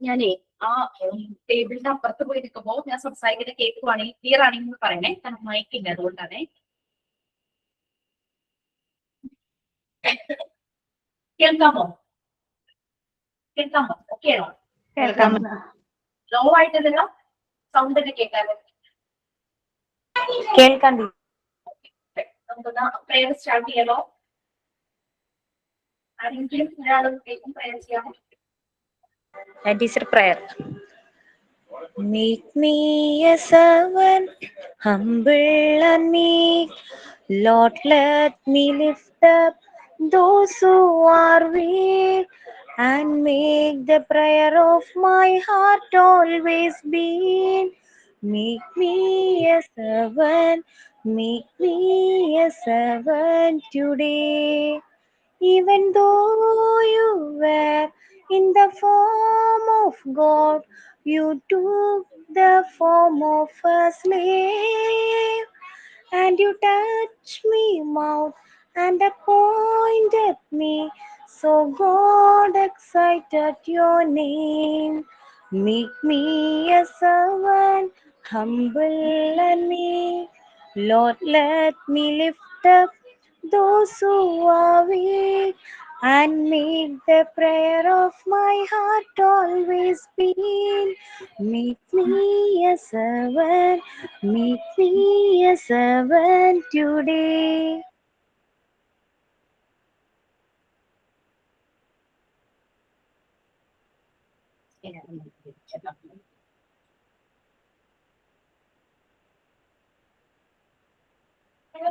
ഞാനേ ആ ടേബിളിന്റെ അപ്പുറത്ത് പോയി നിൽക്കുമ്പോ ഞാൻ സംസാരിക്കുന്ന കേൾക്കുവാണെങ്കിൽ ക്ലിയർ ആണെങ്കിൽ പറയണേ, കാരണം മൈക്കില്ല, അതുകൊണ്ടാണേ. കേൾക്കാമോ? കേൾക്കാമോ? ഓക്കെ ആണോ? ലോ ആയിട്ടല്ലോ സൗണ്ട് തന്നെ കേൾക്കാമോ? കേൾക്കാം. നമുക്കൊന്ന് പ്രേയർ സ്റ്റാർട്ട് ചെയ്യാലോ? ആരെങ്കിലും ഒരാളും പ്രേയർ ചെയ്യാമോ? Teacher prayer. Make me a servant, humble and meek. Lord, let me lift up those who are weak, and make the prayer of my heart always be. Make me a servant, make me a servant today. Even though you were in the form of God, you took the form of a slave, and you touched me mouth and appointed me. So God excited your name. Make me a servant, humble and meek. Lord, let me lift up those who are weak, and make the prayer of my heart always be. Make me a servant, make me a servant today.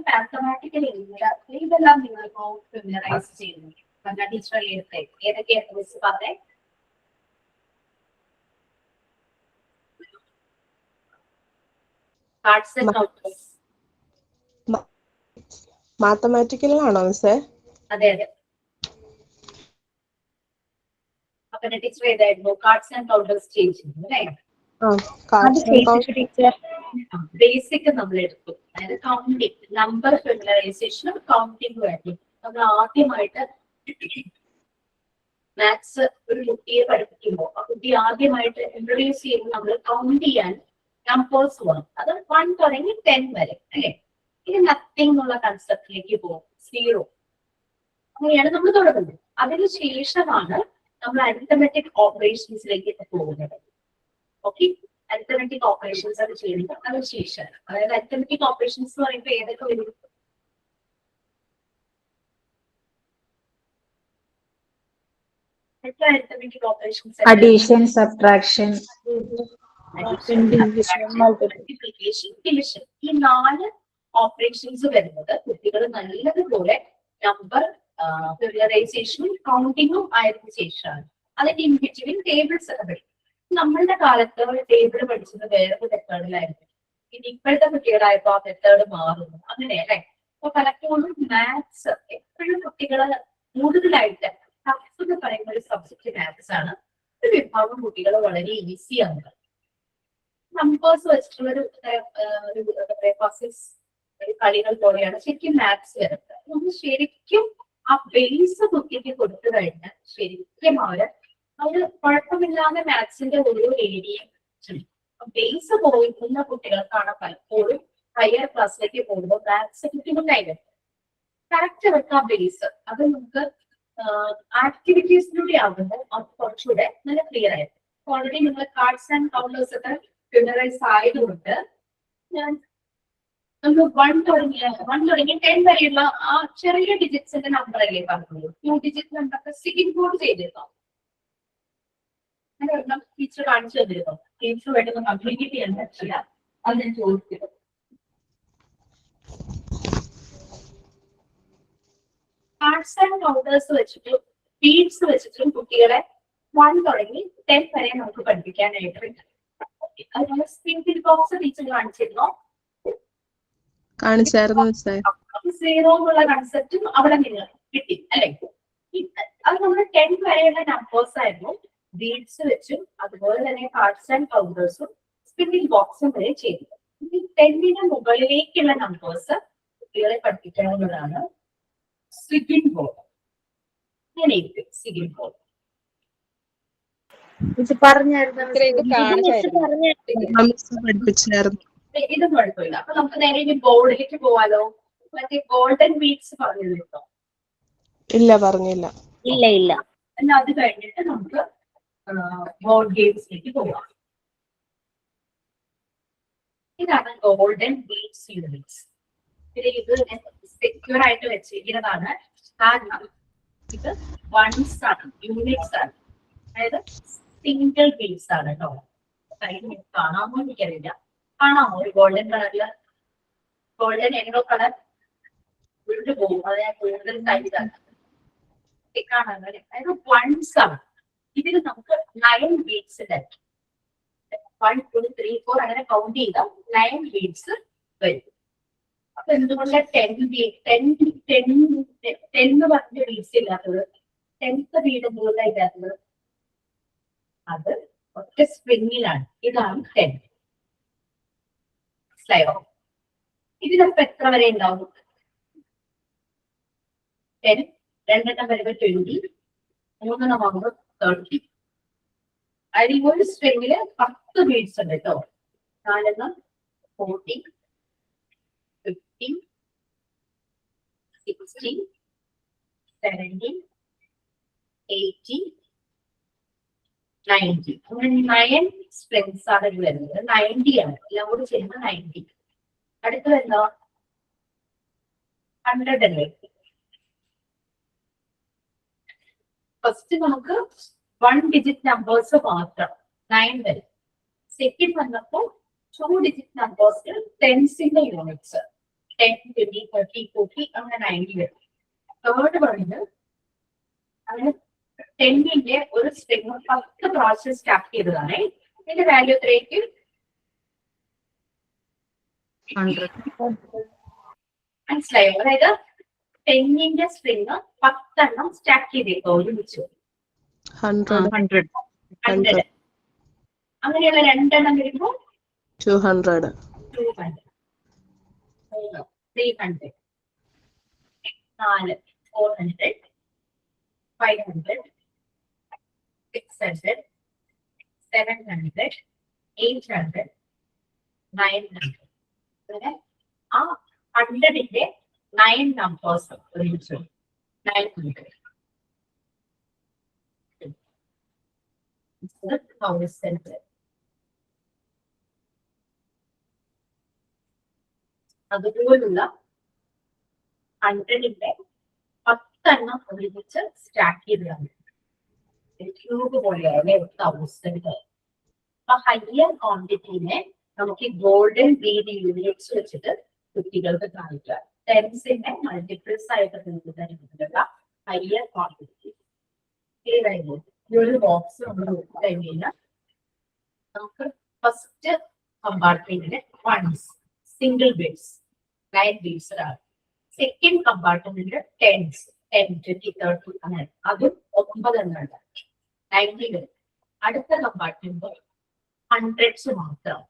Mathematically ഇതെല്ലാം നിങ്ങളിപ്പോ familiarise ചെയ്യുന്നു. Teacher എടുത്തേ ഏതൊക്കെയാണ് miss പറഞ്ഞേ? മാത്തമാറ്റിക്കലാണോ മിസ്സേ? അതെ അതെ. അപ്പൊ ടീച്ചർ ഏതായിരുന്നു? കാർഡ്സ് ആൻഡ് കൗണ്ടേഴ്സ് ചെയ്യിച്ചിരുന്നു അല്ലേ? ബേസിക് നമ്മൾ എടുത്തു. അതായത് കൗണ്ടിങ്, നമ്പർ ഫെമിലറൈസേഷനും കൗണ്ടിങ്ങും ആയിരുന്നു. നമ്മൾ ആദ്യമായിട്ട് മാത്സ് ഒരു കുട്ടിയെ പഠിപ്പിക്കുമ്പോൾ ആ കുട്ടി ആദ്യമായിട്ട് ഇൻട്രൊഡ്യൂസ് ചെയ്യുമ്പോൾ നമ്മൾ കൗണ്ട് ചെയ്യാൻ നമ്പേഴ്സ് വേണം. അത് 1 തുടങ്ങി 10 വരെ അല്ലെ. ഇനി നത്തിങ് എന്നുള്ള കൺസെപ്റ്റിലേക്ക് പോകും, 0. അങ്ങനെയാണ് നമ്മൾ തുടങ്ങുന്നത്. അതിനുശേഷമാണ് നമ്മൾ അരിത്തമെറ്റിക് ഓപ്പറേഷൻസിലേക്ക് പോകുന്നത്. ഓക്കെ, അരിത്തമെറ്റിക് ഓപ്പറേഷൻസ് അത് ചെയ്യുന്നത് അതിന് ശേഷമാണ്. അതായത് അരിത്തമെറ്റിക് ഓപ്പറേഷൻസ് എന്ന് പറയുമ്പോൾ ഏതൊക്കെ വരും? Arithmetic operations addition, subtraction, multiplication, division. ഈ 4 ഓപ്പറേഷൻസ് വരുന്നത് കുട്ടികൾ നല്ലതുപോലെ നമ്പർ ഫെമിലറൈസേഷനും കൗണ്ടിങ്ങും ആയതിനു ശേഷമാണ്. അതിന്റെ ഇൻ ബിറ്റ്വീൻ ടേബിൾസ് ഒക്കെ പഠിക്കും. നമ്മളുടെ കാലത്ത് ടേബിൾ പഠിച്ചത് വേറൊരു മെത്തേഡിലായിരുന്നു. ഇനി ഇപ്പോഴത്തെ കുട്ടികളായപ്പോ ആ മെത്തേഡ് മാറുന്നു. അങ്ങനെയല്ലേ? അപ്പൊ പലപ്പോഴും മാത്സ് എപ്പോഴും കുട്ടികൾ കൂടുതലായിട്ട് ടഫ് എന്ന് പറയുന്ന ഒരു സബ്ജക്ട് മാത്സ് ആണ്. ഒരു വിഭാഗം കുട്ടികൾ വളരെ ഈസിയാണ്. നമ്പേഴ്സ് വെച്ചിട്ടുള്ള ഒരു പസിൽസ് കളികൾ പോലെയാണ് ശരിക്കും മാത്സ് വരുന്നത്. നമ്മൾ ശരിക്കും ആ ബേസ് കുട്ടിക്ക് കൊടുത്തു കഴിഞ്ഞാൽ ശരിക്കും അവര് കുഴപ്പമില്ലാതെ മാത്സിന്റെ ഓരോ ഏരിയയും ബേസ് പോയിരുന്ന കുട്ടികൾക്കാണ് പലപ്പോഴും ഹയർ ക്ലാസ്സിലേക്ക് പോകുമ്പോൾ മാത്സ് ബുദ്ധിമുട്ടായിരുന്നു. കറക്റ്റ് വെക്കാം ബേസ്. അത് നമുക്ക് ആക്ടിവിറ്റീസിലൂടെ ആകുമ്പോൾ അത് കുറച്ചുകൂടെ നല്ല ക്ലിയർ ആയിരുന്നു. ഓൾറെഡി നിങ്ങൾ കാർഡ്സ് ആൻഡ് കൗണ്ടേഴ്സ് ഒക്കെ ഫെമിലറൈസ് ആയതുകൊണ്ട് ഞാൻ നമുക്ക് 1 തുടങ്ങി 10 വരെയുള്ള ആ ചെറിയ ഡിജിറ്റ്സിന്റെ നമ്പർ അല്ലേ പറഞ്ഞുള്ളൂ. 2 ഡിജിറ്റ് നമ്പർ സിഗിൻ കോഡ് ചെയ്തിരുന്നോ? അങ്ങനെ ഒരെണ്ണം ടീച്ചർ കാണിച്ചു തന്നിരുന്നോ? ടീച്ചർ വേണ്ടൊന്നും കമ്മ്യൂണിക്കേറ്റ് ചെയ്യാൻ പറ്റില്ല. അത് ഞാൻ ചോദിച്ചിരുന്നു. കാർഡ്സ് ആൻഡ് കൗണ്ടേഴ്സ് വെച്ചിട്ടും ബീഡ്സ് വെച്ചിട്ടും കുട്ടികളെ 1 തുടങ്ങി 10 വരെ നമുക്ക് പഠിപ്പിക്കാനായിട്ട് പറ്റും. അതുപോലെ സ്പിൻ ബോക്സ് ടീച്ചർ കാണിച്ചിരുന്നോ? കാണിച്ചായിരുന്നു. 0 എന്നുള്ള കൺസെപ്റ്റും അവിടെ നിന്ന് കിട്ടി അല്ലെ? അത് നമ്മൾ 10 വരെയുള്ള നമ്പേഴ്സ് ആയിരുന്നു. ബീഡ്സ് വെച്ചും അതുപോലെ തന്നെ കാർഡ്സ് ആൻഡ് കൗണ്ടേഴ്സും സ്പിന്നിംഗ് ബോക്സും വരെ ചെയ്തു. ഈ 10ന് മുകളിലേക്കുള്ള നമ്പേഴ്സ് കുട്ടികളെ പഠിപ്പിക്കാവുന്നതാണ്. സിഗിൻ ബോർഡ്, അങ്ങനെ സിഗിൻ ബോർഡ്. ഇത് പറഞ്ഞായിരുന്നു ഇത് കാണിച്ചായിരുന്നു. പഠിപ്പിച്ചായിരുന്നു. ഇതൊന്നും കുഴപ്പമില്ല. അപ്പൊ നമുക്ക് നേരെ ഇനി ബോർഡിലേക്ക് പോവാലോ. മറ്റേ ഗോൾഡൻ ബീഡ്സ് പറഞ്ഞു കേട്ടോ? ഇല്ല, പറഞ്ഞില്ല. ഇല്ല ഇല്ല. എന്നാൽ അത് കഴിഞ്ഞിട്ട് നമുക്ക് ബോർഡ് ഗെയിംസിലേക്ക് പോവാം. ഇതാണ് ഗോൾഡൻ ബീഡ്സ് യൂണിറ്റ്സ്. ഇത് സെക്യൂർ ആയിട്ട് വെച്ചിരിക്കുന്നതാണ്. കാരണം ഇത് വൺസ് ആണ്, യൂണിറ്റ്സ് ആണ്, അതായത് സിംഗിൾ ബീഡ്സ് ആണ് കേട്ടോ. കാണാമോ എനിക്കറിയില്ല. കാണാമോ ഒരു ഗോൾഡൻ കളറില്? ഗോൾഡൻ യെല്ലോ കളർ ഉരുണ്ട് പോകും. അത് ഞാൻ കൂടുതൽ കഴിഞ്ഞതാണ് കാണാൻ. അതായത് വൺസ് ആണ്. ഇതിൽ നമുക്ക് 9 ബീഡ്സ് ഉണ്ട്. 1 2 3 4 അങ്ങനെ കൗണ്ട് ചെയ്താൽ 9 ബീഡ്സ് വരും. അപ്പൊ എന്തുകൊണ്ട് 10 പറഞ്ഞ ബീഡ്സ് ഇല്ലാത്തത്? 10th ബീഡ് എന്തുകൊണ്ടാണ് ഇല്ലാത്തത്? അത് ഒറ്റ സ്പ്രിങ്ങിലാണ്. ഇതാണ് 10. മനസ്സിലായോ? ഇതിനപ്പോ എത്ര വരെ ഉണ്ടാവും? 10, 2 വരുമ്പോ 20, 3 ആകുമ്പോൾ 30. അതിൽ ഒരു സ്ട്രിങ്ങില് 10 ബീഡ്സ് ഉണ്ട് കേട്ടോ. 4 40, 50, 60, 70, 80, 90. അങ്ങനെ 9 സ്ട്രിങ്സ് ആണ് ഇത് വരുന്നത്. 90 ആണ്. എല്ലാം കൂടി ചെയ്യുന്നത് 90. അടുത്ത് വരുന്നോ 100 അല്ലേ? ഫസ്റ്റ് നമുക്ക് 1 ഡിജിറ്റ് നമ്പേഴ്സ് മാത്രം 9 വരും. സെക്കൻഡ് വന്നപ്പോൾ 2 ഡിജിറ്റ് നമ്പേഴ്സ് 10ന്റെ യൂണിറ്റ്സ് 10, 20, 30, 40 അങ്ങനെ 90 വരും. തേർഡ് വന്നത് അങ്ങനെ 10ന്റെ ഒരു സ്ട്രിങ് 10 പ്രാവശ്യം സ്റ്റാർട്ട് ചെയ്തതാണ്. ഇതിന്റെ വാല്യൂ എത്രയായിരിക്കും? 100. മനസ്സിലായോ? അതായത് 10ന്റെ സ്ട്രിങ് 10 എണ്ണം സ്റ്റാക്ക് ചെയ്തേക്കോ ഒരുമിച്ച്. 100. അങ്ങനെയുള്ള 2 എണ്ണം വരുമ്പോൾ 200. 200, 300, 4 400, 500, 600, 700, 800, 900. അങ്ങനെ ആ 100ന്റെ 9 നമ്പേഴ്സ് ഒരുമിച്ച് 900. 1000. അതുപോലുള്ള 100ന്റെ 10 എണ്ണം ഒരുമിച്ച് സ്റ്റാക്ക് ചെയ്തതാണ്. ക്യൂബ് പോലെയാണ് 1000. അപ്പൊ ഹയർ ക്വാണ്ടിറ്റിനെ നമുക്ക് ഗോൾഡൻ ബീഡ് യൂണിറ്റ്സ് വെച്ചിട്ട് കുട്ടികൾക്ക് കാണിക്കാം. ടെൻസിന്റെ മൾട്ടിപ്പിൾസ് ആയിട്ട് തരുന്നതിനുള്ള ഹയർ ക്വാണ്ടിറ്റി. ഈ ഒരു ബോക്സ് നമ്മൾ നോക്കി കഴിഞ്ഞാൽ നമുക്ക് ഫസ്റ്റ് കമ്പാർട്ട്മെന്റിന് വൺസ് സിംഗിൾ ബീഡ്സ് 9 ബീഡ്സ് ആണ്. സെക്കൻഡ് കമ്പാർട്ട്മെന്റിന് 10s 10, 20, 30 അങ്ങനെ അതും 9 എണ്ണം ഉണ്ട്. 90 വരും. അടുത്ത കമ്പാർട്ട്മെന്റ് 100s മാത്രം.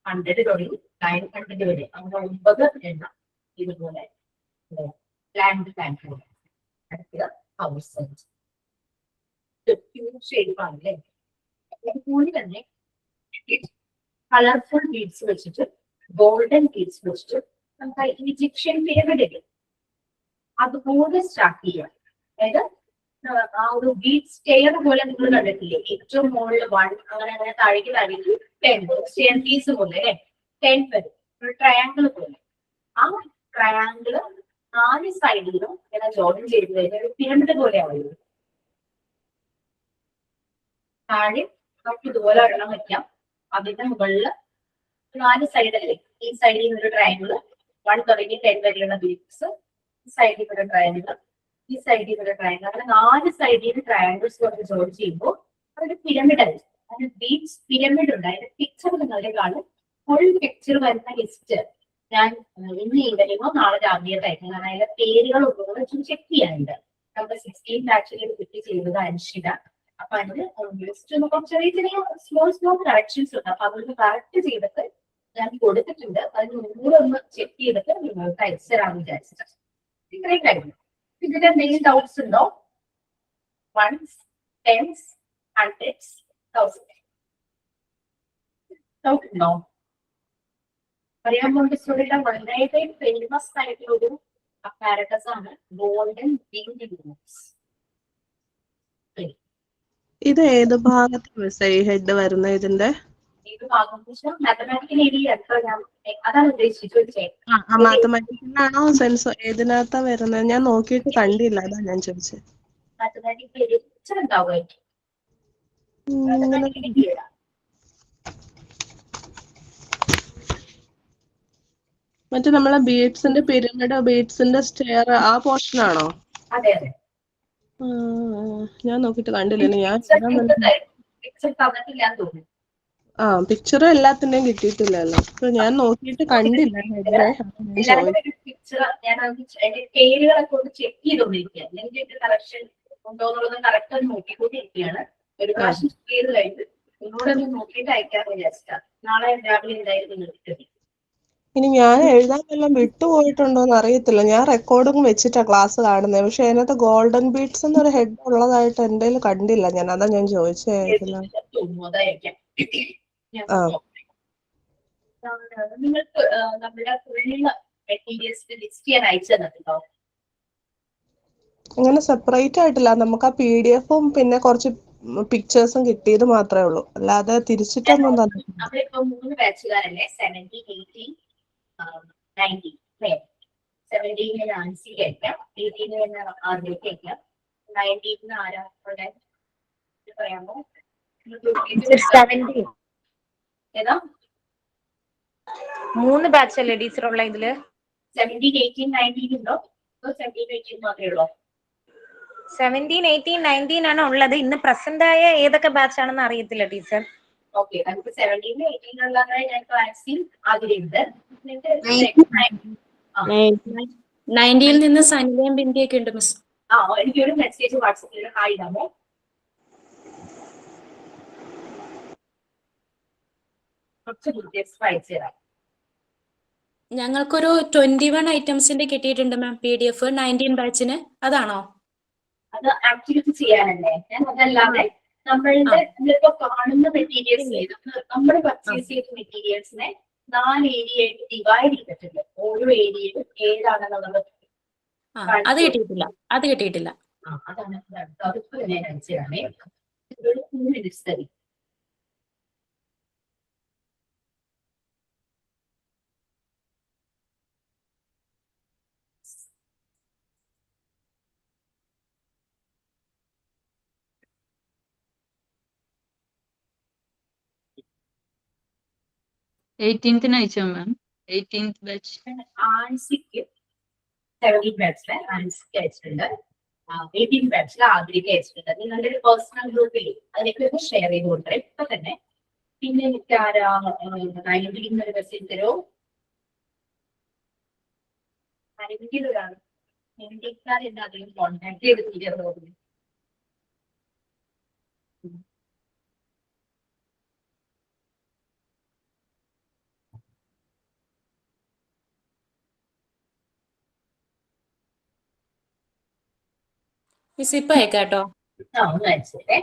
100 തുടങ്ങി 900 വരെ അങ്ങനെ 9 എണ്ണം ഇതുപോലെ ലാൻഡ് അടുത്ത 1000. ഷേപ്പ് ആണല്ലേ. അതുപോലെ തന്നെ കളർഫുൾ ബീഡ്സ് വെച്ചിട്ട് ഗോൾഡൻ ബീഡ്സ് വെച്ചിട്ട് നമുക്ക് ഈജിപ്ഷ്യൻ പിരമിഡ് അതുപോലെ സ്റ്റാർട്ട് ചെയ്യാം. അതായത് ആ ഒരു ബീഡ് സ്റ്റെയർ പോലെ നിങ്ങൾ കണ്ടിട്ടില്ലേ? ഏറ്റവും മുകളിൽ 1 അങ്ങനെ അങ്ങനെ താഴേക്ക് 10 സ്റ്റെയർ പീസ് പോലെ അല്ലെ 10 വരും. ഒരു ട്രയാങ്കിൾ പോലെ. ആ ട്രയാങ്കിള് 4 സൈഡിലും ഇങ്ങനെ ജോയിൻ ചെയ്ത് കഴിഞ്ഞാൽ ഒരു പിരമിഡ് പോലെ ആവുള്ളൂ. താഴെ നമുക്ക് ഇതുപോലെ ഒരെണ്ണം വെക്കാം. അതിന്റെ മുകളിൽ 4 സൈഡല്ലേ? ഈ സൈഡിൽ നിന്നൊരു ട്രയാങ്കിള് 1 തുടങ്ങി 10 വരെയുള്ള ബീഡ്സ്, ഈ സൈഡിൽ ഒരു ട്രയാങ്കിള്, ഈ സൈഡിൽ ഒരു ട്രയാങ്കിൾ, അങ്ങനെ 4 സൈഡിൽ ട്രയാങ്കിൾസ് കൊണ്ട് ജോയിൻ ചെയ്യുമ്പോൾ അതൊരു പിരമിഡ് ആയി. അതിന് ബീഡ്സ് പിരമിഡ് ഉണ്ട്. അതിന്റെ പിക്ചർ നിങ്ങളുടെ കാണും. ഫുൾ പിക്ചർ വരുന്ന ലിസ്റ്റ് ഞാൻ ഇന്ന് ഈവനിങ്ങോ നാളെ രാവിലെ ആയിരിക്കും. കാരണം അതിന്റെ പേരുകൾ ഉണ്ടോ ചെക്ക് ചെയ്യാനുണ്ട്. നമുക്ക് 16 ആക്ച്വലി കിട്ടി ചെയ്തത് അൻഷിത. അപ്പൊ അതിന് ലിസ്റ്റ് കുറച്ച് ചെറിയ ചെറിയ സ്മോൾ കറക്ഷൻസ് ഉണ്ട്. അപ്പൊ അതൊന്ന് കറക്റ്റ് ചെയ്തിട്ട് ഞാൻ കൊടുത്തിട്ടുണ്ട്. അതിന് മുന്നൂടെ ഒന്ന് ചെക്ക് ചെയ്തിട്ട് നിങ്ങൾക്ക് അയച്ചു തരാമെന്ന് വിചാരിച്ചിട്ട് ഇത്രയും കഴിഞ്ഞു. ഇതിന്റെ എന്തെങ്കിലും ഡൗട്ട്സ് ഉണ്ടോ? 1s, 10s, 100s ഉണ്ടോ? പറയാൻ മോണ്ടിസോറിയുടെ വളരെ ഫേമസ് ആയിട്ടുള്ള ഒരു അപ്പാരറ്റസ് ആണ് ഗോൾഡൻ വിങ്ഡ് യൂണിറ്റ്സ്. ഇത് ഏത് ഭാഗത്ത് മിസ് ഈ ഹെഡ് വരുന്ന ഇതിന്റെ? ഏത് ഭാഗം മാത്തമാറ്റിക്കൽ ഏരിയ അതാണ് ഉദ്ദേശിച്ചത്. മാത്തമാറ്റിക്കലാണോ സെൻസ് ഏതിനകത്താ വരുന്നത്? ഞാൻ നോക്കിയിട്ട് കണ്ടില്ല, അതാ ഞാൻ ചോദിച്ചത്. മാത്തമാറ്റിക്കൽ ഏരിയ ഉണ്ടാവുമായിരിക്കും. മറ്റേ നമ്മളെ ബീഡ്സിന്റെ പിരമിഡ്, ബീഡ്സിന്റെ സ്റ്റെയർ, ആ പോർഷൻ ആണോ? അതെ അതെ. ഞാൻ നോക്കിട്ട് കണ്ടില്ല. ഞാൻ പിക്ചർ എല്ലാത്തിന്റെയും കിട്ടിയിട്ടില്ലല്ലോ. ഞാൻ നോക്കിയിട്ട് കണ്ടില്ല പേരുകളൊക്കെ ഒന്ന് ചെക്ക് ചെയ്തോണ്ടിരിക്കുകയാണ്. എനിക്ക് കറക്ഷൻ ഉണ്ടോന്നുള്ളത് കറക്റ്റ് നോക്കിക്കൊണ്ടിരിക്കുകയാണ്. ഒരു പ്രാവശ്യം ചെക്ക് ചെയ്ത് കഴിഞ്ഞ് ഒന്നുകൂടെ ഒന്ന് നോക്കിയിട്ട് അയക്കാന്ന് വിചാരിച്ചാ. നാളെ രാവിലെ എന്തായാലും കിട്ടും. ഇനി ഞാൻ എഴുതാൻ വല്ലതും വിട്ടുപോയിട്ടുണ്ടോന്ന് അറിയത്തില്ല. ഞാൻ റെക്കോർഡിങ് വെച്ചിട്ടാ ക്ലാസ് കാണുന്നത്. പക്ഷെ അതിനകത്ത് ഗോൾഡൻ ബീഡ്സ് എന്നൊരു ഹെഡ് ഉള്ളതായിട്ട് എന്റെ കണ്ടില്ല. ഞാൻ അതാ ഞാൻ ചോദിച്ചത്. നിങ്ങൾക്ക് നമ്മുടെ മെറ്റീരിയൽസ് ലിസ്റ്റ് ചെയ്യാൻ അയച്ചു തന്നിട്ടുണ്ടോ? അങ്ങനെ സെപ്പറേറ്റ് ആയിട്ടില്ല. നമുക്ക് ആ PDF-ഉം പിന്നെ കുറച്ച് പിക്ചേഴ്സും കിട്ടിയത് മാത്രമേ ഉള്ളൂ. അല്ലാതെ തിരിച്ചിട്ടൊന്നും തന്നിട്ടില്ല. നമ്മളിപ്പോ 3 ബാച്ചുകാരല്ലേ? 17, 18, 19 അല്ലേ? 17 നാൻസി കഴിക്കാം, 18 ആദ്യം കഴിക്കാം, 19 ആരാ പറയാമോ? ഏതാ 3 ബാച്ച് അല്ലേ ടീച്ചർ ഉള്ള ഇതില്? 17, 18, 19 ഉണ്ടോ? 17, 18 മാത്രമേ ഉള്ളൂ? 17, 18, 19 ആണ് ഉള്ളത്. ഇന്ന് പ്രസന്റ് ആയ ഏതൊക്കെ ബാച്ച് ആണെന്ന് അറിയത്തില്ല ടീച്ചർ. ഓക്കെ, നമുക്ക് 17, 18 ഉള്ളതാണ് ഞങ്ങൾക്ക് വാക്സിൻ അതിലുണ്ട്. 90-ൽ നിന്ന് സനിലയും ബിന്ദിയൊക്കെ ഉണ്ട് മിസ്. എനിക്കൊരു മെസ്സേജ് വാട്സാപ്പിൽ ഹായ് ഇടാമോ? കുറച്ച് ഡീറ്റെയിൽസ് അയച്ചു തരാം. ഞങ്ങൾക്കൊരു 21 ഐറ്റംസിന്റെ കിട്ടിയിട്ടുണ്ട് മാം PDF 19 ബാച്ചിന്. അതാണോ? അത് ആക്ടിവിറ്റി ചെയ്യാനല്ലേ? ഞാൻ അതല്ലാതെ നമ്മളുടെ നമ്മളിപ്പോ കാണുന്ന മെറ്റീരിയൽസ് നമ്മൾ പർച്ചേസ് ചെയ്ത മെറ്റീരിയൽസിനെ 4 ഏരിയ ആയിട്ട് ഡിവൈഡ് ചെയ്തിട്ടുണ്ട്. ഓരോ ഏരിയയിലും ഏതാണെന്നുള്ളത് അത് കിട്ടിയിട്ടില്ല. അതാണ് അതിപ്പോ ഞാൻ അയച്ചു തരാമേ. ഒരു 2 minutes തരും. അയച്ചോ മാം? 18th ബാച്ച് ആൻസിക്ക് 17 ബാച്ചിലെ ആൻസിക്ക് അയച്ചിട്ടുണ്ട്. 18 ബാച്ചിൽ ആദ്യക്ക് അയച്ചിട്ടുണ്ട്. നിങ്ങളുടെ ഒരു പേഴ്സണൽ ഗ്രൂപ്പിൽ അതിലേക്ക് ഷെയർ ചെയ്ത് കൊടുത്തേ ഇപ്പൊ തന്നെ. പിന്നെ എനിക്ക് ആരാ 19 ഒരു മെസ്സേജ് തരുമോ? 19 ഒരാണ്. 19 എന്നെ അതിലും കോൺടാക്ട് ചെയ്തിട്ടുണ്ട്. മിസ് ഇപ്പൊ അയക്കാട്ടോ. ഒന്ന് അയച്ചേ.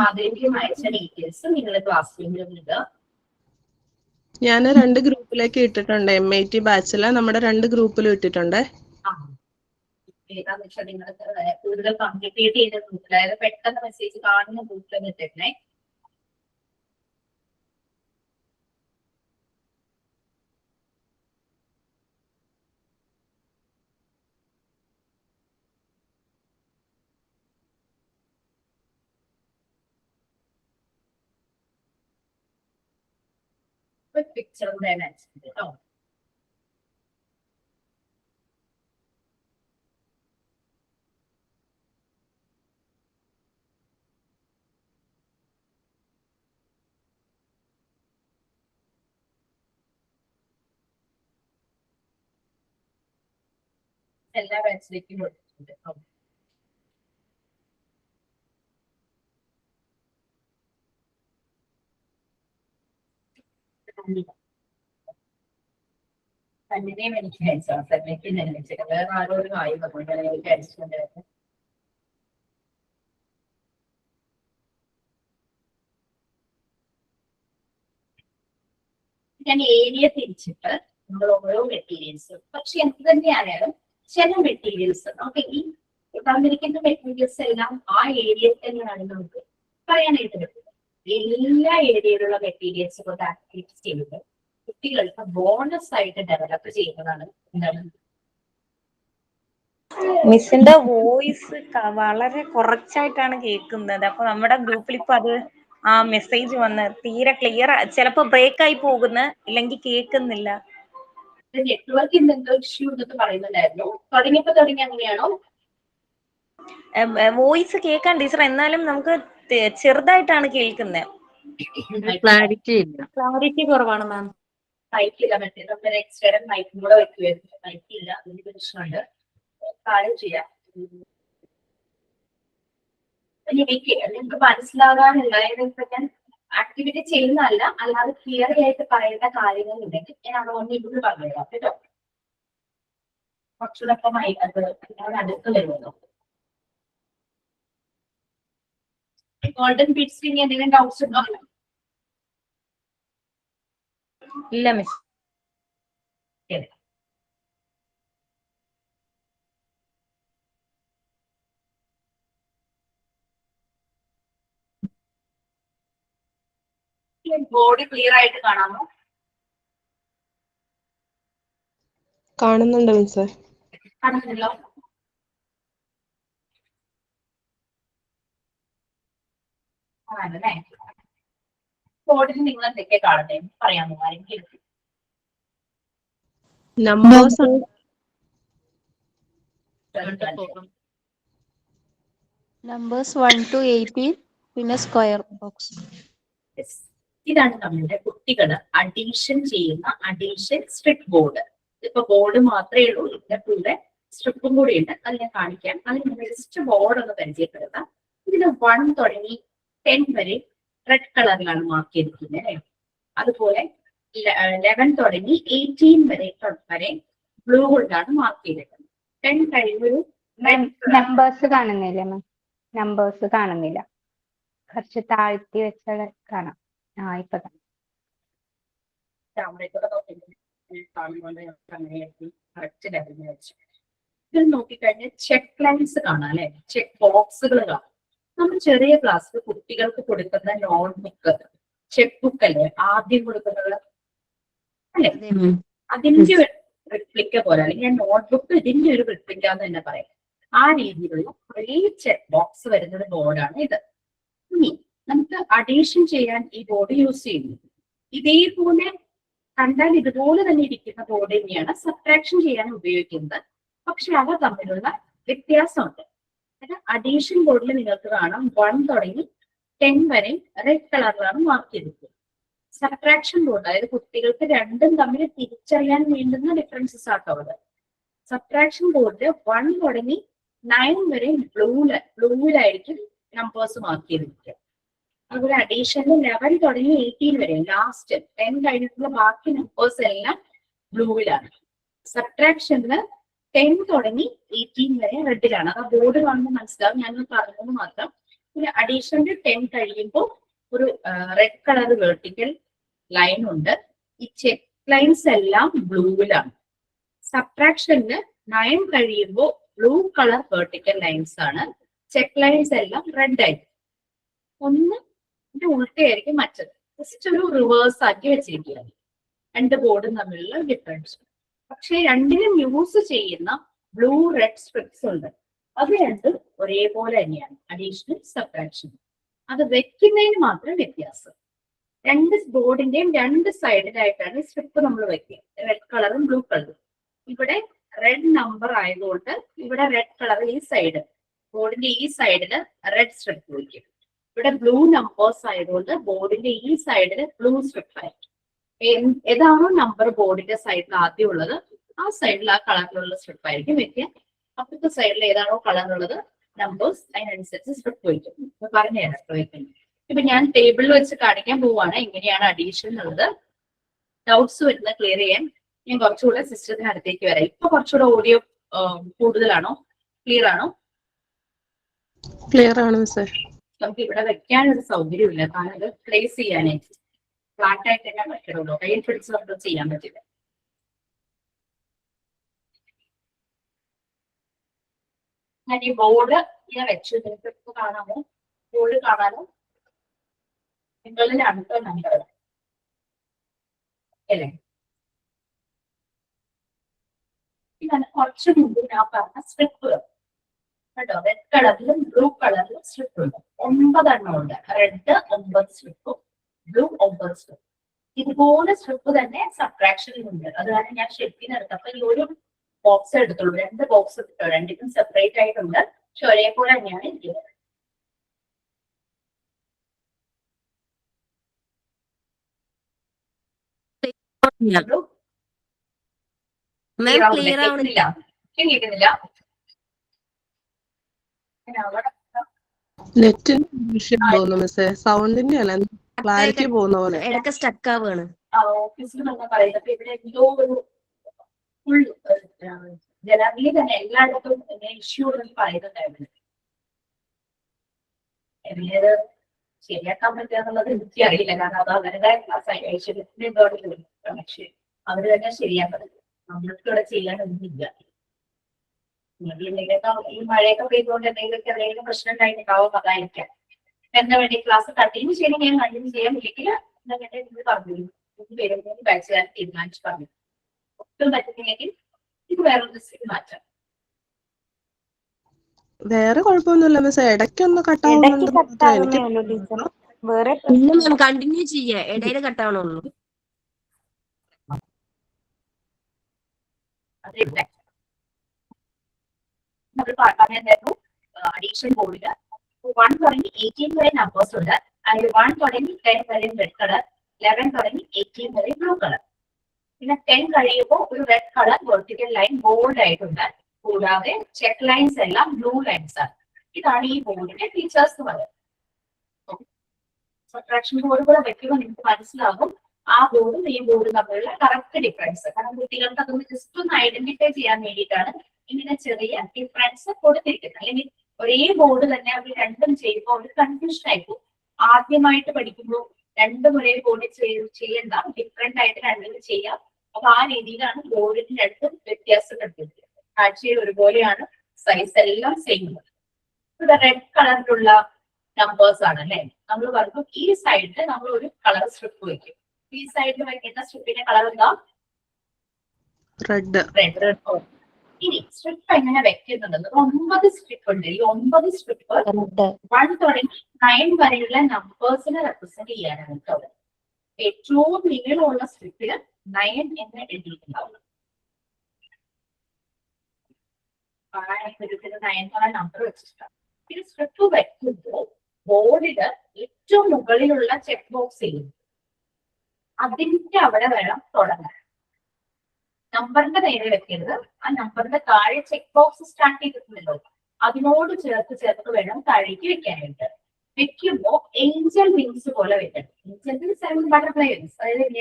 ആദ്യം അയച്ച ഡീറ്റെയിൽസ് നിങ്ങളുടെ ക്ലാസ് റൂമിൽ ഇടുക. ഞാൻ 2 ഗ്രൂപ്പിലേക്ക് ഇട്ടിട്ടുണ്ട്. MIT ബാച്ചില് നമ്മുടെ 2 ഗ്രൂപ്പിലും ഇട്ടിട്ടുണ്ട്. ഏതാന്ന് വെച്ചാൽ നിങ്ങൾക്ക് കൂടുതൽ കമ്മ്യൂണിക്കേറ്റ് ചെയ്ത ഗ്രൂപ്പിൽ, അതായത് പെട്ടെന്ന് മെസ്സേജ് കാണുന്ന ഗ്രൂപ്പിൽ ഇട്ടിരുന്നേ. പിക്ചർ കൂടെ അയച്ചിട്ടുണ്ട് കേട്ടോ. എല്ലാ ബാച്ചിലേക്കും കൊടുത്തിട്ടുണ്ട്. തന്നെയും എനിക്ക് അയച്ചാൽ തന്നെയൊക്കെ ഞാൻ അയച്ചത്. വേറെ ആരോടും ആയുധമുണ്ട് എനിക്ക് അയച്ചിട്ടുണ്ടായിരുന്നു. ഞാൻ ഏരിയ തിരിച്ചിട്ട് നമ്മൾ ഓരോ മെറ്റീരിയൽസ്, പക്ഷെ എന്ത് തന്നെയായാലും ചില മെറ്റീരിയൽസ് നമുക്ക് ഈ തന്നിരിക്കുന്ന മെറ്റീരിയൽസ് എല്ലാം ആ ഏരിയയിൽ തന്നെയാണ് നമുക്ക് പറയാനായിട്ട് പറ്റുന്നത്. എല്ലാ ഏരിയയിലുള്ള മെറ്റീരിയൽസ് കൊണ്ട് ആക്ടിവിറ്റി ചെയ്ത് കുട്ടികൾക്ക് ബോണസ് ആയിട്ട് ഡെവലപ്പ് ചെയ്യുന്നതാണ് എന്താണ്. മിസ്സിന്റെ വോയിസ് വളരെ കുറച്ചായിട്ടാണ് കേൾക്കുന്നത്. അപ്പൊ നമ്മുടെ ഗ്രൂപ്പിൽ ഇപ്പൊ അത് ആ മെസ്സേജ് വന്ന് തീരെ ക്ലിയർ, ചിലപ്പോ ബ്രേക്ക് ആയി പോകുന്ന, ഇല്ലെങ്കിൽ കേൾക്കുന്നില്ല. നെറ്റ്വർക്കിന്റെ എന്തോ ഇഷ്യൂ എന്നൊക്കെ പറയുന്നുണ്ടായിരുന്നു. തുടങ്ങി അങ്ങനെയാണോ? വോയിസ് കേൾക്കാൻ ടീച്ചർ, എന്നാലും നമുക്ക് ചെറുതായിട്ടാണ് കേൾക്കുന്നത്. ക്ലാരിറ്റി ഇല്ല. ക്ലാരിറ്റി കുറവാണ് മാം. മൈക്കില്ല, മറ്റേ നമ്മുടെ എക്സ്ട്രാ മൈക്കും കൂടെ വെക്കുമായിരുന്നു. മൈക്കില്ല, അതിന്റെ പ്രശ്നമുണ്ട്. കാര്യം ചെയ്യാം. നിങ്ങൾക്ക് മനസ്സിലാകാനുണ്ടായത് ഇപ്പൊ ഞാൻ ആക്ടിവിറ്റി ചെയ്യുന്നതല്ല, അല്ലാതെ ക്ലിയർ ആയിട്ട് പറയേണ്ട കാര്യങ്ങൾ ഉണ്ടെങ്കിൽ ഞാൻ അതുകൊണ്ട് ഇവിടെ പറഞ്ഞുതരാം കേട്ടോ. കുറച്ചുകൂടെ അടുത്ത് വരുമല്ലോ. ഗോൾഡൻ ബീഡ്സ് ഇനി എന്തെങ്കിലും ഡൗട്ട്സ് ഉണ്ടോ? ഇല്ല മിസ്. ബോർഡ് ക്ലിയർ ആയിട്ട് കാണാമോ? കാണുന്നുണ്ട് മിസ്സേ. കാണുന്നല്ലോ. ആണല്ലേ. ബോർഡിൽ നിങ്ങൾ എന്തൊക്കെയാ കാണുന്നേ പറയാമോ ആരെങ്കിലും? നമ്പേഴ്സ് നമ്പേഴ്സ് 1 to 18 പിന്നെ സ്ക്വയർ ബോക്സ്. ഇതാണ് നമ്മളുടെ കുട്ടികൾ അഡീഷൻ ചെയ്യുന്ന അഡീഷൻ സ്ട്രിപ്പ് ബോർഡ്. ഇപ്പൊ ബോർഡ് മാത്രമേ ഉള്ളൂ, ഇതിന്റെ കൂടെ സ്ട്രിപ്പും കൂടി ഉണ്ട്. അത് ഞാൻ കാണിക്കാം. അതിന് ജസ്റ്റ് ബോർഡ് ഒന്ന് പരിചയപ്പെടുത്താം. ഇതിന് 1 തുടങ്ങി 10 വരെ റെഡ് കളറിലാണ് മാർക്ക് ചെയ്തിരിക്കുന്നത്. അതുപോലെ 11 തുടങ്ങി 18 വരെ ബ്ലൂ കൊണ്ടാണ് മാർക്ക് ചെയ്തിരിക്കുന്നത്. 10 കഴിയുമ്പോൾ നമ്പേഴ്സ് കാണുന്നില്ല മാം, നമ്പേഴ്സ് കാണുന്നില്ല. കുറച്ച് താഴ്ത്തി വെച്ചാൽ കാണാം. ഇപ്പൊ ഇതിൽ നോക്കിക്കഴിഞ്ഞാൽ ചെക്ക് ലൈൻസ് കാണാം അല്ലെ, ചെക്ക് ബോക്സുകൾ കാണാം. നമ്മൾ ചെറിയ ക്ലാസ്സിൽ കുട്ടികൾക്ക് കൊടുക്കുന്ന നോട്ട്ബുക്ക്, ചെക്ക് ബുക്ക് അല്ലേ ആദ്യം കൊടുക്കുന്നത് അല്ലെ, അതിന്റെ റിപ്ലിക്ക പോലെ, അല്ലെങ്കിൽ നോട്ട്ബുക്ക് ഇതിന്റെ ഒരു റിപ്ലിക്ക എന്ന് തന്നെ പറയാം. ആ രീതിയിലുള്ള കുറേ ചെക്ക് ബോക്സ് വരുന്ന ബോർഡാണ് ഇത്. ഇനി നമുക്ക് അഡീഷൻ ചെയ്യാൻ ഈ ബോർഡ് യൂസ് ചെയ്യുന്നു. ഇതേപോലെ കണ്ടാൽ ഇതുപോലെ തന്നെ ഇരിക്കുന്ന ബോർഡ് തന്നെയാണ് സബ്ട്രാക്ഷൻ ചെയ്യാൻ ഉപയോഗിക്കുന്നത്. പക്ഷെ അവ തമ്മിലുള്ള വ്യത്യാസമുണ്ട്. അഡീഷൻ ബോർഡിൽ നിങ്ങൾക്ക് കാണാം 1 തുടങ്ങി 10 വരെ റെഡ് കളറിലാണ് മാർക്ക് ചെയ്തിരിക്കുന്നത്. സബ്ട്രാക്ഷൻ ബോർഡ്, അതായത് കുട്ടികൾക്ക് രണ്ടും തമ്മിൽ തിരിച്ചറിയാൻ വേണ്ടുന്ന ഡിഫറൻസസ് ആട്ടോ അത്. സബ്ട്രാക്ഷൻ ബോർഡിൽ 1 തുടങ്ങി 9 വരെ ബ്ലൂവിലായിരിക്കും നമ്പേഴ്സ് മാർക്ക് ചെയ്തിരിക്കുക. അതുപോലെ അഡീഷനിൽ 11 തുടങ്ങി 18 വരെ ലാസ്റ്റ് 10 കഴിഞ്ഞിട്ടുള്ള ബാക്കി നമ്പേഴ്സ് എല്ലാം ബ്ലൂവിലാണ്. സബ്ട്രാക്ഷനില് 10 തുടങ്ങി 18 വരെ റെഡിലാണ്. അത് ബോർഡ് കാണുമ്പോൾ മനസ്സിലാവും, ഞാനൊന്ന് പറഞ്ഞത് മാത്രം. പിന്നെ അഡീഷനിൽ 10 കഴിയുമ്പോൾ ഒരു റെഡ് കളർ വെർട്ടിക്കൽ ലൈൻ ഉണ്ട്. ഈ ചെക്ക് ലൈൻസ് എല്ലാം ബ്ലൂവിലാണ്. സബ്ട്രാക്ഷനില് 9 കഴിയുമ്പോൾ ബ്ലൂ കളർ വെർട്ടിക്കൽ ലൈൻസ് ആണ്. ചെക്ക് ലൈൻസ് എല്ലാം റെഡ് ആയിരിക്കും. ഒന്ന് ഉൾട്ടയായിരിക്കും മറ്റത്. ജസ്റ്റ് ഒരു റിവേഴ്സ് ആക്കി വെച്ചിരിക്കുകയാണ്. രണ്ട് ബോർഡും തമ്മിലുള്ള ഡിഫറൻസ്. പക്ഷെ രണ്ടിനും യൂസ് ചെയ്യുന്ന ബ്ലൂ റെഡ് സ്ട്രിപ്സ് ഉണ്ട്. അത് രണ്ടും ഒരേപോലെ തന്നെയാണ്, അഡീഷണൽ സബ്ട്രാക്ഷൻ. അത് വെക്കുന്നതിന് മാത്രം വ്യത്യാസം. രണ്ട് ബോർഡിന്റെയും രണ്ട് സൈഡിലായിട്ടാണ് സ്ട്രിപ്പ് നമ്മൾ വെക്കുക, റെഡ് കളറും ബ്ലൂ കളറും. ഇവിടെ റെഡ് നമ്പർ ആയതുകൊണ്ട് ഇവിടെ റെഡ് കളർ ഈ സൈഡ്, ബോർഡിന്റെ ഈ സൈഡില് റെഡ് സ്ട്രിപ്പ് വയ്ക്കും. ഇവിടെ ബ്ലൂ നമ്പേഴ്സ് ആയതുകൊണ്ട് ബോർഡിന്റെ ഈ സൈഡില് ബ്ലൂ സ്ട്രിപ്പ് ആയിരിക്കും. ഏതാണോ നമ്പർ ബോർഡിന്റെ സൈഡിൽ ആദ്യം ഉള്ളത് ആ സൈഡിൽ ആ കളറിലുള്ള സ്ട്രിപ്പ് ആയിരിക്കും വെക്കുക. അപ്പുറത്തെ സൈഡിൽ ഏതാണോ കളർ ഉള്ളത് നമ്പേഴ്സ് അതിനനുസരിച്ച് സ്ട്രിപ്പ് വയ്ക്കും. പറഞ്ഞുതരാം വയ്ക്കുന്നത്. ഇപ്പൊ ഞാൻ ടേബിളിൽ വെച്ച് കാണിക്കാൻ പോവാണ് എങ്ങനെയാണ് അഡീഷൻ ഉള്ളത്. ഡൗട്ട്സ് വരുന്നത് ക്ലിയർ ചെയ്യാൻ ഞാൻ കുറച്ചുകൂടെ സിസ്റ്റത്തിന് അടുത്തേക്ക് വരാം. ഇപ്പൊ കുറച്ചുകൂടെ ഓഡിയോ കൂടുതലാണോ, ക്ലിയർ ആണോ? ക്ലിയർ ആണ് മിസ്സേ. നമുക്ക് ഇവിടെ വെക്കാനൊരു സൗകര്യമില്ല, കാരണം അത് പ്ലേസ് ചെയ്യാനായിട്ട്. ഫ്ലാറ്റ് ആയിട്ട് തന്നെ പറ്റുള്ളൂ, കയ്യിൽ പിടിച്ച് നമുക്ക് ചെയ്യാൻ പറ്റില്ല. ഞാൻ ഈ ബോർഡ് ഇങ്ങനെ വെച്ചു, നിങ്ങൾക്ക് കാണാമോ? ബോർഡ് കാണാനോ? നിങ്ങളിൽ അടുത്ത നമ്പർ അല്ലേ? ഇതാണ് കുറച്ച് മുമ്പ് ഞാൻ പറഞ്ഞ സ്ട്രിപ്പ് കേട്ടോ. റെഡ് കളറിലും ബ്ലൂ കളറിലും സ്ട്രിപ്പ് ഉണ്ട്, 9 എണ്ണം ഉണ്ട്. റെഡ് 9 സ്ട്രിപ്പും ബ്ലൂ 9 സ്ട്രിപ്പും. ഇതുപോലെ സ്ട്രിപ്പ് തന്നെ സബ്ട്രാക്ഷനിലുണ്ട്. അത് കാരണം ഞാൻ ഷെപ്പിന് എടുത്തപ്പോ ഈ ഒരു ബോക്സ് എടുത്തുള്ളൂ, 2 ബോക്സ് എടുത്തുള്ളൂ. രണ്ടിനും സെപ്പറേറ്റ് ആയിട്ടുണ്ട്, പക്ഷെ ഒരേപോലെ തന്നെയാണ് ഇരിക്കുന്നത്. കേൾക്കുന്നില്ല? നെറ്റിന് വിഷയം തോന്നുന്നു മിസ്സേ, സൗണ്ടിന്റെ അല്ല, ക്ലാരിറ്റി പോകുന്ന പോലെ. ഇടയ്ക്ക് സ്റ്റക്ക് ആവുകയാണ്. ഓഫീസിൽ നിന്ന് പറയുന്നത് അപ്പൊ ഇവിടെ എന്തോ ഒരു ഫുൾ ജനറലി തന്നെ എല്ലായിടത്തും ഇഷ്യൂ എന്ന് പറയുന്നുണ്ടായിരുന്നു. എന്നത് ശരിയാക്കാൻ പറ്റുക എന്നുള്ളത് എനിക്ക് അറിയില്ല, കാരണം അത് അവരുടെ ഐശ്വര്യത്തിന്റെ കണക്ഷൻ അവര് തന്നെ ശരിയാക്കുന്നത്, നമ്മൾക്ക് ഇവിടെ ചെയ്യാനൊന്നുമില്ല. ഈ മഴയൊക്കെ പെയ്തുകൊണ്ട് എന്തെങ്കിലും പ്രശ്നം ഉണ്ടായിട്ടുണ്ടാവും, അതായിരിക്കാം. എന്താ വേണ്ടി ക്ലാസ് കണ്ടിന്യൂ ചെയ്യണം, ഞാൻ കണ്ടിന്യൂ ചെയ്യാൻ വിളിക്കില്ല എന്നങ്ങനെ നിങ്ങൾ പറഞ്ഞു. വരുമ്പോൾ ബാച്ചുകാരൻ തീരുമാനിച്ചു പറഞ്ഞു. ഒട്ടും പറ്റുന്നില്ലെങ്കിൽ ഇത് വേറൊരു ദിവസത്തേക്ക് മാറ്റാം. വേറെ കുഴപ്പമൊന്നുമില്ല മിസ്സേ, ഇടയ്ക്കൊന്ന് ഇടയ്ക്ക് കട്ടാവുന്നുണ്ട്. കട്ടാകുന്നേ ഉള്ളൂ ടീച്ചർ, വേറെ ഇല്ല മാം, കണ്ടിന്യൂ ചെയ്യാ, ഇടയിൽ കട്ടാവണുള്ളൂ. നമ്മൾ പറഞ്ഞായിരുന്നു അഡീഷൻ ബോർഡില് 1 തുടങ്ങി 18 വരെ നമ്പേഴ്സ് ഉണ്ട്. അതിൽ 1 തുടങ്ങി 10 വരെ റെഡ് കളർ, 11 തുടങ്ങി 18 വരെ ബ്ലൂ കളർ. പിന്നെ 10 കഴിയുമ്പോൾ ഒരു red colour vertical line bold ആയിട്ടുണ്ട്. കൂടാതെ ചെക്ക് ലൈൻസ് എല്ലാം ബ്ലൂ ലൈൻസ് ആണ്. ഇതാണ് ഈ ബോർഡിന്റെ ഫീച്ചേഴ്സ് എന്ന് പറയുന്നത്. സബ്ട്രാക്ഷൻ ബോർഡ് കൂടെ വെക്കുമ്പോൾ നിങ്ങൾക്ക് മനസ്സിലാകും ആ ബോർഡും ഈ ബോർഡും തമ്മിലുള്ള കറക്റ്റ് ഡിഫറൻസ്. കാരണം കുട്ടികൾക്ക് അതൊന്ന് ജസ്റ്റ് ഒന്ന് ഐഡന്റിഫൈ ചെയ്യാൻ വേണ്ടിയിട്ടാണ് ഇങ്ങനെ ചെറിയ ഡിഫറൻസ് കൊടുത്തിരിക്കുന്നത്. അല്ലെങ്കിൽ ഒരേ ബോർഡ് തന്നെ അവർ രണ്ടും ചെയ്യുമ്പോൾ ഒരു കൺഫ്യൂഷൻ ആയിരിക്കും. ആദ്യമായിട്ട് പഠിക്കുമ്പോൾ രണ്ടും ഒരേ ബോർഡിൽ ചെയ്യണ്ട, ഡിഫറെന്റ് ആയിട്ട് രണ്ടും ചെയ്യാം. അപ്പൊ ആ രീതിയിലാണ് ബോർഡിന് രണ്ടും വ്യത്യാസപ്പെടുത്തിയിരിക്കുന്നത്. കാഴ്ചയിൽ ഒരുപോലെയാണ്, സൈസ് എല്ലാം സെയിം. ഇവിടെ റെഡ് കളറിലുള്ള നമ്പേഴ്സ് ആണ് അല്ലെ. നമ്മൾ പറഞ്ഞു ഈ സൈഡിൽ നമ്മൾ ഒരു കളർ സ്ട്രിപ്പ് വെക്കും. ഈ സൈഡിൽ വയ്ക്കുന്ന സ്ട്രിപ്പിന്റെ കളർ എന്താ? റെഡ്. റെഡ്. ഇനി സ്ട്രിപ്പ് എങ്ങനെ വെക്കുന്നുണ്ട്? 9 സ്ട്രിപ്പ് ഉണ്ട്. ഈ 9 സ്ട്രിപ്പ് 1 തുടങ്ങി 9 വരെയുള്ള നമ്പേഴ്സിനെ റെപ്രസെന്റ് ചെയ്യാനാണ് കേട്ടോ. ഏറ്റവും നീളമുള്ള സ്ട്രിപ്പിൽ 9 എന്ന് എഴുതിയിട്ടുണ്ടാവും. 9 നമ്പർ വെച്ചിട്ടാണ്. ഈ സ്ട്രിപ്പ് വെക്കുമ്പോൾ ബോർഡില് ഏറ്റവും മുകളിലുള്ള ചെക്ക് ബോക്സ് ചെയ്യും, അതിന്റെ അവിടെ വേണം തുടങ്ങാൻ. നമ്പറിന്റെ നേരെ വെക്കരുത്, ആ നമ്പറിന്റെ താഴെ ചെക്ക് ബോക്സ് സ്റ്റാർട്ട് ചെയ്തിട്ടുണ്ടല്ലോ, അതിനോട് ചേർത്ത് വേണം താഴേക്ക് വെക്കാനായിട്ട്. വെക്കുമ്പോ ഏഞ്ചൽ വിങ്സ് പോലെ വെക്കണം. ഏഞ്ചൽ വിങ്സ് അല്ലെങ്കിൽ ബട്ടർഫ്ലൈ വിങ്സ്, അതായത്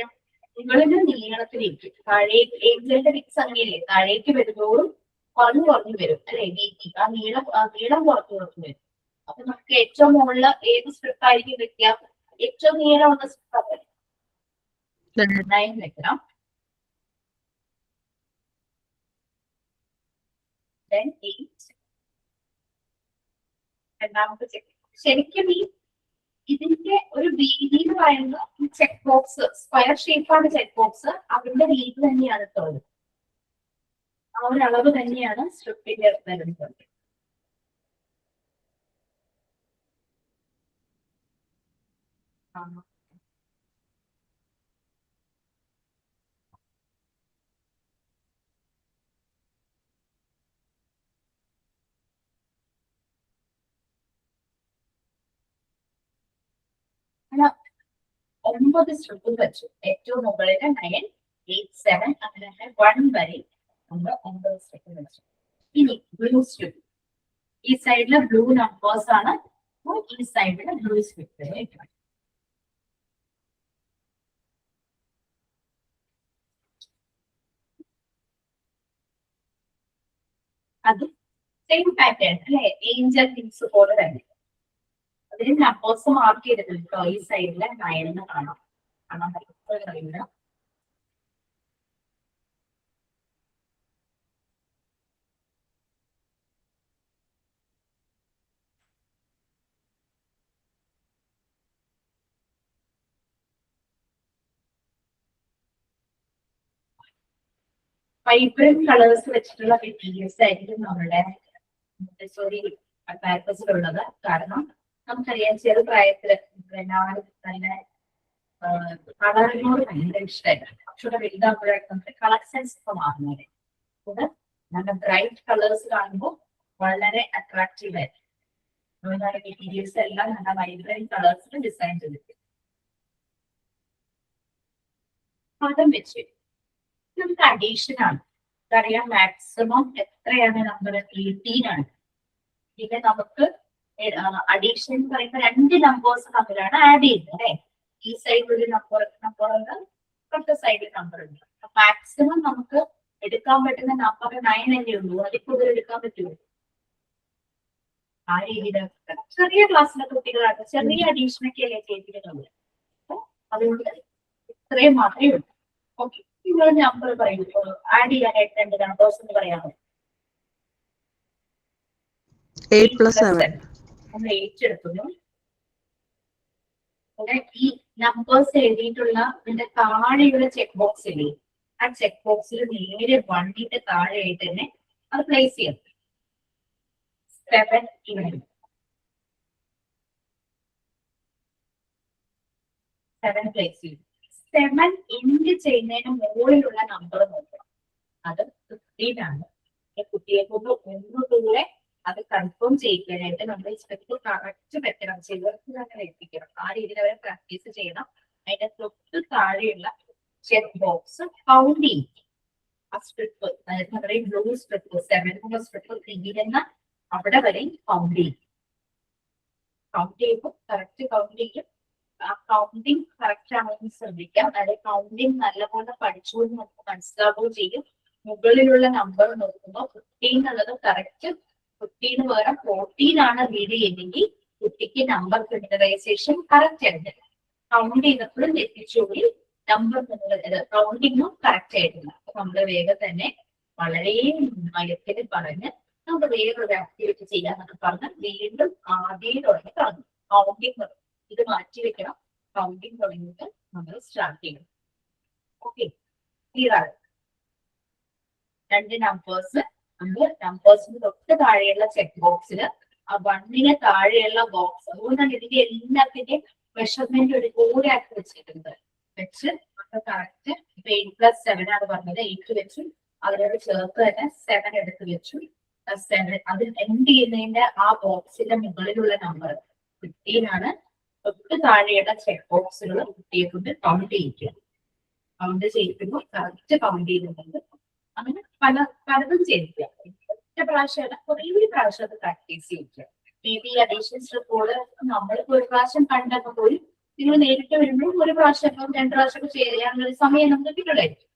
മുകളിൽ നീളത്തിലേക്ക് താഴേക്ക്. ഏഞ്ചലിന്റെ വിങ്സ് അങ്ങനെയല്ലേ, താഴേക്ക് വരുന്നതോടും കുറഞ്ഞു വരും അല്ലെ, വീതി. ആ നീളം കുറഞ്ഞു വരും. അപ്പൊ നമുക്ക് ഏറ്റവും മുകളിൽ ഏത് സ്ട്രിപ്പ് ആയിരിക്കും വെക്കുക? ഏറ്റവും നീളമുള്ള സ്ട്രിപ്പ് 9 വെക്കണം. Then 8. രണ്ടാമത്തെ ചെക്ക്. ശരിക്കും ഇതിന്റെ ഒരു വീതി എന്ന് പറയുന്നത് ചെക്ക് ബോക്സ് സ്ക്വയർ ഷേപ്പാണ് ചെക്ക് ബോക്സ്, അതിന്റെ വീതി തന്നെയാണ് തോന്നുന്നത്. ആ ഒരു അളവ് തന്നെയാണ് സ്ട്രിപ്പിന്റെ വരുന്നത്. അങ്ങനെ 9 സ്ട്രിപ്പ് വെച്ചു. ഏറ്റവും മുകളിൽ 9, 8, 7 അങ്ങനെ 1 വരെ നമ്മൾ 9 സ്ട്രിപ്പ് വെച്ചു. ഇനി ബ്ലൂ സ്ട്രിപ്പ്. ഈ സൈഡിലെ ബ്ലൂ നമ്പേഴ്സ് ആണ്, ഈ സൈഡിലെ ബ്ലൂ സ്ട്രിപ്പ് വെക്കണം. അത് സെയിം പാറ്റേൺ അല്ലെ, ഏഞ്ചൽ വിങ്സ് പോലെ തന്നെ. അതിന് നമ്പേഴ്സ് മാർക്ക് ചെയ്തിട്ടുണ്ട് കേട്ടോ. ഈ സൈഡിലെ 9 എന്ന് കാണാം, കാണാൻ പറ്റുന്നത് അറിയില്ല. വൈബ്രന്റ് കളേഴ്സ് വെച്ചിട്ടുള്ള മെറ്റീരിയൽസ് ആയിരിക്കും നമ്മുടെ മോണ്ടിസോറി പാരപ്പസിലുള്ളത്. കാരണം നമുക്കറിയാം ചെറുപ്രായത്തില് എല്ലാവരും തന്നെ കളറിനോട് ഭയങ്കര ഇഷ്ടമായിരുന്നു. കുറച്ചുകൂടെ വലുതാകുമ്പോഴായിട്ട് നമുക്ക് കളർ സെൻസ് ഒക്കെ മാറുന്നത്. അത് നല്ല ബ്രൈറ്റ് കളേഴ്സ് കാണുമ്പോൾ വളരെ അട്രാക്റ്റീവ് ആയിരിക്കും. അതുകൊണ്ടാണ് മെറ്റീരിയൽസ് എല്ലാം നല്ല വൈബ്രന്റ് കളേഴ്സിൽ ഡിസൈൻ ചെയ്തിട്ടുണ്ട്. പദം വെച്ച് നമുക്ക് അഡീഷൻ ആണ്. നമുക്കറിയാം മാക്സിമം എത്രയാണ് നമ്പർ? 18 ആണ്. പിന്നെ നമുക്ക് അഡീഷൻ എന്ന് പറയുമ്പോൾ 2 നമ്പേഴ്സ് തമ്മിലാണ് ആഡ് ചെയ്യുന്നത് അല്ലെ. ഈ സൈഡിൽ ഒരു നമ്പർ ഉണ്ട്, ഇപ്പുറത്തെ സൈഡിൽ നമ്പർ ഉണ്ട്. മാക്സിമം നമുക്ക് എടുക്കാൻ പറ്റുന്ന നമ്പർ 9 തന്നെ ഉള്ളൂ. അതിൽ കൂടുതൽ എടുക്കാൻ പറ്റുമോ? ആ രീതിയിൽ ചെറിയ ക്ലാസ്സിലെ കുട്ടികളാണ് ചെറിയ അഡീഷനൊക്കെ അല്ലേ ചെയ്തിട്ടുള്ളത്. അതുകൊണ്ട് ഇത്രയും മാത്രമേ ഉള്ളൂ. ഓക്കെ, നിങ്ങൾ നമ്പർ പറയുമ്പോൾ ആഡ് ചെയ്യാനായിട്ട് 2 നമ്പേഴ്സ് എന്ന് പറയാമോ? 8 + 7. നമ്മൾ 8 എടുക്കുന്നു. ഈ നമ്പേഴ്സ് എഴുതിയിട്ടുള്ള ഇതിന്റെ താഴെയുള്ള ചെക്ക് ബോക്സ് ഇല്ലേ, ആ ചെക്ക് ബോക്സിൽ നേരെ 1 താഴെയായിട്ട് തന്നെ അത് പ്ലേസ് ചെയ്യണം. 7 ഇവിടെ 7 പ്ലേസ് ചെയ്യും. 7 എൻഡ് ചെയ്യുന്നതിന് മുകളിലുള്ള നമ്പർ നോക്കണം. അത് 15 ആണ്. കുട്ടിയെ കൊണ്ട് ഒന്നുകൂടെ അത് കൺഫേം ചെയ്യിക്കാനായിട്ട് നമ്മൾ സ്റ്റെപ്പ് കറക്റ്റ് പറ്റണം. ചിലർക്ക് അങ്ങനെ എത്തിക്കണം. ആ രീതിയിൽ അവരെ പ്രാക്ടീസ് ചെയ്യണം. അതിന്റെ തൊട്ട് താഴെയുള്ള ചെക്ക് ബോക്സ് കൗണ്ട് ചെയ്യും. ആ സ്ട്രിപ്പ്, അതായത് നമ്മുടെ ബ്ലൂ സ്ട്രിപ്പ് 7 സ്ട്രിപ്പ് തീരുന്ന അവിടെ വരെ കൗണ്ട് ചെയ്യും. കൗണ്ട് ചെയ്യുമ്പോൾ കറക്റ്റ് കൗണ്ട് ചെയ്യും. ആ കൗണ്ടിങ് കറക്റ്റ് ആണെന്ന് ശ്രദ്ധിക്കാം. അതായത് കൗണ്ടിങ് നല്ലപോലെ പഠിച്ചുകൊണ്ട് നമുക്ക് മനസ്സിലാവുകയും ചെയ്യും. മുകളിലുള്ള നമ്പർ നോക്കുമ്പോൾ 15 എന്നുള്ളത് കറക്റ്റ് 15 വേറെ 14 ആണ് റീഡ് ചെയ്യുന്നെങ്കിൽ കുട്ടിക്ക് നമ്പർ ഫെമിനറൈസേഷൻ കറക്റ്റ് ആയിട്ട് കൗണ്ട് ചെയ്തപ്പോഴും തെറ്റിച്ചുപോയി. നമ്പർ കൗണ്ടിങ്ങും കറക്റ്റ് ആയിട്ടില്ല. അപ്പൊ നമ്മൾ വേഗം തന്നെ വളരെ മയത്തിൽ പറഞ്ഞ് നമുക്ക് വേറൊരു ആക്ടിവിറ്റി ചെയ്യാന്നൊക്കെ പറഞ്ഞ് വീണ്ടും ആദ്യം തുടങ്ങി പറഞ്ഞു. കൗണ്ടിങ് ഇത് മാറ്റി വെക്കണം. കൗണ്ടിങ് തുടങ്ങിയിട്ട് നമ്മൾ സ്റ്റാർട്ട് ചെയ്യണം. ഓക്കെ, ക്ലിയർ ആണ്? 2 നമ്പേഴ്സ് നമ്മൾ നമ്പേഴ്സിന് തൊട്ട് താഴെയുള്ള ചെക്ക് ബോക്സിൽ ആ 1 താഴെയുള്ള ബോക്സ്, അതുകൊണ്ടാണ് ഇതിന്റെ എല്ലാത്തിന്റെയും മെഷർമെന്റ് ഒരു കൂടെ ആക്കി വെച്ചിട്ടുണ്ട്. വെച്ച് നമ്മൾ കറക്റ്റ് 8 + 7 ആണ് പറഞ്ഞത്. 8 വെച്ചു, അതിനോട് ചേർത്ത് തന്നെ 7 എടുത്ത് വെച്ചു. 7 അതിൽ എൻഡ് ചെയ്യുന്നതിന്റെ ആ ബോക്സിന്റെ മുകളിലുള്ള നമ്പർ 15 ആണ്. തൊട്ട് താഴെയുള്ള ചെക്ക് ബോക്സുകൾ കുട്ടിയെ കൊണ്ട് കൗണ്ട് ചെയ്യിക്കുക. കൗണ്ട് ചെയ്യിക്കുമ്പോൾ കറക്റ്റ് കൗണ്ട് ചെയ്യുന്നുണ്ട്. അങ്ങനെ പലതും ചെയ്യിക്കുക. ഒറ്റ പ്രാവശ്യമല്ല, കുറേ പ്രാവശ്യം അത് പ്രാക്ടീസ് ചെയ്യിക്കുക. മേ ബി അഡീഷണൽ സ്ട്രിപ്പോട് നമ്മളിപ്പോ ഒരു പ്രാവശ്യം കണ്ടപ്പോൾ പോലും നിങ്ങൾ നേരിട്ട് വരുമ്പോഴും ഒരു പ്രാവശ്യം 2 പ്രാവശ്യമൊക്കെ ചെയ്യാനുള്ള സമയം നമുക്ക് കിട്ടുകയായിരിക്കും.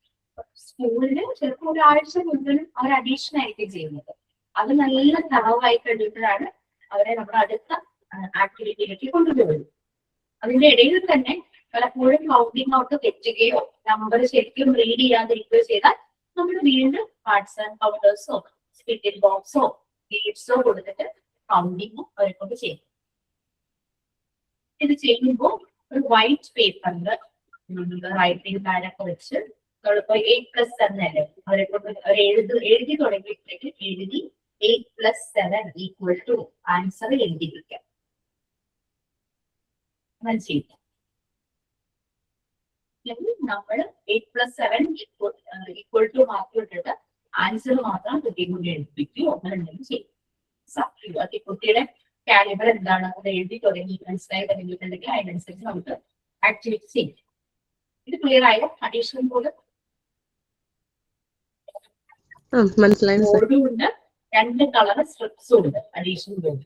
സ്കൂളില് ചിലപ്പോൾ ഒരാഴ്ച മുഴുവനും അവർ അഡീഷൻ ആയിരിക്കും ചെയ്യുന്നത്. അത് നല്ല തറവായി കഴിഞ്ഞിട്ടാണ് അവരെ നമ്മുടെ അടുത്ത ആക്ടിവിറ്റിയിലേക്ക് കൊണ്ടുപോകുന്നത്. അതിന്റെ ഇടയിൽ തന്നെ പലപ്പോഴും കൗണ്ടിങ് ഔട്ട് തെറ്റുകയോ നമ്പർ ശരിക്കും റീഡ് ചെയ്യാതിരിക്കുകയോ ചെയ്താൽ നമ്മൾ വീണ്ടും പാർട്സ് ആൻഡ് കൗണ്ടേഴ്സോ സ്പിറ്റിൽ ബോക്സോ ഗേറ്റ്സോ കൊടുത്തിട്ട് കൗണ്ടിങ്ങും അവരെ കൊണ്ട് ചെയ്യും. ഇത് ചെയ്യുമ്പോൾ ഒരു വൈറ്റ് പേപ്പറിൽ റൈറ്റിംഗ് പാഡൊക്കെ വെച്ച് നമ്മളിപ്പോ 8 + 7 അല്ലേ അവരെ കൊണ്ട് എഴുതി തുടങ്ങിയിട്ടേക്ക് എഴുതി 8 + 7 = ആൻസർ എഴുതിയിരിക്കാം. മനസ്സിലായി? നമ്മൾ 8 + 7 = മാർക്ക് ഇട്ടിട്ട് ആൻസർ മാത്രം കുട്ടിയെ കൊണ്ട് എഴുതിപ്പിക്കുകയോ അങ്ങനെ എന്തെങ്കിലും ചെയ്യും. കുട്ടിയുടെ കാലിബർ എന്താണ് അത് എഴുതി തുടങ്ങി മനസ്സിലായി തുടങ്ങിയിട്ടുണ്ടെങ്കിൽ അതിനനുസരിച്ച് നമുക്ക് ആക്ടിവിറ്റി ചെയ്യും. ഇത് ക്ലിയർ ആയോ? അഡീഷണൽ ബോർഡ് മനസ്സിലായി. ബോർഡും ഉണ്ട്, 2 കളർ സ്ട്രിപ്സും ഉണ്ട് അഡീഷണൽ ബോർഡ്.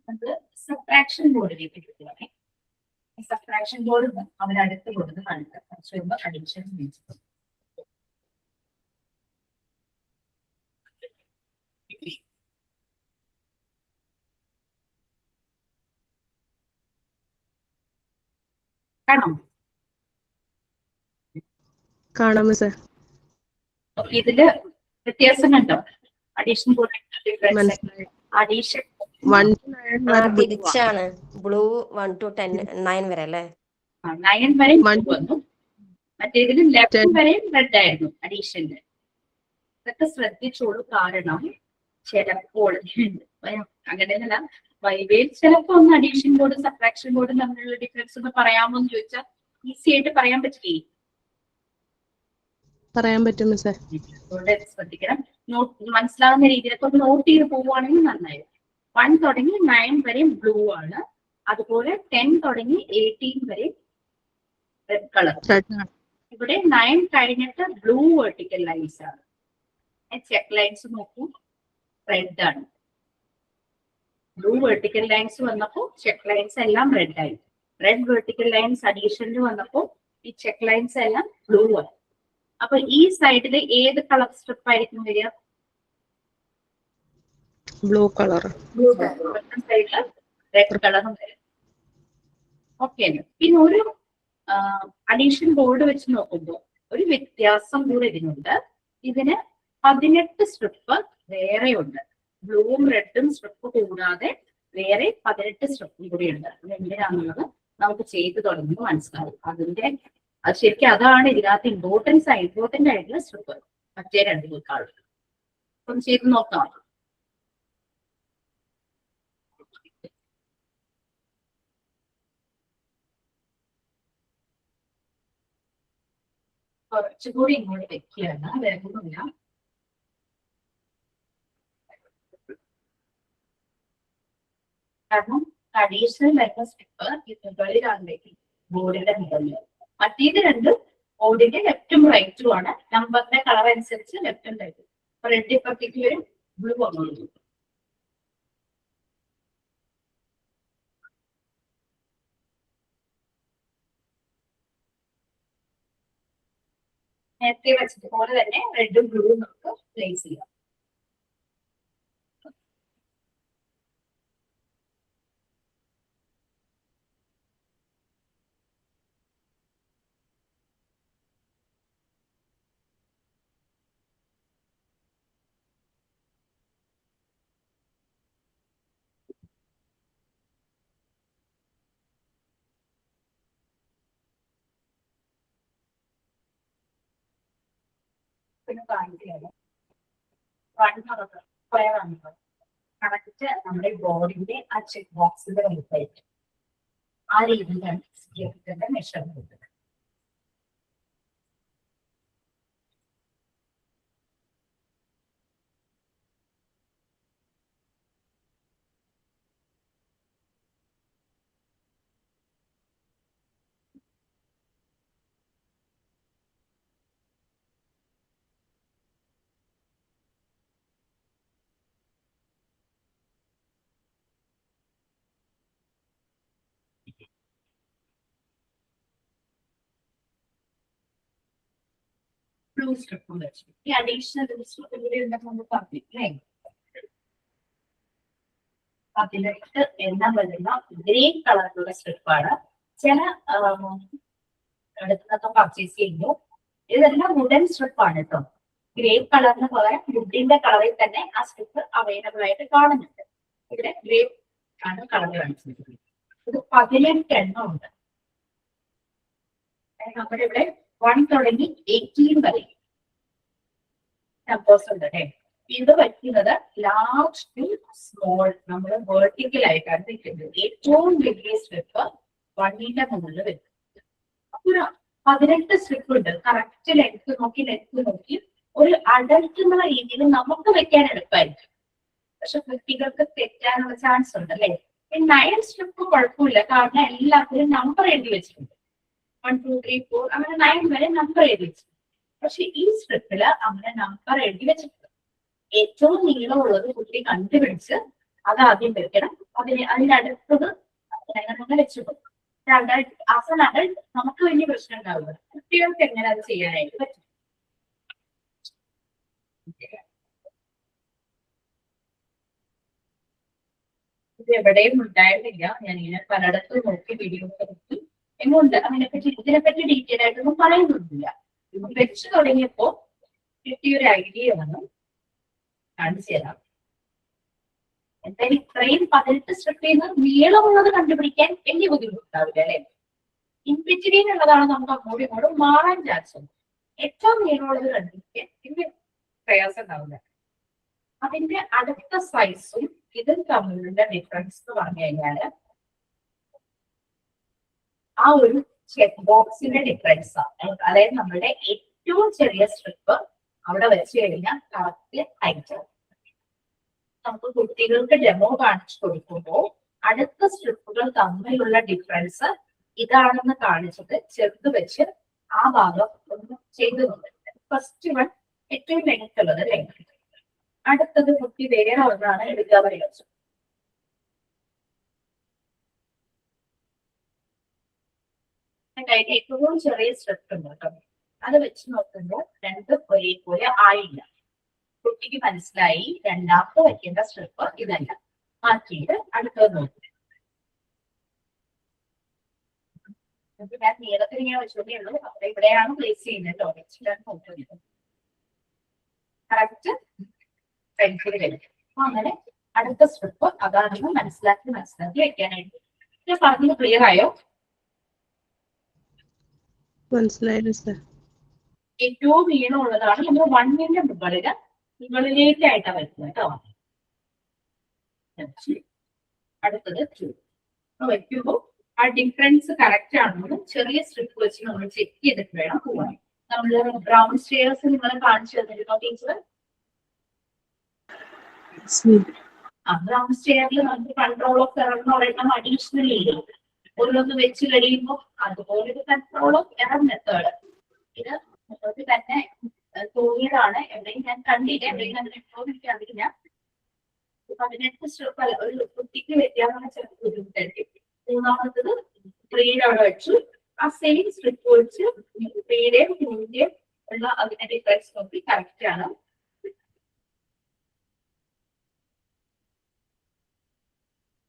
നമ്മള് സബ്ട്രാക്ഷൻ ബോർഡിലേക്ക് എടുക്കുകയാണെ. സബ്ട്രാക്ഷൻ ബോർഡ് അവരടുത്ത് കൊടുത്ത് കാണിക്കാം. കുറച്ച് മുമ്പ് അഡീഷൻ കാണാം. കാണാം മിസ്സേ. ഇതില് വ്യത്യാസം കണ്ടോ? Addition difference. മനസ്സിലായി. അഡീഷൻ 1 to 9 ആ വരെ blue ആ. തിരിച്ചാണ്. ബ്ലൂ 1 to 9 വരെ അല്ലേ? 9 വരെ 1 to വന്നു. മറ്റേതിലും 11 10. വരെയും റെഡ് ആയിരുന്നു അഡീഷനില്. ഇതൊക്കെ ശ്രദ്ധിച്ചോളൂ. കാരണം ചിലപ്പോൾ അങ്ങനെയല്ല, വൈവേൽ ചിലപ്പോ ഒന്ന് അഡീഷൻ ബോർഡും സബ്ട്രാക്ഷൻ ബോർഡും തമ്മിലുള്ള ഡിഫറൻസ് ഒന്ന് പറയാമോ എന്ന് ചോദിച്ചാൽ ഈസി ആയിട്ട് പറയാൻ പറ്റില്ലേ? പറയാൻ പറ്റും മിസ്സേ. അതുകൊണ്ട് ശ്രദ്ധിക്കണം. മനസ്സിലാവുന്ന രീതിയിലൊക്കെ ഒന്ന് നോട്ട് ചെയ്ത് പോവുകയാണെങ്കിൽ നന്നായിരുന്നു. 1 തുടങ്ങി 9 വരെ ബ്ലൂ ആണ്. അതുപോലെ 10 തുടങ്ങി 18 വരെ റെഡ് കളർ. ഇവിടെ 9 കഴിഞ്ഞിട്ട് ബ്ലൂ വെർട്ടിക്കൽ ലൈൻസ് ആണ്. ചെക്ക് ലൈൻസ് നോക്കൂ, റെഡ് ആണ്. ബ്ലൂ വെർട്ടിക്കൽ ലൈൻസ് വന്നപ്പോൾ ചെക്ക് ലൈൻസ് എല്ലാം റെഡ് ആയി. റെഡ് വെർട്ടിക്കൽ ലൈൻസ് അഡീഷനിൽ വന്നപ്പോൾ ഈ ചെക്ക് ലൈൻസ് എല്ലാം ബ്ലൂ ആയി. അപ്പൊ ഈ സൈഡില് ഏത് കളർ സ്ട്രിപ്പ് ആയിരിക്കും വരിക? Blue colour. സൈഡില് റെഡ് കളറും വരും. ഓക്കെ. പിന്നെ ഒരു അഡീഷൻ ബോർഡ് വെച്ച് നോക്കുമ്പോൾ ഒരു വ്യത്യാസം കൂടെ ഇതിനുണ്ട്. ഇതിന് 18 സ്ട്രിപ്പ് വേറെ ഉണ്ട്. ബ്ലൂവും റെഡും സ്ട്രിപ്പ് കൂടാതെ വേറെ 18 സ്ട്രിപ്പും കൂടി ഉണ്ട്. അത് എന്തിനാണെന്നുള്ളത് നമുക്ക് ചെയ്ത് തുടങ്ങുമ്പോൾ മനസ്സിലാവും. അത് ശരിക്കും അതാണ് ഇതിനകത്ത് ഇമ്പോർട്ടന്റ് ആയിട്ടുള്ള സ്ട്രിപ്പ്. മറ്റേ രണ്ടുകൾക്കാൾ അപ്പം ചെയ്ത് നോക്കാം. കുറച്ചുകൂടി ഇങ്ങോട്ട് വെക്കുകയാണ്, വേറൊന്നുമില്ല. കാരണം അഡീഷണൽ വരുന്ന സ്ട്രിപ്പ് ഈ മുകളിലാണ് ബോർഡിന്റെ മുകളിൽ. മറ്റേത് രണ്ടും ബോർഡിന്റെ ലെഫ്റ്റും റൈറ്റും ആണ്. നമ്പറിന്റെ കളർ അനുസരിച്ച് ലെഫ്റ്റും റൈറ്റും. റെഡ് പർട്ടിക്കുലർ ബ്ലൂ വന്നു. നേരത്തെ വെച്ചതുപോലെ തന്നെ റെഡും ബ്ലൂവും നമുക്ക് പ്ലേസ് ചെയ്യാം. പിന്നെ കാണിക്കുകയാണ് കറക്റ്റ് നമ്മുടെ ബോഡിന്റെ ആ ചെക്ക് ബോക്സിന്റെ വലുതായിട്ട് ആ രീതിയിലാണ് സ്കെയിലിന്റെ മെഷർമെന്റ്. ബ്ലൂ സ്ട്രിപ്പും വെച്ചു. ഈ അഡീഷണൽ സ്ട്രിപ്പും കൂടി ഉണ്ടെന്ന് നമ്മൾ പറഞ്ഞില്ലേ? 18 എണ്ണം വരുന്ന ഗ്രേ കളറിലുള്ള സ്ട്രിപ്പാണ്. ചില അടുത്തൊക്കെ പർച്ചേസ് ചെയ്യുന്നു. ഇതെല്ലാം വുഡൻ സ്ട്രിപ്പാണ് കേട്ടോ. ഗ്രേ കളറിന് പകരം വുഡിന്റെ കളറിൽ തന്നെ ആ സ്ട്രിപ്പ് അവൈലബിൾ ആയിട്ട് കാണുന്നുണ്ട്. ഇവിടെ ഗ്രേ ആണ് കളർ കാണിച്ചിരിക്കുന്നത്. ഇത് 18 എണ്ണം ഉണ്ട്. നമ്മുടെ ഇവിടെ 1 തുടങ്ങി 18 വരെ നമ്പേഴ്സ് ഉണ്ട് അല്ലേ? ഇത് വയ്ക്കുന്നത് ലാർജ് ടു സ്മോൾ നമ്മൾ വേർട്ടിക്കൽ ആയിട്ടാണ് വെക്കുന്നത്. ഏറ്റവും വലിയ സ്ട്രിപ്പ് 1ന്റെ മുകളിൽ വെക്കും. അപ്പൊ 18 സ്ട്രിപ്പ് ഉണ്ട്. കറക്റ്റ് ലെങ്ത് നോക്കി ഒരു അഡൽട്ട് എന്നുള്ള രീതിയിൽ നമുക്ക് വെക്കാൻ എളുപ്പമായിരിക്കും. പക്ഷെ കുട്ടികൾക്ക് തെറ്റാനുള്ള ചാൻസ് ഉണ്ട് അല്ലേ? 9 സ്ട്രിപ്പ് കുഴപ്പമില്ല, കാരണം എല്ലാത്തിലും നമ്പർ എഴുതി വെച്ചിട്ടുണ്ട്. 1, 2, 3, 4 അങ്ങനെ 9 വരെ നമ്പർ എഴുതി വെച്ചിട്ടുണ്ട്. പക്ഷെ ഈ സ്ട്രിപ്പില് അങ്ങനെ നമ്പർ എഴുതി വെച്ചിട്ടുണ്ട്. ഏറ്റവും നീളമുള്ളത് കുട്ടി കണ്ടുപിടിച്ച് അത് ആദ്യം വെക്കണം. അതിനടുത്തത് അങ്ങനെ വെച്ചിട്ടുണ്ട്. അഡൽട്ട് നമുക്ക് വലിയ പ്രശ്നം ഉണ്ടാവില്ല. കുട്ടികൾക്ക് എങ്ങനെ അത് ചെയ്യാനായിട്ട് പറ്റും? ഇത് എവിടെയും ഉണ്ടായിട്ടില്ല. ഞാനിങ്ങനെ പലയിടത്തും നോക്കി വീഡിയോ നോക്കി എങ്ങോട്ട് ഇതിനെപ്പറ്റി ഡീറ്റെയിൽ ആയിട്ടൊന്നും പറയുന്നൊന്നുമില്ല. വെച്ച് തുടങ്ങിയപ്പോ കിട്ടിയൊരു ഐഡിയ ആണ് കാണിച്ചു തരാം. എന്തായാലും ഇത്രയും 18 സ്ട്രിപ്പിൽ നിന്ന് നീളമുള്ളത് കണ്ടുപിടിക്കാൻ വലിയ ബുദ്ധിമുട്ടുണ്ടാവില്ല അല്ലെ. ഇൻബിറ്റ്വീൻ ഉള്ളതാണ് നമുക്ക് അങ്ങോട്ടും ഇങ്ങോട്ടും മാറാൻ ചാൻസ് ഉണ്ട്. ഏറ്റവും നീളമുള്ളത് കണ്ടുപിടിക്കാൻ വലിയ പ്രയാസം ഉണ്ടാവില്ല. അതിന്റെ അടുത്ത സൈസും ഇതും തമ്മിലുള്ള ഡിഫറൻസ് എന്ന് പറഞ്ഞു കഴിഞ്ഞാല് ആ ഒരു ചെക്ക് ബോക്സിന്റെ ഡിഫറൻസ് ആണ്. അതായത് നമ്മളുടെ ഏറ്റവും ചെറിയ സ്ട്രിപ്പ് അവിടെ വെച്ച് കഴിഞ്ഞാൽ കറക്റ്റ് ഹൈറ്റ്. നമുക്ക് കുട്ടികൾക്ക് ഡെമോ കാണിച്ചു കൊടുക്കുമ്പോൾ അടുത്ത സ്ട്രിപ്പുകൾ തമ്മിലുള്ള ഡിഫറൻസ് ഇതാണെന്ന് കാണിച്ചിട്ട് ചെറുത് വെച്ച് ആ ഭാഗം ഒന്ന് ചെയ്തു നോക്കുന്നത്. ഫസ്റ്റ് വൺ ഏറ്റവും ലെങ്ത് ഉള്ളത് ലെങ്ത്. അടുത്തത് കുട്ടി വേറെ ഒന്നാണ് എടുക്കുക പറയുക. ഏറ്റവും ചെറിയ സ്ട്രിപ്പ് ഉണ്ട് കേട്ടോ. അത് വെച്ച് നോക്കുമ്പോൾ രണ്ടും ഒരേപോലെ ആയില്ല. കുട്ടിക്ക് മനസ്സിലായി രണ്ടാമത്തെ വയ്ക്കേണ്ട സ്ട്രിപ്പ് ഇതല്ല. മാറ്റിയിട്ട് അടുത്തത് നോക്കും. ഞാൻ നീളത്തിൽ ഇങ്ങനെ വെച്ചോണ്ടേ ഉള്ളൂ. അവിടെ ഇവിടെയാണ് പ്ലേസ് ചെയ്യുന്നത് കേട്ടോ. വെച്ചിട്ടാണ് നോക്കുന്നത്. കറക്റ്റ് പെൻസിൽ വരും. അങ്ങനെ അടുത്ത സ്ട്രിപ്പ് അതാണെന്ന് മനസ്സിലാക്കി വെക്കാനായിട്ട്. ഞാൻ പറഞ്ഞത് ക്ലിയർ ആയോ? മനസ്സിലായില്ല സർ. ഏറ്റവും നീളമുള്ളതാണ് നമ്മൾ 1ന്റെ മുകളിലേക്കായിട്ടാണ് വെക്കുന്നത് കേട്ടോ. അടുത്തത് 2 വയ്ക്കുമ്പോൾ ആ ഡിഫറൻസ് കറക്റ്റ് ആണെന്ന് ചെറിയ സ്ട്രിപ്പ് വെച്ച് നമ്മൾ ചെക്ക് ചെയ്തിട്ട് വേണം പോകാൻ. നമ്മള് ബ്രൗൺ സ്റ്റെയർസ് നിങ്ങളെ കാണിച്ചു തന്നിട്ടോ ടീച്ചർ? ബ്രൗൺ സ്റ്റെയറിൽ നമുക്ക് കൺട്രോൾ ഓഫ് എറർ എന്ന് പറയുന്ന അഡീഷണൽ ഇല്ല. ഓരോന്ന് വെച്ച് കഴിയുമ്പോൾ അതുപോലെ ഒരു കൺട്രോൾ ഓഫ് എറർ മെത്തേഡ് ഇത് നിങ്ങൾക്ക് തന്നെ തോന്നിയതാണ്. എവിടെയും ഞാൻ കണ്ടില്ല, എവിടെയും അങ്ങനെ എനിക്ക് അറിയില്ല. 18 സ്ട്രിപ്പ് ഒരു കുട്ടിക്ക് വ്യത്യാസം ചിലപ്പോൾ ബുദ്ധിമുട്ടായിരിക്കും. മൂന്നാമത്തത് 3 അവിടെ വെച്ചു. ആ സെയിം സ്ട്രിപ്പ് വെച്ച് 3യുടെയും 2ന്റെയും ഉള്ള അതിന്റെ ഡിഫറൻസ് നോക്കി കറക്റ്റ് ആണ്.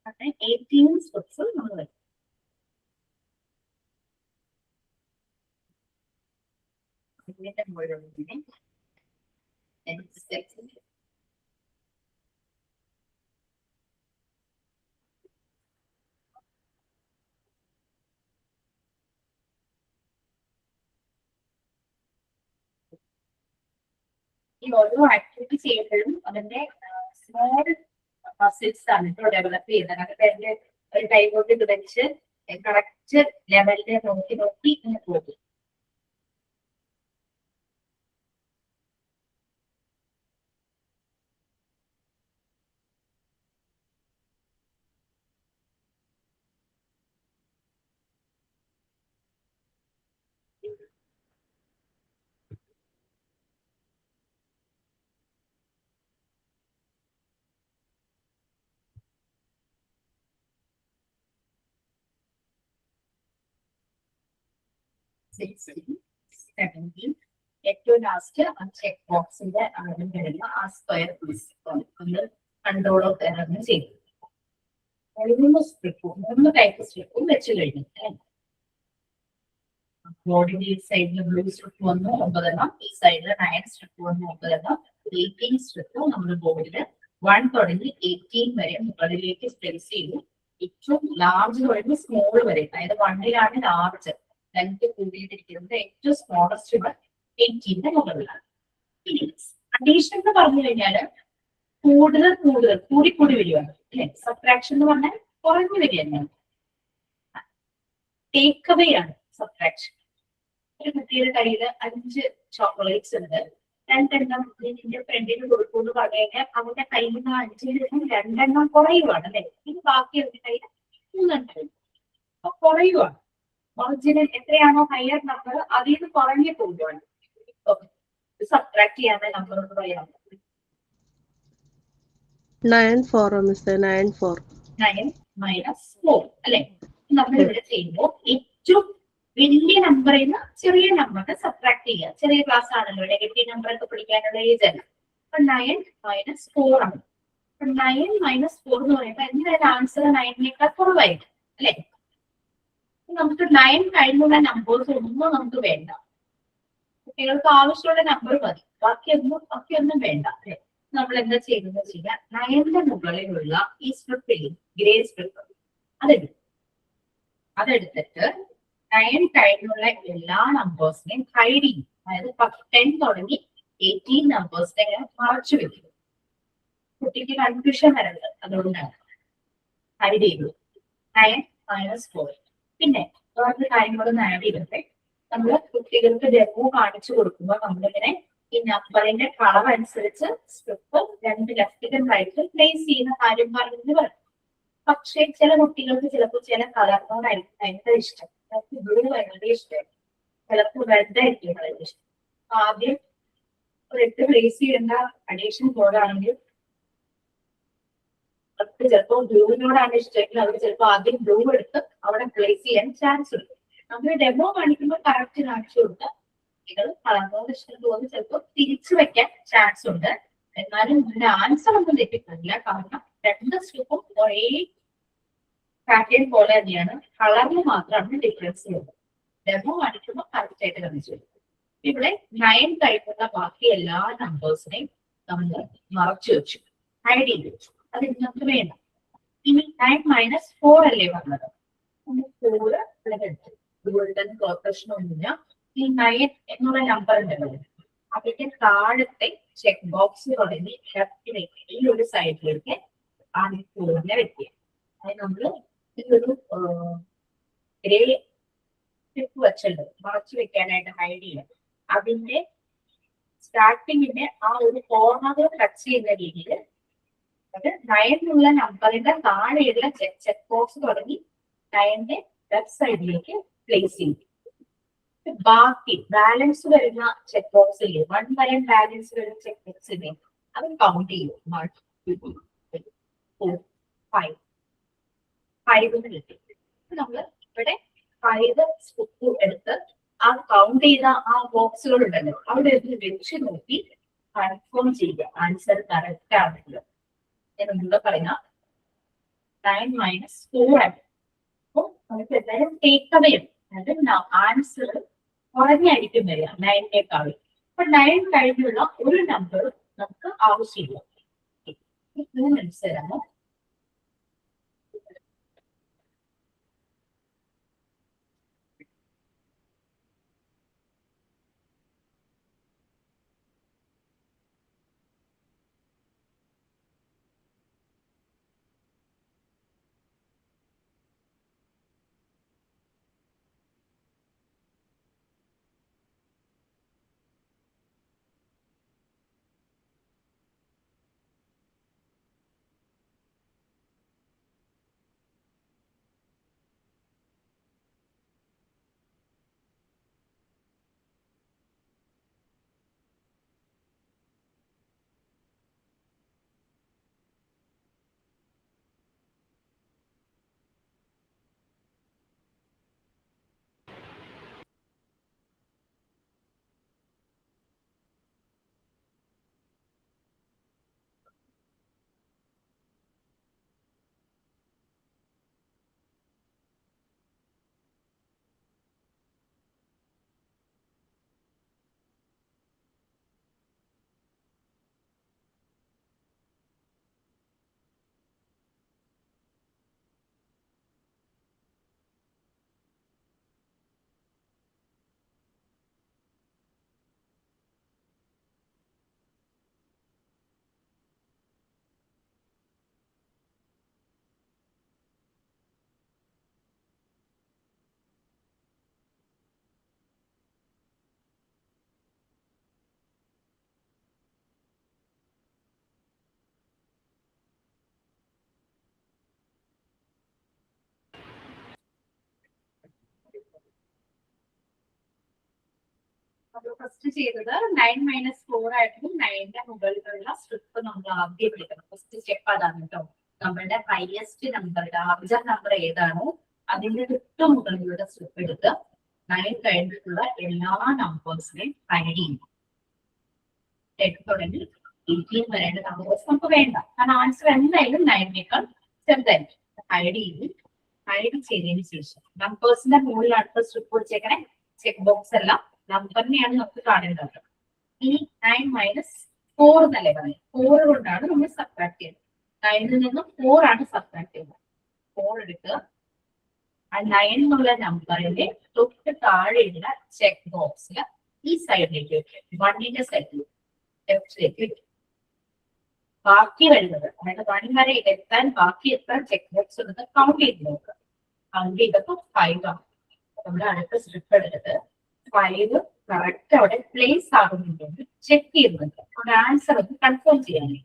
അങ്ങനെ 18 സ്ട്രിപ്സ് നമ്മൾ വെക്കും. ഇതിന്റെ മുകളിൽ ഈ ഓരോ ആക്ടിവിറ്റി ചെയ്യുമ്പോഴും അതിന്റെ സ്മോൾ മസിൽസ് ആണ് ഇപ്പോൾ ഡെവലപ്പ് ചെയ്യുന്നത്. അതൊക്കെ അതിന്റെ ഒരു കൈകൊണ്ട് ഇത് വെച്ച് കറക്റ്റ് ലെവലിനെ നോക്കി ഇങ്ങനെ പോകും. ഏറ്റവും ലാസ്റ്റ് ആ ചെക്ക് ബോക്സിന്റെ ആദ്യം വരുന്ന ആ സ്ക്വയർ പീസ് നമ്മൾ കൺട്രോൾ ഓഫ് എറർ ചെയ്തു. 3 ടൈപ്പ് സ്ട്രിപ്പും വെച്ച് കഴിഞ്ഞു. ബോഡിയുടെ ഈ സൈഡിൽ ബ്ലൂ സ്ട്രിപ്പ് വന്നു 9 എണ്ണം, ഈ സൈഡിൽ 9 സ്ട്രിപ്പ് വന്നു 9 എണ്ണം. 18 സ്ട്രിപ്പ് നമ്മുടെ ബോഡിയിൽ 1 തുടങ്ങി 18 വരെ മുകളിലേക്ക് പ്ലേസ് ചെയ്തു. ഏറ്റവും ലാർജ് തുടങ്ങി സ്മോൾ വരെ, അതായത് 1ലാണ് ലാർജ് ലെങ്ത് കൂടിയിട്ടിരിക്കുന്നത്. ഏറ്റവും സ്മോളസ്റ്റ് 18ന്റെ മുകളിലാണ്. അഡീഷൻ എന്ന് പറഞ്ഞു കഴിഞ്ഞാൽ കൂടുതൽ കൂടിക്കൂടി വരികയാണ് അല്ലെ. സബ്ട്രാക്ഷൻ എന്ന് പറഞ്ഞാൽ കുറഞ്ഞു വരികയാണ്. ടേക്ക് അവേ ആണ് സബ്ട്രാക്ഷൻ. ഒരു കുട്ടിയുടെ കയ്യിൽ 5 ചോക്ലേറ്റ്സ് ഉണ്ട്. 2 എണ്ണം ഇതിന്റെ ഫ്രണ്ടിന് കൊടുക്കുമെന്ന് പറഞ്ഞു കഴിഞ്ഞാൽ അവന്റെ കയ്യിൽ നിന്ന് 5-ൽ 2 എണ്ണം കുറയുവാണ് അല്ലെ. ഇത് ബാക്കി അവന്റെ കയ്യിൽ 3 എണ്ണം അപ്പൊ കുറയുവാണ്. ഒറിജിനൽ എത്രയാണോ ഹയർ നമ്പർ അതിൽ നിന്ന് കുറഞ്ഞു പോവുകയാണ്. സബ്ട്രാക്ട് ചെയ്യാൻ നമ്പർ എന്ന് പറയാം. 9 മൈനസ് 4 അല്ലെ. നമ്മൾ ഇവിടെ ചെയ്യുമ്പോൾ ഏറ്റവും വലിയ നമ്പറിൽ നിന്ന് ചെറിയ നമ്പറിനെ സബ്ട്രാക്ട് ചെയ്യുക. ചെറിയ ക്ലാസ് ആണല്ലോ, നെഗറ്റീവ് നമ്പർ ഒക്കെ പഠിക്കാനുള്ള ഏജ് അല്ല. അപ്പൊ 9 മൈനസ് 4 ആണ്. അപ്പൊ 9 മൈനസ് 4 എന്ന് പറയുമ്പോൾ എന്തായാലും ആൻസർ 9നേക്കാൾ കുറവായിട്ട് അല്ലെ. നമുക്ക് 9 കഴിഞ്ഞുള്ള നമ്പേഴ്സ് ഒന്നും നമുക്ക് വേണ്ട. കുട്ടികൾക്ക് ആവശ്യമുള്ള നമ്പർ മതി, ബാക്കിയൊന്നും വേണ്ട. അല്ലെ, നമ്മൾ എന്താ ചെയ്യുന്നത് വെച്ചാൽ 9ന്റെ മുകളിലുള്ള ഈ സ്ട്രിപ്പിൽ ഗ്രേ സ്ട്രിപ്പ് അതെടുത്തിട്ട് 9 കഴിഞ്ഞുള്ള എല്ലാ നമ്പേഴ്സിനെയും ഹൈഡ് ചെയ്യും. അതായത് 10 തുടങ്ങി 18 നമ്പേഴ്സിനെ മറച്ചു വെക്കും. കുട്ടിക്ക് കൺഫ്യൂഷൻ വരരുത്, അതുകൊണ്ടാണ് ഹൈഡ് ചെയ്തു. 9 - 4. പിന്നെ വേറൊരു കാര്യം കൂടെ ആഡ് ചെയ്തിട്ട് നമ്മൾ കുട്ടികൾക്ക് ഡെമോ കാണിച്ചു കൊടുക്കുമ്പോൾ നമ്മളിങ്ങനെ ഈ നമ്പറിന്റെ കളർ അനുസരിച്ച് സ്ട്രിപ്പ് 2 ലെഫ്റ്റിലും റൈറ്റിലും പ്ലേസ് ചെയ്യുന്ന കാര്യം പറഞ്ഞു പറയും. പക്ഷേ ചില കുട്ടികൾക്ക് ചിലപ്പോൾ ചില കളറിനോടായിരിക്കും ഭയങ്കര ഇഷ്ടം. ചിലപ്പോൾ ബ്ലൂ ഭയങ്കര ഇഷ്ടം, ചിലപ്പോൾ റെഡ് ആയിരിക്കും വളരെ ഇഷ്ടം. ആദ്യം റെഡ് പ്ലേസ് ചെയ്യേണ്ട അഡീഷൻ ബോർഡാണെങ്കിൽ അവർക്ക് ചിലപ്പോൾ ബ്ലൂവിനോടാണ് ഇഷ്ടമെങ്കിൽ അവർ ചിലപ്പോൾ ആദ്യം ബ്ലൂ എടുത്ത് അവിടെ പ്ലേസ് ചെയ്യാൻ ചാൻസ് ഉണ്ട്. നമ്മൾ ഡെമോ കാണിക്കുമ്പോൾ കറക്റ്റ് കാണിച്ചു കൊടുത്താൽ കുട്ടികൾ കളറിനോട് ഇഷ്ടം തോന്നി ചിലപ്പോൾ തിരിച്ചു വെക്കാൻ ചാൻസ് ഉണ്ട്. എന്നാലും ഇതിന്റെ ആൻസർ ഒന്നും തെറ്റിക്കില്ല, കാരണം 2 സ്ട്രിപ്പും ഒരേ പാറ്റേൺ പോലെ തന്നെയാണ്, കളറിന് മാത്രമാണ് ഡിഫറൻസ് ഉള്ളത്. ഡെമോ കാണിക്കുമ്പോൾ കറക്റ്റ് ആയിട്ട് കാണിച്ചു കൊടുക്കും. ഇവിടെ 9 കഴിഞ്ഞുള്ള ബാക്കി എല്ലാ നമ്പേഴ്സിനെയും നമ്മൾ മറച്ചു വെച്ചു, ഹൈഡ് ചെയ്ത് വെച്ചു. അത് നിങ്ങൾക്ക് വേണ്ട. ഇനി 9 - 4 അല്ലേ പറഞ്ഞത്, 4 എടുത്തു. ഗോൾഡൻ പ്രശ്നമൊന്നുമില്ല. ഈ 9 എന്നുള്ള നമ്പർ ഉണ്ടല്ലോ, അതിന്റെ താഴത്തെ ചെക്ക് ബോക്സ് തുടങ്ങി ലെഫ്റ്റിലേക്ക് ഈ ഒരു സൈഡിലേക്ക് ആ 4നെ വെക്കുക. അത് നമ്മൾ ഈ ഒരു ഗ്രേ സ്ട്രിപ്പ് വെച്ചുണ്ട് മറച്ചു വെക്കാനായിട്ട് ഹൈഡ് ചെയ്യാം. അതിന്റെ സ്റ്റാർട്ടിങ്ങിന്റെ ആ ഒരു കോർണർ ടച്ച് ചെയ്യുന്ന രീതിയിൽ അത് 9 നമ്പറിന്റെ താഴെയുള്ള ചെക്ക് ബോക്സ് തുടങ്ങി 9ന്റെ ലെഫ്റ്റ് സൈഡിലേക്ക് പ്ലേസ് ചെയ്യും. ബാക്കി ബാലൻസ് വരുന്ന ചെക്ക് ബോക്സ് ഇല്ലേ, 1 വരെ ബാലൻസ് വരുന്ന ചെക്ക് ബോക്സ് ഇല്ലേ, അത് കൗണ്ട് ചെയ്യും. 1 2 3 4 5 5 കിട്ടി. നമ്മൾ ഇവിടെ 5 സ്ട്രിപ്പ് എടുത്ത് ആ കൗണ്ട് ചെയ്ത ആ ബോക്സുകൾ ഉണ്ടല്ലോ അവിടെ വെച്ച് നോക്കി കൺഫേം ചെയ്യുക ആൻസർ കറക്റ്റ് ആണെങ്കിൽ. നമ്മൾ പറയുന്ന 9 - 4 ആണ്. അപ്പോൾ നമുക്ക് എന്തായാലും ടേക്ക് അവേ അതായത് ആൻസർ കുറഞ്ഞായിരിക്കും വരിക 9നേക്കാളും. അപ്പൊ 9 കഴിഞ്ഞുള്ള ഒരു നമ്പർ നമുക്ക് ആവശ്യമില്ല. മനസ്സിലാമോ? ഫസ്റ്റ് ചെയ്തത് 9 - 4 ആയിരുന്നു. 9ന്റെ മുകളിലുള്ള സ്ട്രിപ്പ് നമ്മൾ ആദ്യം എടുക്കണം. ഫസ്റ്റ് സ്റ്റെപ്പ് അതാണ് കേട്ടോ. നമ്മളുടെ ഹൈയസ്റ്റ് നമ്പർ ലാർജർ നമ്പർ ഏതാണോ അതിന്റെ തൊട്ട് മുകളിലുള്ള സ്ട്രിപ്പ് എടുത്ത് 9 കഴിഞ്ഞിട്ടുള്ള എല്ലാ നമ്പേഴ്സിനെയും ഹൈഡ് ചെയ്യും. 10 തുടങ്ങി 18 വരെയുള്ള നമ്പേഴ്സ് നമുക്ക് വേണ്ട, കാരണം ആൻസർ എന്തായാലും 9നേക്കാൾ ചെറുതായിരിക്കും. ഹൈഡ് ചെയ്യും. ഹൈഡ് ചെയ്തതിന് ശേഷം നമ്പേഴ്സിന്റെ മുകളിൽ അടുത്ത സ്ട്രിപ്പ് കൊടുത്തേക്കണേ ചെക്ക് ബോക്സ് എല്ലാം നമ്പറിനെയാണ് നമുക്ക് കാണേണ്ടത്. ഇനി 9 മൈനസ് 4 എന്നല്ലേ പറയും. 4 കൊണ്ടാണ് നമ്മൾ സബ്ട്രാക്ട് ചെയ്യുന്നത്. 9ൽ നിന്നും 4 ആണ് സബ്ട്രാക്ട് ചെയ്യുന്നത്. 4 എടുക്കുക. ആ 9 എന്നുള്ള നമ്പറിന്റെ തൊട്ട് താഴെയുള്ള ചെക്ക് ബോക്സിൽ ഈ സൈഡിലേക്ക് വെക്കും. 1ന്റെ സൈഡിൽ ലെഫ്റ്റിലേക്ക് വെക്കും. ബാക്കി വരുന്നത് അതായത് 1 വരെ എത്താൻ ബാക്കി എത്ര ചെക്ക് ബോക്സ് ഉള്ളത് കൗണ്ട് ചെയ്ത് നോക്കുക. കൗണ്ട് ചെയ്തപ്പോൾ 5 ആണ്. നമ്മുടെ അടുത്ത സ്ട്രിപ്പ് എടുത്തിട്ട് 5 കറക്റ്റ് അവിടെ പ്ലേസ് ആകുന്നുണ്ടെങ്കിൽ ചെക്ക് ചെയ്യുന്നുണ്ട്. അവിടെ ആൻസർ ഒന്ന് കൺഫേം ചെയ്യാനേ.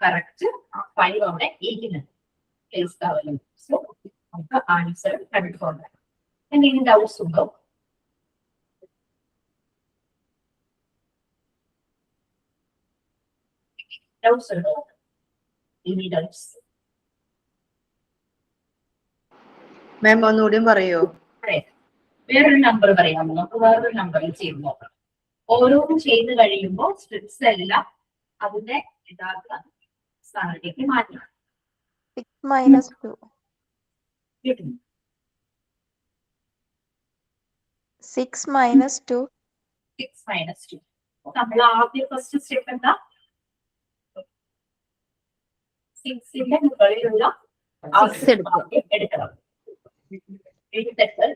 കറക്റ്റ് 5 അവിടെ ഇരിക്കുന്നുണ്ട്, പ്ലേസ് ആവുന്നുണ്ട്. സോ നമുക്ക് ആൻസർ കൺഫേം ആണ്. എന്തെങ്കിലും ഡൗട്ട്സ് ഉണ്ടോ? ഡൗട്ട്സ് ഉണ്ടോ? ഇനി ഡൗട്ട്സ് മാം ഒന്നുകൂടിയും പറയോ? വേറൊരു നമ്പർ പറയാമോ? നമുക്ക് വേറൊരു നമ്പറിൽ ചെയ്ത് നോക്കാം. ഓരോന്നും ചെയ്ത് കഴിയുമ്പോൾ സ്ട്രിപ്സ് എല്ലാം അതിന്റെ യഥാർത്ഥ സ്ഥാനത്തേക്ക് മാറ്റണം. 6 minus 2. 6 minus 2. 6 മൈനസ് 2. നമ്മൾ ആദ്യം ഫസ്റ്റ് സ്റ്റെപ്പ് എന്താ? 6ന്റെ മുകളിലുള്ള എടുക്കണം. എടുത്തിട്ട്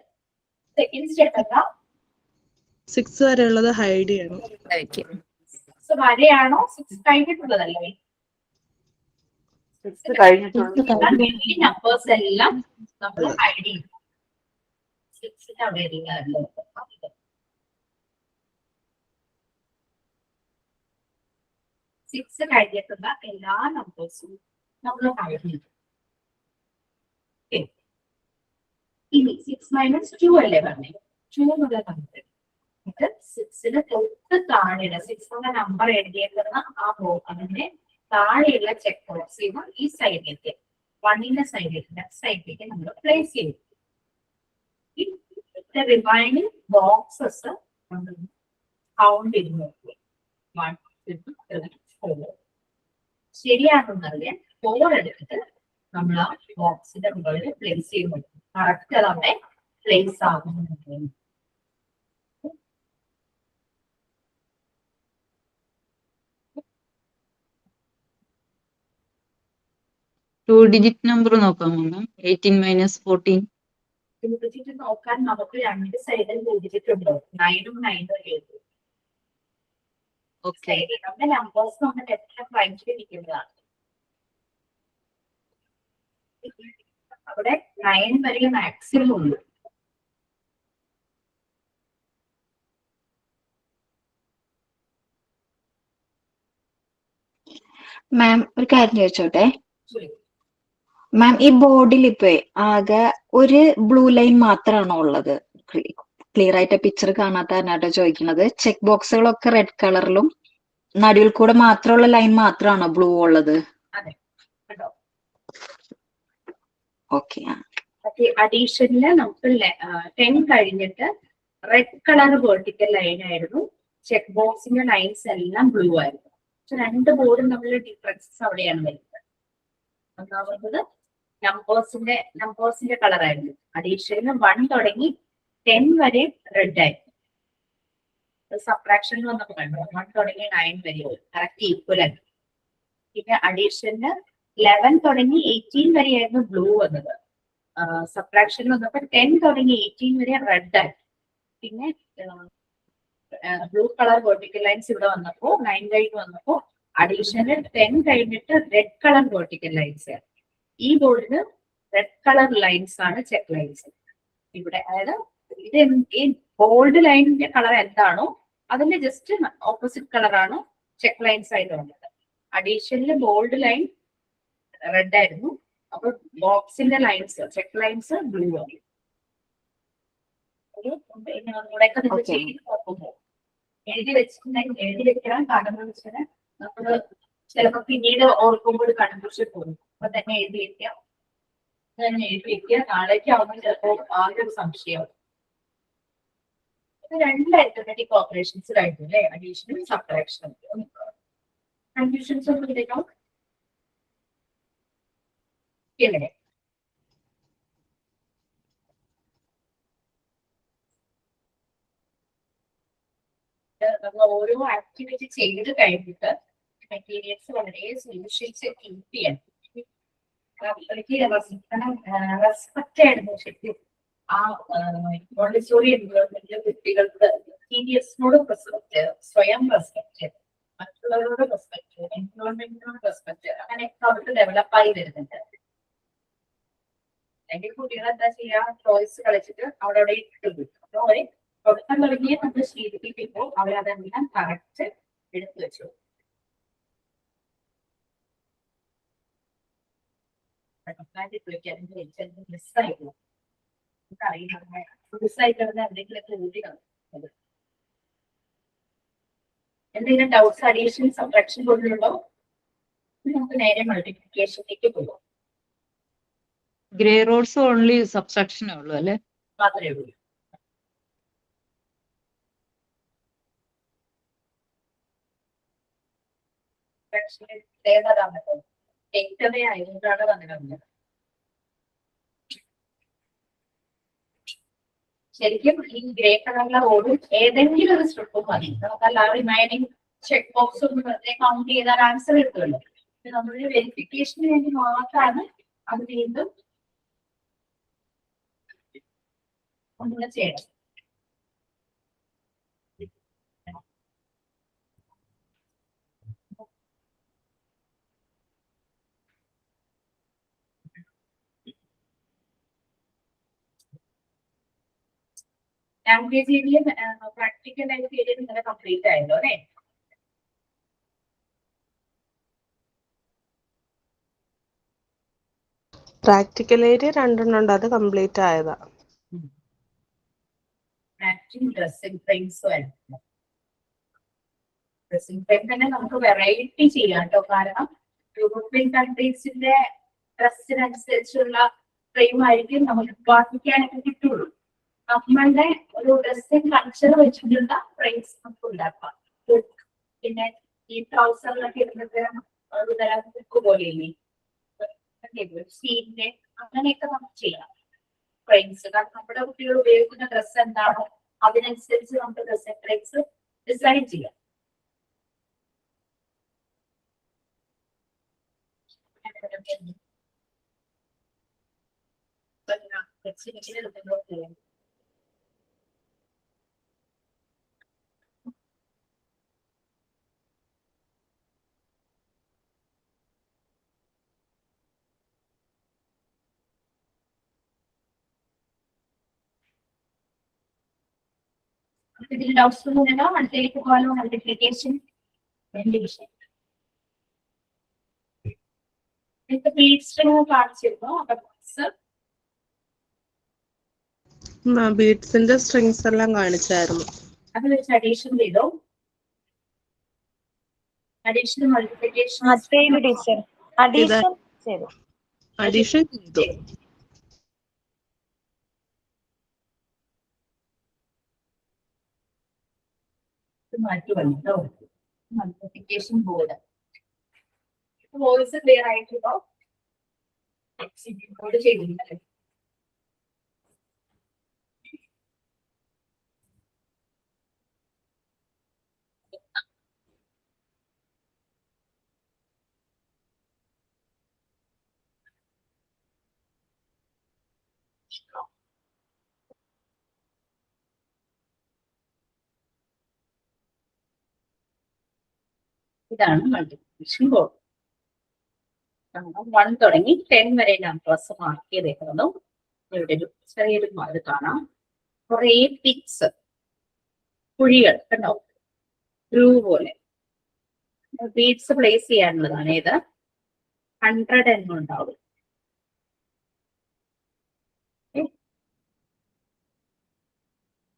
സെക്കൻഡ് സ്റ്റെപ്പ് എന്താ? 6 വരെയുള്ളത് ഹൈഡ് ചെയ്യണം. 6 വരെയാണോ 6 കഴിഞ്ഞിട്ടുള്ളതല്ലേ? 6 കഴിഞ്ഞിട്ടുള്ള വലിയ നമ്പേഴ്സ് എല്ലാം നമ്മൾ ഹൈഡ് ചെയ്യും. 6ന്റെ അവിടെ എല്ലാം 6 കഴിഞ്ഞിട്ടുള്ള എല്ലാ നമ്പേഴ്സും നമ്മൾ ഹൈഡ് ചെയ്യും. ഇനി 6 മൈനസ് 2 അല്ലേ പറഞ്ഞത്? 2 എന്നുള്ള നമ്പർ എന്നിട്ട് 6ന് തൊട്ട് താഴെയുള്ള 6 എന്ന നമ്പർ എഴുതിയേക്കുന്ന ആ അതിന്റെ താഴെയുള്ള ചെക്ക് ബോക്സ് ഈ സൈഡിലേക്ക് 1ന്റെ സൈഡിലേക്ക് ലെഫ്റ്റ് സൈഡിലേക്ക് നമ്മൾ പ്ലേസ് ചെയ്യും. റിമൈനിങ് ബോക്സസ് കൗണ്ട് ചെയ്ത് നോക്കുക. 1 2 3 4 ശരിയാണെന്നറിയാൻ 4 എടുത്തിട്ട് നമ്മൾ ആ ബോക്സിന്റെ മുകളിൽ പ്ലേസ് ചെയ്യുന്നു. കറക്റ്റ് അത് അവിടെ പ്ലേസ് ആകുന്നുണ്ട്. 2-digit നമ്പർ നോക്കാമോ മാം? 18 മൈനസ് 14. ഡിജിറ്റ് നോക്കാൻ നമുക്ക് 2 സൈഡിൽ ഡിജിറ്റ് ഉണ്ടോ? 9ഉം 9ഉം എഴുതും. ഓക്കെ. നമ്മുടെ നമ്പേഴ്സ് നമ്മൾ എത്ര റൈറ്റിൽ ഇരിക്കുന്നതാണ്. അവിടെ 9 വരെ മാക്സിമം ഉള്ളൂ. മാം ഒരു കാര്യം ചോദിച്ചോട്ടെ മാം, ഈ ബോർഡിൽ ഇപ്പൊ ആകെ ഒരു ബ്ലൂ ലൈൻ മാത്രമാണോ ഉള്ളത്? ക്ലിയർ ആയിട്ട് പിക്ചർ കാണാത്തതിനാട്ടോ ചോദിക്കുന്നത്. ചെക്ക് ബോക്സുകളൊക്കെ റെഡ് കളറിലും നടുവിൽ കൂടെ മാത്രമുള്ള ലൈൻ മാത്രമാണോ ബ്ലൂ ഉള്ളത്? അതെ കേട്ടോ. ഓക്കെ. അഡീഷനില് നമുക്ക് 10 കഴിഞ്ഞിട്ട് റെഡ് കളർ വെർട്ടിക്കൽ ലൈൻ ആയിരുന്നു. ചെക്ക് ബോക്സിന്റെ ലൈൻസ് എല്ലാം ബ്ലൂ ആയിരുന്നു. പക്ഷെ 2 ബോർഡും തമ്മിലുള്ള ഡിഫറൻസസ് അവിടെയാണ് വരുന്നത്. ഒന്നാമത് നമ്പേഴ്സിന്റെ കളർ ആയിരുന്നു. അഡീഷനിൽ 1 തുടങ്ങി 10 വരെ റെഡ് ആയിരുന്നു. സബ്ട്രാക്ഷനിൽ വന്നപ്പോ കണ്ടു 1 തുടങ്ങി 9 വരെ കറക്റ്റ് ഈക്വൽ ആയിരുന്നു. പിന്നെ അഡീഷനിൽ 11 തുടങ്ങി 18 വരെയായിരുന്നു ബ്ലൂ വന്നത്. സബ്ട്രാക്ഷനിൽ വന്നപ്പോ 10 തുടങ്ങി 18 വരെ റെഡ് ആയി. പിന്നെ ബ്ലൂ കളർ വെർട്ടിക്കൽ ലൈൻസ് ഇവിടെ വന്നപ്പോ 9 കഴിഞ്ഞ് വന്നപ്പോ അഡീഷണൽ 10 കഴിഞ്ഞിട്ട് റെഡ് കളർ വെർട്ടിക്കൽ ലൈൻസ്. ഈ ബോർഡിന് റെഡ് കളർ ലൈൻസ് ആണ് ചെക്ക് ലൈൻസ് ഇവിടെ. അതായത് ഇത് ഈ ബോൾഡ് ലൈനിന്റെ കളർ എന്താണോ അതിന്റെ ജസ്റ്റ് ഓപ്പോസിറ്റ് കളറാണ് ചെക്ക് ലൈൻസ് ആയിട്ട് വന്നത്. അഡീഷണൽ ബോൾഡ് ലൈൻ റെഡ് ആയിരുന്നു. അപ്പൊ ബോക്സിന്റെ ലൈൻസ് ചെക്ക് ലൈൻസ് ബ്ലൂ ആണ്. എഴുതി വെച്ചിട്ടുണ്ടെങ്കിൽ കാരണം എന്ന് വെച്ചാൽ നമ്മള് ചിലപ്പോ പിന്നീട് ഓർക്കുമ്പോൾ കൺഫ്യൂഷൻ പോകും. അപ്പൊ തന്നെ എഴുതി വെക്കാം. നാളേക്ക് ആവുമ്പോൾ ചിലപ്പോ ആകെ ഒരു സംശയമാവും. ഇത് 2 അരിത്തമെറ്റിക് ഓപ്പറേഷൻസ് കഴിഞ്ഞു അല്ലെ? അഡീഷനും സബ്ട്രാക്ഷനും. കൺഫ്യൂഷൻസ് ഒന്നും ഇല്ലല്ലോ. നമ്മൾ ഓരോ ആക്ടിവിറ്റി ചെയ്ത് കഴിഞ്ഞിട്ട് മെറ്റീരിയൽസ് വളരെ സൂക്ഷിച്ച് കീപ്പ് ചെയ്യണം. അത്രയ്ക്ക് റെസ്പെക്റ്റ് ആയിരുന്നു ശരിക്കും ആ മോണ്ടിസോറി എൻവയോൺമെന്റിലെ കുട്ടികൾക്ക് മെറ്റീരിയൽസിനോട് റെസ്പെക്ട്, സ്വയം റെസ്പെക്ട്, മറ്റുള്ളവരോട് റെസ്പെക്ട്, എൻവയോൺമെന്റിനോട് റെസ്പെക്ട്, അങ്ങനെയൊക്കെ അവർക്ക് ഡെവലപ്പായി വരുന്നുണ്ട്. അല്ലെങ്കിൽ കുട്ടികൾ എന്താ ചെയ്യാ, ടോയ്സ് കളിച്ചിട്ട് അവിടെ ഇട്ട് കിട്ടും. അപ്പൊ അവരെ തുടക്കം തുടങ്ങിയ നമ്മൾ ശീലിപ്പിക്കുമ്പോൾ അവരതെല്ലാം കറക്റ്റ് എടുത്തു വെച്ചു. മിസ്സായിരുന്നു എന്തെങ്കിലുമൊക്കെ ഊതി കളഞ്ഞത്. എന്തെങ്കിലും ഡൗട്ട്സ്, അഡീഷൻ, സബ്ട്രാക്ഷൻ പോലുണ്ടോ? നമുക്ക് നേരെ മൾട്ടിപ്ലിക്കേഷനിലേക്ക് പോകാം. ഗ്രേ റോഡ്സ് ഓൺലി സബ്സ്ട്രാക്ഷനേ ഉള്ളൂ അല്ലെ? മാത്രമേ ഉള്ളൂ. ഏതാണല്ലോ ഏറ്റവും ആയതുകൊണ്ടാണ് വന്നിരുന്നത്. ശരിക്കും ഈ ഗ്രേ കളറിലെ റോഡും ഏതെങ്കിലും ഒരു സ്ട്രിപ്പും മതി. നമുക്കല്ല റിമൈനിങ് ചെക്ക് ബോക്സ് ഒന്ന് വെറുതെ കൗണ്ട് ചെയ്താൽ ആൻസർ കിട്ടുമല്ലോ. നമ്മളൊരു വെരിഫിക്കേഷന് വേണ്ടി മാത്രമാണ് അത് വീണ്ടും ഒന്നുകൂടെ ചെയ്യണം. ലാംഗ്വേജ് ഏരിയയും പ്രാക്ടിക്കൽ ലൈഫ് ഏരിയയും ഇങ്ങനെ കംപ്ലീറ്റ് ആയല്ലോ അല്ലേ? പ്രാക്ടിക്കൽ ഏരിയ 2 ഉണ്ട്, അത് കംപ്ലീറ്റ് ആയതാ. ഡ്രസ്സിംഗ് ഫ്രെയിംസും ആയിരുന്നു. ഡ്രസ്സിംഗ് ഫ്രെയിം തന്നെ നമുക്ക് വെറൈറ്റി ചെയ്യാം കേട്ടോ. കാരണം യൂറോപ്യൻ കൺട്രീസിന്റെ ഡ്രസ്സിനനുസരിച്ചുള്ള ഫ്രെയിം ആയിരിക്കും നമുക്ക് ബാധിക്കാനൊക്കെ കിട്ടുള്ളൂ. നമ്മളുടെ ഒരു ഡ്രസ്സിംഗ് കൾച്ചർ വെച്ചിട്ടുള്ള ഫ്രെയിംസ് നമുക്ക് ഉണ്ടാക്കാം. പിന്നെ ഈ ട്രൗസറിലൊക്കെ ഇടുന്നത് ഒരു തരം ബുക്ക് പോലെയില്ലേ, സീനിന്റെ അങ്ങനെയൊക്കെ നമുക്ക് ചെയ്യാം ഫ്രെയിംസ്. കാരണം നമ്മുടെ കുട്ടികൾ ഉപയോഗിക്കുന്ന ഡ്രസ്സ് എന്താണോ അതിനനുസരിച്ച് നമുക്ക് ഡ്രസ്സിംഗ് ഫ്രെയിംസ് ഡിസൈൻ ചെയ്യാം. ഇതിൽ ഡൗട്ട്സ് ഒന്നുമില്ല. അടുത്തേക്ക് പോകാനോ മൾട്ടിപ്ലിക്കേഷൻ ഡിവിഷൻ ബീഡ്സ് കാണിച്ചിരുന്നു. ബീഡ്സിന്റെ സ്ട്രിങ്സ് എല്ലാം കാണിച്ചായിരുന്നു. അത് വെച്ച് അഡീഷൻ ചെയ്തോ? അഡീഷൻ മൾട്ടിപ്ലിക്കേഷൻ അഡീഷൻ ചെയ്തു. അഡീഷൻ ചെയ്തു. മാറ്റി വന്നോ മൾട്ടിപ്ലിക്കേഷൻ ബോർഡ്. വോയിസ് ക്ലിയർ ആയിട്ടുണ്ടോ? എക്സിക്യൂട്ട് ചെയ്തിട്ടുണ്ട്. ഇതാണ് മൾട്ടിപ്ലിക്കേഷൻ ബോർഡ്. 1 തുടങ്ങി 10 വരെ നമ്പേഴ്സ് മാർക്ക് ചെയ്തേക്കുന്നു. ഇവിടെ ഒരു ചെറിയൊരു ഇത് കാണാം. കുറെ പിക്സ്, കുഴികൾ കണ്ടോ, ഗ്രൂവ് പോലെ. ബീഡ്സ് പ്ലേസ് ചെയ്യാനുള്ളതാണ്. ഇത് 100 എണ്ണം ഉണ്ടാവും.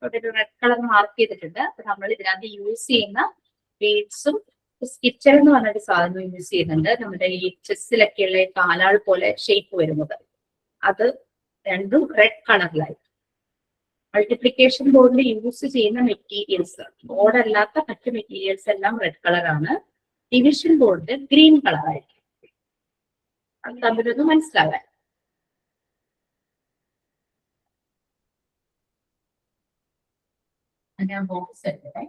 ഒരു റെഡ് കളർ മാർക്ക് ചെയ്തിട്ടുണ്ട്. അപ്പൊ നമ്മൾ ഇതിനകത്ത് യൂസ് ചെയ്യുന്ന ബീഡ്സും സ്കിച്ചർ എന്ന് പറഞ്ഞൊരു സാധനം യൂസ് ചെയ്യുന്നുണ്ട്. നമ്മുടെ ഈ ചെസ്സിലൊക്കെയുള്ള കാലാൾ പോലെ ഷേപ്പ് വരുന്നത്, അത് രണ്ടും റെഡ് കളറിലായി. മൾട്ടിപ്ലിക്കേഷൻ ബോർഡിൽ യൂസ് ചെയ്യുന്ന മെറ്റീരിയൽസ്, ബോർഡല്ലാത്ത മറ്റ് മെറ്റീരിയൽസ് എല്ലാം റെഡ് കളറാണ്. ഡിവിഷൻ ബോർഡിൽ ഗ്രീൻ കളറായിരിക്കും. അത് തമ്മിലൊന്ന് മനസ്സിലാവാൻ. ഞാൻ ബോക്സ് എടുക്കട്ടെ.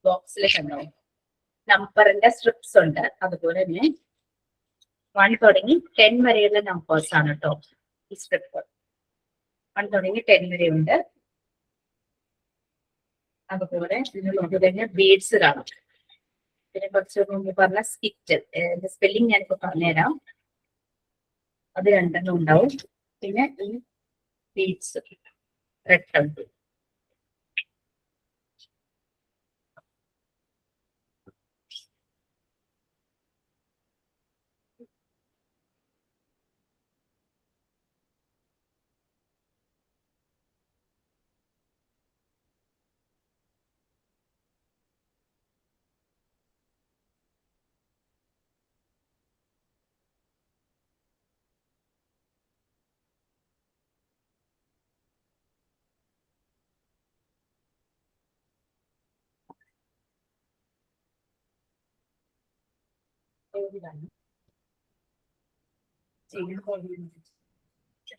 ബോക്സിൽ കണ്ടോ നമ്പറിന്റെ സ്ട്രിപ്സ് ഉണ്ട്. അതുപോലെ തന്നെ 1 തുടങ്ങി 10 വരെയുള്ള നമ്പേഴ്സ് ആണ് കേട്ടോ ഈ സ്ട്രിപ്പ്. 1 തുടങ്ങി 10 വരെ ഉണ്ട്. അതുപോലെ ഇതിനോട് തന്നെ ബീഡ്സ് കാണും. പിന്നെ കുറച്ച് മുമ്പ് പറഞ്ഞ സ്കിറ്റ് സ്പെല്ലിംഗ് ഞാനിപ്പോ പറഞ്ഞുതരാം. അത് 2 ഉണ്ടാവും. പിന്നെ ഈ ബീഡ്സ് റെഡ്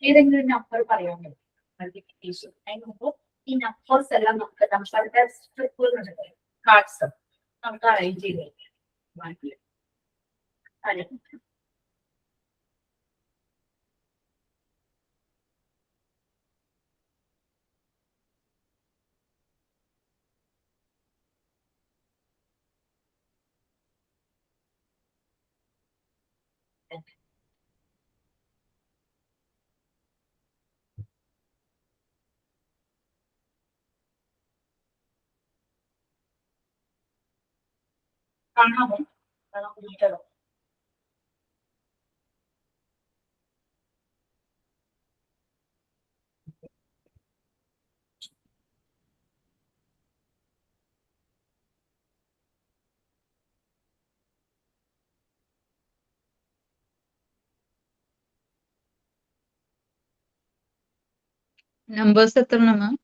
ഏതെങ്കിലും നമ്പർ പറയാൻ പറ്റും മൾട്ടിപ്ലിക്കേഷൻ. അതിന് മുമ്പ് ഈ നമ്പേഴ്സ് എല്ലാം നമുക്ക് നമ്മളുടെ സ്ട്രിപ്പുകളുണ്ട്, കാർഡ്സ് നമുക്ക് അറേഞ്ച് ചെയ്ത് കാണാമോ? കാണാൻ നമ്പേഴ്സ് എത്ര മാം?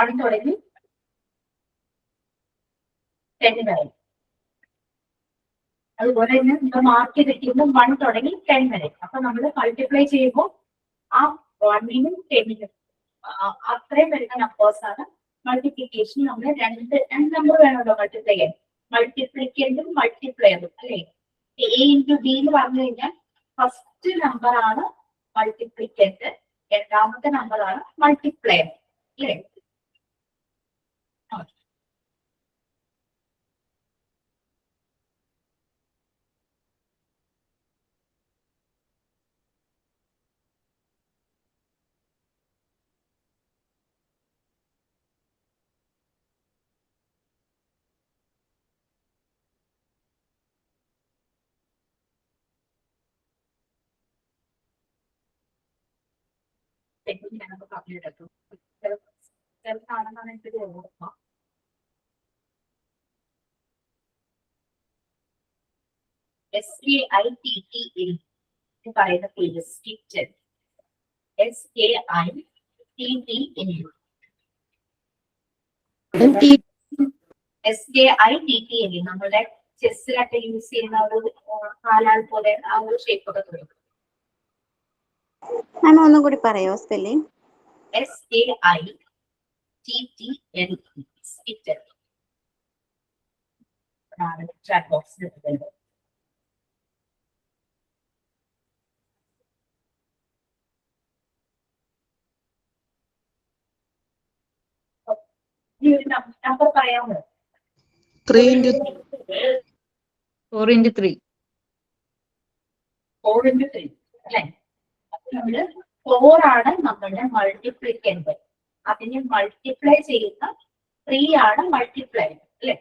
1 തുടങ്ങി 10 വരെ. അതുപോലെ തന്നെ നമ്മൾ മാർക്ക് ചെയ്തിരിക്കുന്നത് 1 തുടങ്ങി 10 വരെ. അപ്പൊ നമ്മൾ മൾട്ടിപ്ലൈ ചെയ്യുമ്പോൾ ആ 1നും 10നും അത്രയും വരുന്ന നമ്പേഴ്സ് ആണ് മൾട്ടിപ്ലിക്കേഷൻ. നമ്മൾ രണ്ട് നമ്പർ വേണമല്ലോ മൾട്ടിപ്ലൈ ചെയ്യാൻ. മൾട്ടിപ്ലിക്കൻറ്റും മൾട്ടിപ്ലയറും അല്ലെ? എ ഇൻറ്റു ബി എന്ന് പറഞ്ഞു കഴിഞ്ഞാൽ ഫസ്റ്റ് നമ്പർ ആണ് മൾട്ടിപ്ലിക്കൻറ്റ്, രണ്ടാമത്തെ നമ്പർ ആണ് മൾട്ടിപ്ലയർ അല്ലേ? ഞാനൊക്കെ പറഞ്ഞിട്ടു ചെറുതാണെന്നാണ് എനിക്ക് ഓർമ്മ. SKITTL എന്ന് പറയുന്ന പേര് സ്കിറ്റ്. SKITTL SKITTL നമ്മുടെ ചെസ്സിലൊക്കെ യൂസ് ചെയ്യുന്ന ഒരു കാലാൽ പോലെ ആ ഒരു ഷേപ്പ് ഒക്കെ തുടങ്ങും. ഒന്നും കൂടി പറയോ സ്പെല്ലിംഗ്? SKITTL skit. ചാറ്റ് ബോക്സിൽ ഇട്ടിട്ടുണ്ട്. നമ്പർ പറയാമോ? 4 into 3. 4 into 3 അല്ലെ? നമ്മള് 4 ആണ് നമ്മളുടെ മൾട്ടിപ്ലിക്കൻറ്റ്. അതിനെ മൾട്ടിപ്ലൈ ചെയ്യുന്ന 3 ആണ് മൾട്ടിപ്ലൈ അല്ലെ?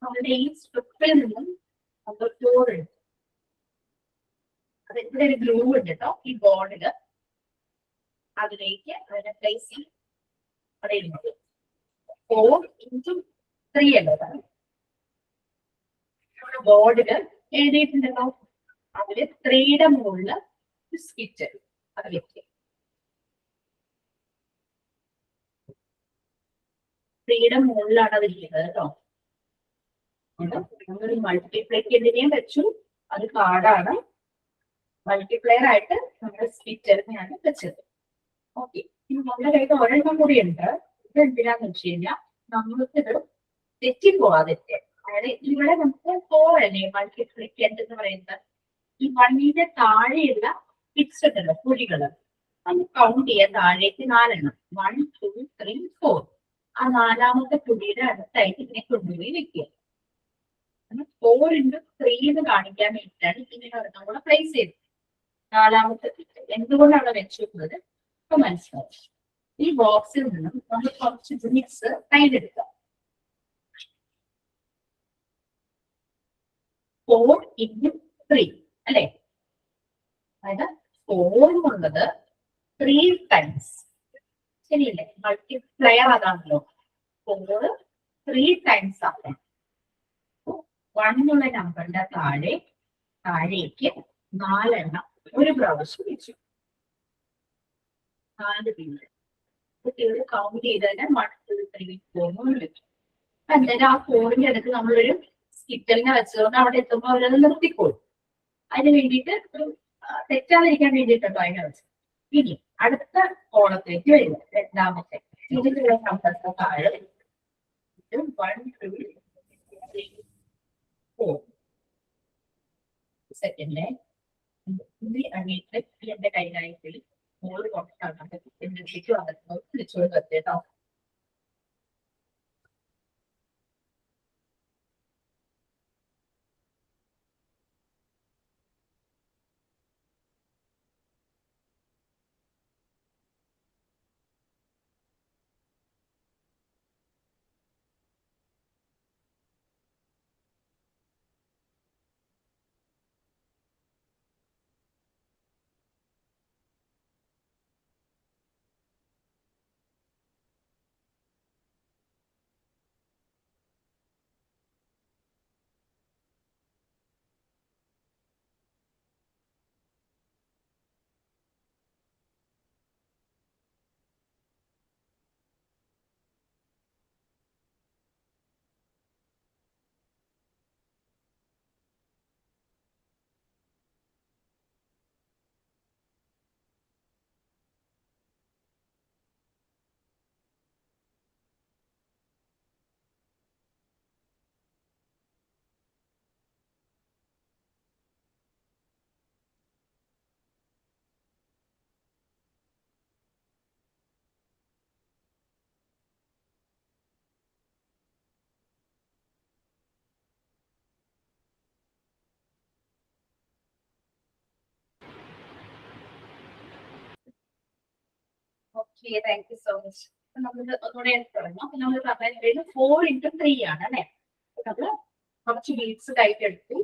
നമ്മുടെ ഈ സ്ട്രിപ്പിൽ നിന്നും നമ്പർ 4 ഉണ്ട്. അത് ഇവിടെ ഒരു ഗ്രൂ ഉണ്ട് കേട്ടോ ഈ ബോർഡില്. അതിലേക്ക് അതിനെ പ്ലേസ് ചെയ്യും. അവിടെ ഇരുന്നത് 4 into 3 അല്ലേ? നമ്മുടെ ബോർഡില് എഴുതിയിട്ടുണ്ടല്ലോ. അതില് 3യുടെ മുകളില് സ്കിറ്റ് അത് വെക്കുക. 3യുടെ മുകളിലാണ് അത് ഇരിക്കുന്നത് കേട്ടോ. നമ്മളൊരു മൾട്ടിപ്ലിക്കേറ്റിനെയും വെച്ചു, അത് കാർഡാണ്. മൾട്ടിപ്ലയർ ആയിട്ട് നമ്മുടെ സ്പ്ലിറ്ററിനെയാണ് വെച്ചത്. ഓക്കെ, ഇനി നമ്മുടെ കയ്യിൽ ഒരെണ്ണം കൂടി ഉണ്ട്. ഇത് എന്തിനാന്ന് വെച്ച് കഴിഞ്ഞാൽ നമുക്കിത് തെറ്റിപ്പോവാതിരിക്കെ. അതായത് ഇവിടെ നമുക്ക് 4 അല്ലേ മൾട്ടിപ്ലിക്കേറ്റ് എന്ന് പറയുന്നത്. ഈ 1ന്റെ താഴെയുള്ള ബിറ്റ്സ് ഉണ്ടല്ലോ, കുഴികള്, അത് കൗണ്ട് ചെയ്യാൻ താഴേക്ക് 4 എണ്ണം. 1, 2, 3, 4. ആ 4ാമത്തെ കുഴിയുടെ അടുത്തായിട്ട് ഇതിനെ കൊണ്ടുപോയി വെക്കുക. 4 into 3 എന്ന് കാണിക്കാൻ വേണ്ടിയിട്ടാണ് ഇങ്ങനെ ഒരെണ്ണം കൂടെ പ്ലേസ് ചെയ്തത്. 4ാമത്തെ എന്തുകൊണ്ടാണ് വെച്ചിരുന്നത് ഇപ്പൊ മനസ്സിലാവും. ഈ ബോക്സിൽ നിന്നും നമ്മൾ കുറച്ച് ബിറ്റ്സ് കയ്യിലെടുക്കാം. 4 into 3 അല്ലെ? അതായത് 4 എന്നുള്ളത് 3 times, ശരിയല്ലേ? മൾട്ടിപ്ലയർ അതാണല്ലോ. 4 3 times ആണ്. 1 എന്നുള്ള നമ്പറിന്റെ താഴേക്ക് 4 എണ്ണം ഒരു പ്രാവശ്യം വെച്ചു. 4 വീട് കുട്ടികൾ കൗണ്ട് ചെയ്തതിന് 1, 2, 3, 4 വെച്ചു. എന്തായാലും ആ 4ന്റെ അടുത്ത് നമ്മളൊരു സ്കിറ്ററിനെ വെച്ചതുകൊണ്ട് അവിടെ എത്തുമ്പോൾ അവരത് നിർത്തിക്കോളും. അതിന് വേണ്ടിയിട്ട് ഒരു തെറ്റാതിരിക്കാൻ വേണ്ടിയിട്ടുണ്ടോ അതിനെ വെച്ചത്. ഇനി അടുത്ത കോളത്തേക്ക് വരിക. രണ്ടാമത്തെ ഇതിലുള്ള നമ്പറിന്റെ താഴെ 1, 2, 3, 4 സെക്കൻഡ് അണിയിട്ട് എന്റെ കൈകാര്യത്തിൽ 100 കൊണ്ടാണ് എന്നിട്ട് വന്നിട്ട് തിരിച്ചുകൊണ്ട് വെച്ചേട്ടോ. Okay, thank you so much. നമ്മൾ ഒന്നുകൂടെ തുടങ്ങാം. നമ്മൾ പറഞ്ഞത് 4 into 3 ആണ് അല്ലെ? നമ്മൾ കുറച്ച് ബീഡ്സ് കയ്യിലെടുത്തു.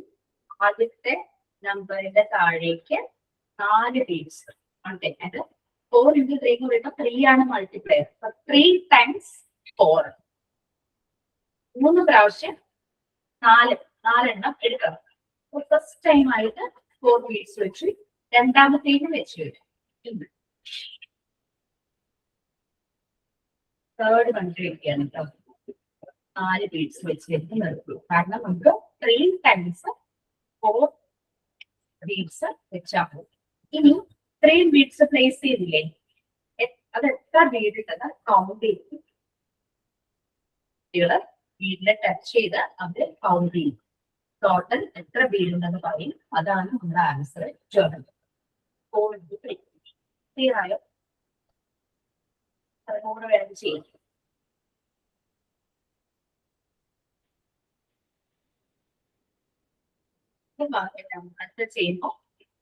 ആദ്യത്തെ നമ്പറിന്റെ താഴേക്ക് 4 ബീഡ്സ് ഉണ്ട്. അത് 4 into 3 എന്ന് പറയുമ്പോൾ 3 ആണ് മൾട്ടിപ്ലയർ. 3 times 4. 3 പ്രാവശ്യം 4 എണ്ണം എടുക്കണം. ഫസ്റ്റ് ടൈം ആയിട്ട് 4 ബീഡ്സ് വെച്ചു. രണ്ടാമത്തേനും വെച്ചു. തേർഡ് കണ്ടുപിടിക്കുകയാണ് കേട്ടോ. 4 ബീഡ്സ് വെച്ച് നിർത്തും. കാരണം നമുക്ക് 3 times 4 ബീഡ്സ് വെച്ചാൽ ഇനി 3 ബീഡ്സ് പ്ലേസ് ചെയ്തില്ലേ, അത് എത്ര ബീഡ് ഉണ്ടെന്ന് കൗണ്ട് ചെയ്ത് കുട്ടികള് ബീഡിനെ ടച്ച് ചെയ്ത് അത് കൗണ്ട് ചെയ്യും. ടോട്ടൽ എത്ര ബീഡ് ഉണ്ടെന്ന് പറയും. അതാണ് നമ്മുടെ ആൻസർ. 4 into 3. ക്ലിയർ ആയോ? അതുകൂടെ വേണം ചെയ്യാം. അടുത്ത ചെയ്യുമ്പോൾ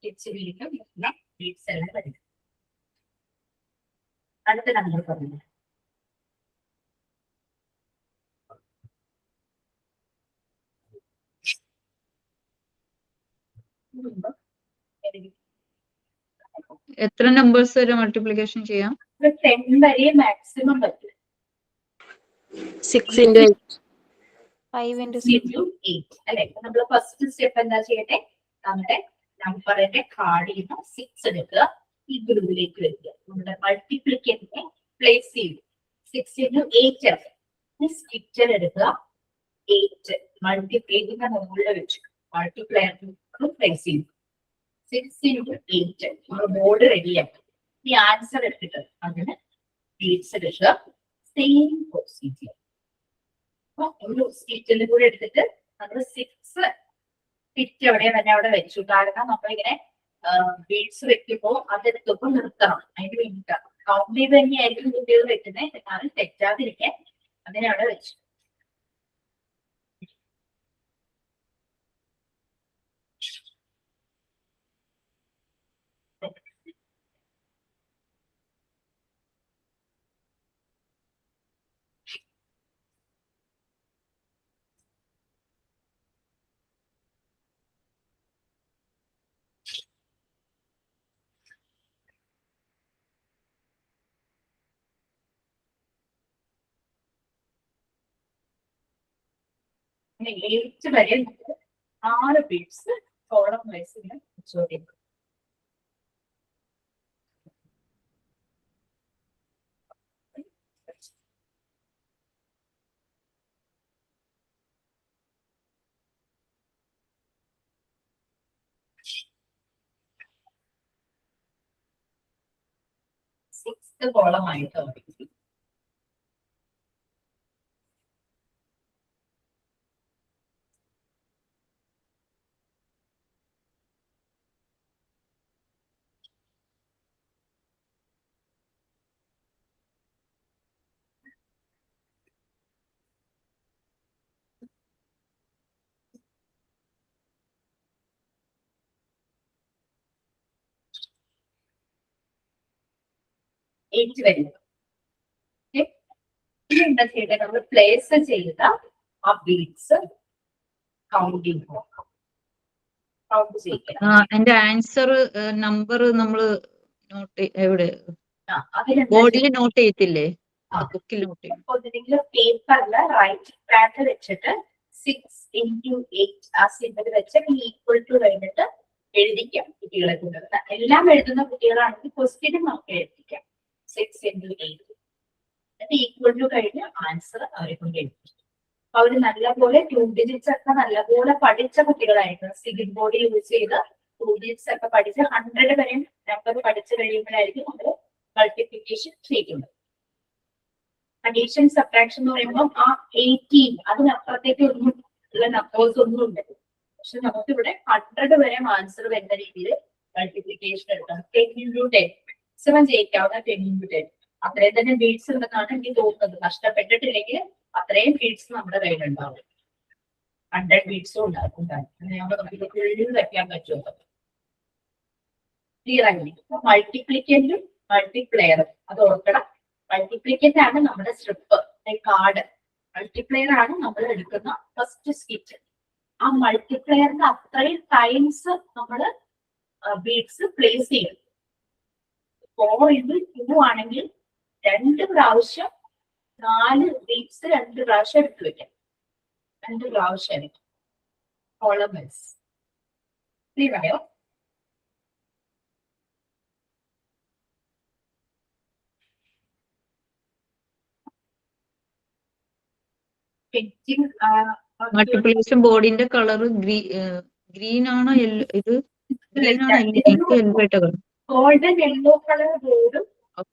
തിരിച്ചിരിക്കും ബീഡ്സ് എല്ലാം വരും. അടുത്ത നമ്പർ പറഞ്ഞു. എത്ര നമ്പേഴ്സ് വരെ മൾട്ടിപ്ലിക്കേഷൻ ചെയ്യാം? 10 വരെ മാക്സിമം പറ്റും. 6 into 8. 5 into 8 അല്ലെ? നമ്മൾ ഫസ്റ്റ് സ്റ്റെപ്പ് എന്താ ചെയ്യട്ടെ? നമ്മുടെ നമ്പറിന്റെ കാർഡിൽ നിന്ന് 6 എടുക്കുക, ഈ ഗ്രൂപ്പിലേക്ക് വരിക. നമ്മുടെ മൾട്ടിപ്ലിക്കേഷനെ പ്ലേസ് ചെയ്യും. 6 into 8 ആണ്. സ്കിറ്റർ എടുക്കുക, 8 മൾട്ടിപ്ലൈന്റെ മുകളിൽ വെച്ചു മൾട്ടിപ്ലയർ പ്ലേസ് ചെയ്തു. 6 into 8 നമ്മൾ ബോർഡ് റെഡിയാക്കി. ഈ ആൻസർ എടുത്തിട്ട് അതിന് ബീഡ്സ് എടുക്കുക. Same procedure. ഒരു സ്കിറ്റിൽ കൂടെ എടുത്തിട്ട് നമ്മൾ 6 സ്കിറ്റ് എവിടെ തന്നെ അവിടെ വെച്ചു. കാരണം നമ്മളിങ്ങനെ ബീഡ്സ് വെക്കുമ്പോൾ അതെടുത്തപ്പോൾ നിർത്തണം. അതിന് വേണ്ടിയിട്ടാണ്. കൗണ്ട് ചെയ്ത് തന്നെയായിരിക്കും കുട്ടികൾ വെക്കുന്നത്. എന്നാലും തെറ്റാതിരിക്കാൻ അതിനെ അവിടെ വെച്ചു. പിന്നെ 8 വരെ നമുക്ക് 6 ബീഡ്സ് കോളം വൈസ് ഇങ്ങനെ വെച്ചുകൊണ്ടിരിക്കും. സിക്സ് കോളമായിട്ട് തുടങ്ങി. എയ്റ്റ് വരുന്നത്. ഇനി എന്താ ചെയ്യേണ്ടത്? നമ്മൾ പ്ലേസ് ചെയ്ത ആ ബീഡ്സ് കൗണ്ടിങ് കൗണ്ട് ചെയ്യണം. എന്റെ ആൻസർ നമ്പർ നമ്മള് നോട്ട് എവിടെ അതിനെന്താ ബോർഡിൽ നോട്ട് ചെയ്യത്തില്ലേ? ബുക്കിൽ നോട്ട് ചെയ്യും. ഒന്നെങ്കിലും പേപ്പറില് റൈറ്റ് പാറ്റ് വെച്ചിട്ട് 6 into 8 ആ സിമ്പിൾ വെച്ച് ഈക്വൽ ടു കഴിഞ്ഞിട്ട് എഴുതിക്കാം കുട്ടികളെ കൊണ്ട്. എല്ലാം എഴുതുന്ന കുട്ടികളാണെങ്കിൽ ക്വസ്റ്റ്യനും നമുക്ക് എഴുതിക്കാം. 6 into 8 എന്നിട്ട് ഈക്വൽ ടു കഴിഞ്ഞ് ആൻസർ അവരെ കൊണ്ട് എഴുതിക്കും. അപ്പൊ അവര് നല്ലപോലെ 2 digits ഒക്കെ നല്ലപോലെ പഠിച്ച കുട്ടികളായിരുന്നു. സിഗിൻ ബോർഡ് യൂസ് ചെയ്ത് 2 digits ഒക്കെ പഠിച്ച് 100 വരെ നമ്പർ പഠിച്ചു കഴിയുമ്പോഴായിരിക്കും നമ്മൾ മൾട്ടിപ്ലിക്കേഷൻ ചെയ്യുന്നത്. അഡീഷൻ സബ്ട്രാക്ഷൻ എന്ന് പറയുമ്പോൾ ആ 18 അതിനപ്പുറത്തേക്ക് ഒന്നും ഉള്ള നമ്പേഴ്സ് ഒന്നും ഉണ്ട്. പക്ഷെ നമുക്ക് ഇവിടെ 100 വരെ ആൻസർ വരുന്ന രീതിയിൽ മൾട്ടിപ്ലിക്കേഷൻ എടുക്കാം. 10 into 10 7 ജയിക്കാവുന്ന 10 into 10 അത്രയും തന്നെ ബീഡ്സ് ഉണ്ടെന്നാണ് എനിക്ക് തോന്നുന്നത്. നഷ്ടപ്പെട്ടിട്ടില്ലെങ്കിൽ അത്രയും ബീഡ്സ് നമ്മുടെ കയ്യിലുണ്ടാവും. 100 ബീഡ്സും ഉണ്ടാകും. നമുക്ക് ഫുള്ളിൽ വെക്കാൻ പറ്റുമോ? ക്ലിയർ ആയി. മൾട്ടിപ്ലിക്കന്റും മൾട്ടിപ്ലെയറും അത് ഓർക്കണം. മൾട്ടിപ്ലിക്കന്റ് ആണ് നമ്മുടെ സ്ട്രിപ്പ് കാർഡ്. മൾട്ടിപ്ലെയർ ആണ് നമ്മൾ എടുക്കുന്ന ഫസ്റ്റ് സ്കിറ്റ്. ആ മൾട്ടിപ്ലെയറിന്റെ അത്രയും ടൈംസ് നമ്മൾ ബീഡ്സ് പ്ലേസ് ചെയ്യും. 4 into 2 ആണെങ്കിൽ 2 പ്രാവശ്യം 4 ബീഡ്സ് 2 പ്രാവശ്യം എടുത്തു വെക്കാം. 2 പ്രാവശ്യം എടുക്കും. കോളംസ് ക്ലിയർ ആയോ? മൾട്ടിപ്ലിക്കേഷൻ ബോർഡിന്റെ കളർ ഗ്രീൻ ആണോ ഇത് ഗ്രീൻ ആണോ? എനിക്ക് യെല്ലോ ആയിട്ട് കളർ. ഗോൾഡൻ യെല്ലോ കളർ ബോർഡും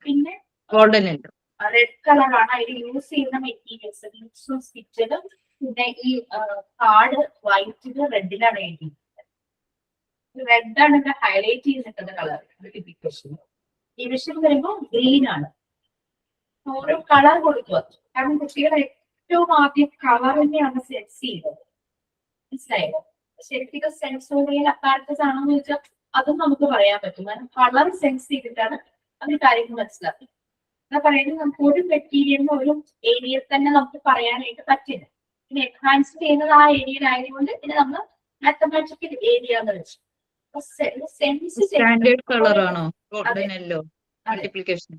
പിന്നെ ഗോൾഡൻ യെല്ലോ റെഡ് കളറാണ് അതിൽ യൂസ് ചെയ്യുന്ന മെറ്റീരിയൽസ്. ബീഡ്സും സ്റ്റിച്ചതും പിന്നെ ഈ കാർഡ് വൈറ്റില് റെഡിലാണ് എഴുതിയിരിക്കുന്നത്. റെഡ് ആണ് ഇവിടെ ഹൈലൈറ്റ് ചെയ്തിട്ടുള്ള കളർ. ഡിവിഷൻ വരുമ്പോൾ ഗ്രീൻ ആണ്. ഓരോ കളർ കൊടുക്കുക. കാരണം കുട്ടികൾ ഏറ്റവും ആദ്യം കളർ തന്നെയാണ് സെൻസ് ചെയ്യുന്നത്. മനസ്സിലായോ? ശരിക്കും സെൻസോറിയൽ അപ്പാരറ്റസ് ആണോ എന്ന് ചോദിച്ചാൽ അതും നമുക്ക് പറയാൻ പറ്റും. കാരണം കളർ സെൻസ് ചെയ്തിട്ടാണ് അതിന് കാര്യങ്ങൾ മനസ്സിലാക്കുന്നത്. എന്താ പറയുന്നത്? നമുക്ക് ഒരു മെറ്റീരിയലിന് ഒരു ഏരിയയിൽ തന്നെ നമുക്ക് പറയാനായിട്ട് പറ്റില്ല. പിന്നെ എൻഹാൻസ് ചെയ്യുന്നത് ആ ഏരിയയിലായതുകൊണ്ട് പിന്നെ നമ്മൾ മാത്തമാറ്റിക്കൽ ഏരിയ എന്ന് വെച്ചു. സെൻസ് സ്റ്റാൻഡേർഡ് കളർ ആണോ golden yellow multiplication?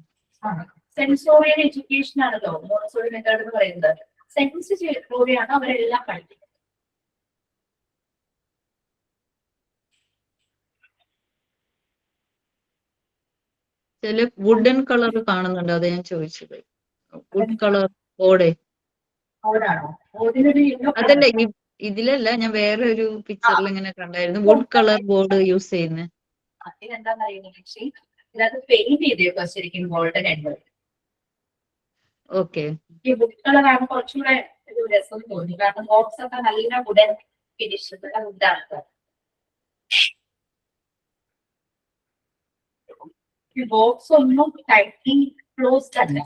Sensorial education ആണല്ലോ മോണ്ടസോറി മെത്തേഡ് എന്ന് പറയുന്നത്. സെൻസ് ചെയ്തോടെയാണ് അവരെല്ലാം പഠിക്കുന്നത്. ചില വുഡൻ കളർ കാണുന്നുണ്ട്, അത് ഞാൻ ചോദിച്ചത്. വുഡ് കളർ ബോർഡ് ബോർഡാണോ? ബോർഡിനൊരു യെല്ലോ അതല്ല ഇതിലല്ല, ഞാൻ വേറെ ഒരു പിക്ചറിൽ ഇങ്ങനെ കണ്ടായിരുന്നു വുഡ് കളർ ബോർഡ് യൂസ് ചെയ്യുന്നത്. ഇതെന്താന്ന് അറിയുന്നത്? പക്ഷേ ഇതിനകത്ത് പെയിന്റ് ചെയ്തേക്കോ ശരിക്കും ഗോൾഡൻ എൻഡ്. ഓക്കെ. ഈ വുഡ് കളറാണ് കുറച്ചുകൂടെ ഒരു രസം തോന്നി, കാരണം ബോക്സ് ഒക്കെ നല്ല വുഡൻ ഫിനിഷ് വുഡാണ്. ഈ ബോക്സ് ഒന്നും ടൈറ്റ്ലി ക്ലോസ്ഡ് അല്ല,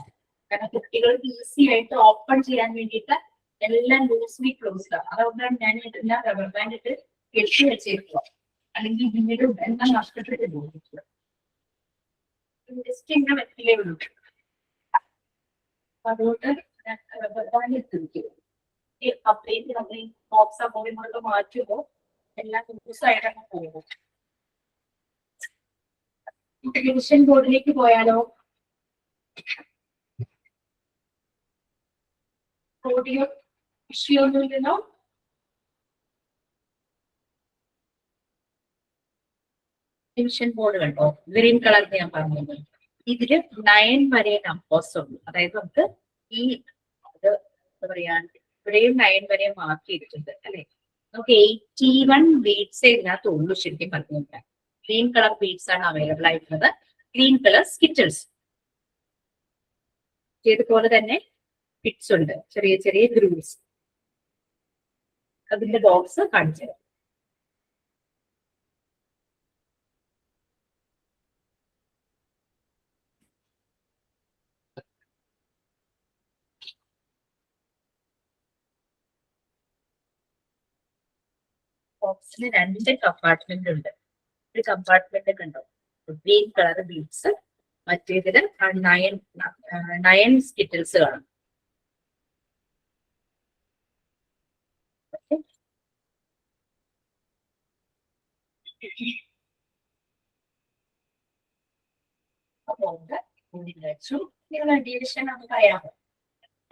കാരണം കുട്ടികൾക്ക് ഈസി ആയിട്ട് ഓപ്പൺ ചെയ്യാൻ വേണ്ടിയിട്ട് എല്ലാം ലൂസ്ലി ക്ലോസ്ഡ് ആണ്. അതുകൊണ്ടാണ് ഞാൻ ഇതെല്ലാം റബ്ബർ ബാൻഡ് ഇട്ട് കെട്ടി വെച്ചിരിക്കുക, അല്ലെങ്കിൽ പിന്നീട് എല്ലാം നഷ്ടപ്പെട്ട് പോകും. ജസ്റ്റ് ഇങ്ങനെ വെക്കിലേ ഉള്ളൂ. അതുകൊണ്ട് ഞാൻ റബ്ബർ ബാൻഡ് ഇട്ടിരിക്കും. ഈ അപ്പേക്ക് നമ്മൾ ഈ ബോക്സ് അപ്പോഴും മാറ്റുമ്പോൾ എല്ലാം ലൂസായിട്ടങ്ങ് പോകും. ഡിവിഷൻ ബോർഡിലേക്ക് പോയാലോ? ഓഡിയോ ഇഷ്യൂ ഒന്നുമില്ലല്ലോ? ഡിവിഷൻ ബോർഡ് കണ്ടോ? ഗ്രീൻ കളർ ഞാൻ പറഞ്ഞത്. ഇതില് 9 വരെ നമ്പേഴ്സ് ഉള്ളൂ. അതായത് നമുക്ക് ഈ എന്താ പറയാ, ഇവിടെയും 9 വരെ മാർക്ക് ചെയ്തിട്ടുണ്ട് അല്ലെ. നമുക്ക് 81 ബീഡ്സ് ഇതിനകത്ത് ഉള്ളൂ ശരിക്കും പറഞ്ഞില്ല. ഗ്രീൻ കളർ ബീഡ്സ് ആണ് അവൈലബിൾ ആയിട്ടുള്ളത്. ഗ്രീൻ കളർ സ്കിറ്റൽസ്, ഇതുപോലെ തന്നെ പിറ്റ്സ് ഉണ്ട്, ചെറിയ ചെറിയ ഗ്രൂവ്സ്. അതിന്റെ ബോക്സ് കാണിച്ചു തരാം. ബോക്സിന് 2 കമ്പാർട്ട്മെന്റ് ഉണ്ട്. ഒരു കമ്പാർട്ട്മെന്റ് കണ്ടോ, ഗ്രീൻ കളർ ബീഡ്സ്, മറ്റേതില് 9 സ്കിറ്റിൽസ് കാണും. അതുകൊണ്ട് നിങ്ങളുടെ ഡിവിഷൻ അത് പറയാമോ?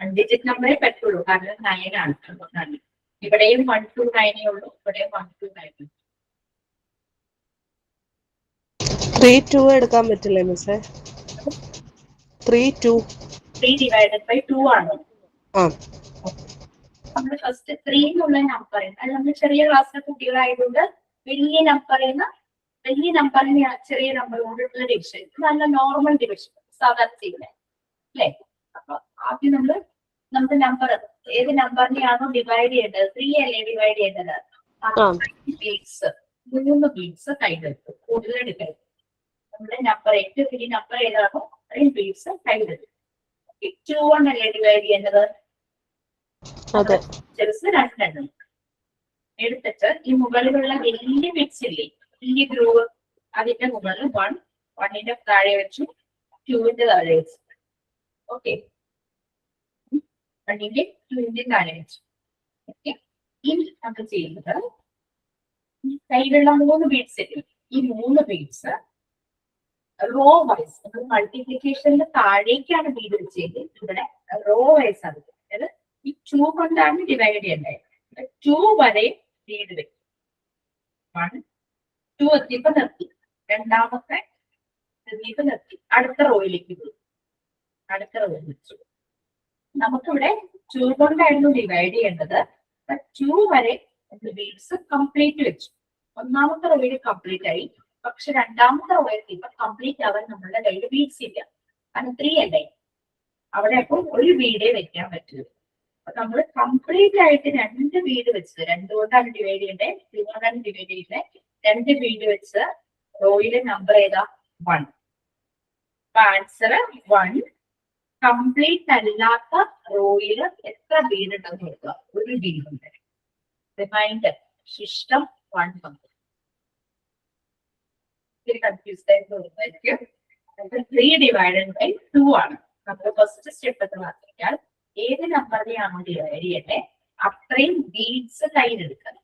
1 ഡിജിറ്റ് നമ്പറേ പറ്റുള്ളൂ, കാരണം 9 ആണ്. അതുകൊണ്ടാണ് ഇവിടെയും 1 to 9 ഉള്ളൂ, ഇവിടെയും 1 to 9. 3 2 എടുക്കാൻ പറ്റില്ലേ മിസ്സേ? 3 2 3 divided by 2 ആണ്. ആ നമ്മൾ ഫസ്റ്റ് 3 എന്നുള്ള നമ്പർ, അത് നമ്മൾ ചെറിയ ക്ലാസ്സിലെ കുട്ടികളായതുകൊണ്ട് വലിയ നമ്പറിന് ചെറിയ നമ്പർ കൊണ്ടുള്ള ഡിവിഷൻ, നല്ല നോർമൽ ഡിവിഷൻ സാധാരണ ചെയ്യുന്നത് അല്ലേ. അപ്പൊ ആദ്യം നമ്മുടെ നമ്പർ ഏത് നമ്പറിനെയാണോ ഡിവൈഡ് ചെയ്യേണ്ടത്, 3 അല്ലേ ഡിവൈഡ് ചെയ്യേണ്ടത്, 3 ബീഡ്സ് കയ്യിലെടുക്കും. കൂടുതൽ എടുക്കരുത്. നമ്മുടെ നമ്പർ 8 ഈ നമ്പർ ഏതാണോ അത്രയും ബീഡ്സ് കയ്യിലെടുക്കും. 2 കൊണ്ടല്ലേ ഡിവൈഡ് ചെയ്യേണ്ടത്, ചെറുസ് 2 എടുത്തിട്ട് ഈ മുകളിലുള്ള വലിയ ബീഡ്സ് ഇല്ലേ, വലിയ ഗ്രൂവ്, അതിന്റെ മുകളിൽ 1ന്റെ താഴെ വെച്ചു, 2ന്റെ താഴെ വെച്ചു. ഓക്കെ, 1ന്റെ 2ന്റെ താഴെ വെച്ചു. ഓക്കെ, ഇനി നമ്മൾ ചെയ്യുന്നത് കയ്യിലുള്ള 3 ബീഡ്സ് ഇല്ലേ, ഈ 3 ബീഡ്സ് റോ വൈസ്, നമ്മൾ മൾട്ടിപ്ലിക്കേഷന്റെ താഴേക്കാണ് ബീഡ് വെച്ചത്, ഇവിടെ റോ വൈസ് ആണ്. അതായത് ഈ 2 കൊണ്ടാണ് ഡിവൈഡ് ചെയ്യേണ്ടത്. 2 വരെ ബീഡ് വെക്കും. 1 2 എത്തിയപ്പോ നിർത്തി, രണ്ടാമത്തെ എത്തിയപ്പോ നിർത്തി, അടുത്ത റോയിലേക്ക് പോയി, അടുത്ത റോയിൽ വെച്ചു. നമുക്കിവിടെ 2 കൊണ്ടായിരുന്നു ഡിവൈഡ് ചെയ്യേണ്ടത്. 2 വരെ ബീഡ്സ് കംപ്ലീറ്റ് വെച്ചു. ഒന്നാമത്തെ റോയിൽ കംപ്ലീറ്റ് ആയി, പക്ഷെ രണ്ടാമത്തെ റോയിൽ ഇപ്പൊ കംപ്ലീറ്റ് ആവാൻ നമ്മളുടെ കയ്യിൽ ബീഡ്സ് ഇല്ല, കാരണം 3 അല്ലേ. അവിടെ അപ്പോൾ ഒരു ബീഡേ വെക്കാൻ പറ്റുള്ളൂ. അപ്പൊ നമ്മൾ കംപ്ലീറ്റ് ആയിട്ട് 2 ബീഡ് വെച്ച്, 2 കൊണ്ടാണ് ഡിവൈഡ് ചെയ്യേണ്ടത്, 3 കൊണ്ടാണ് ഡിവൈഡ് ചെയ്യുന്നത്. 2 ബീഡ് വെച്ച് റോയിലെ നമ്പർ ഏതാ, 1. അപ്പൊ ആൻസർ 1. കംപ്ലീറ്റ് അല്ലാത്ത റോയിൽ എത്ര ബീഡ് ഉണ്ടെന്ന് നോക്കുക, ഒരു ബീഡ് ഉണ്ട്. റിമൈൻഡർ ശിഷ്ടം 1 നമ്പർ. കൺഫ്യൂസ്ഡ് ആയിട്ട് തോന്നുന്നതായിരിക്കും. 3 ഡിവൈഡഡ് ബൈ 2 ആണ്. നമ്മുടെ ഫസ്റ്റ് സ്റ്റെപ്പ് എന്ന് പറഞ്ഞാൽ ഏത് നമ്പറിനെയാണോ ഡിവൈഡ് ചെയ്യട്ടെ അത്രയും ബീഡ്സ് കയ്യിലെടുക്കണം.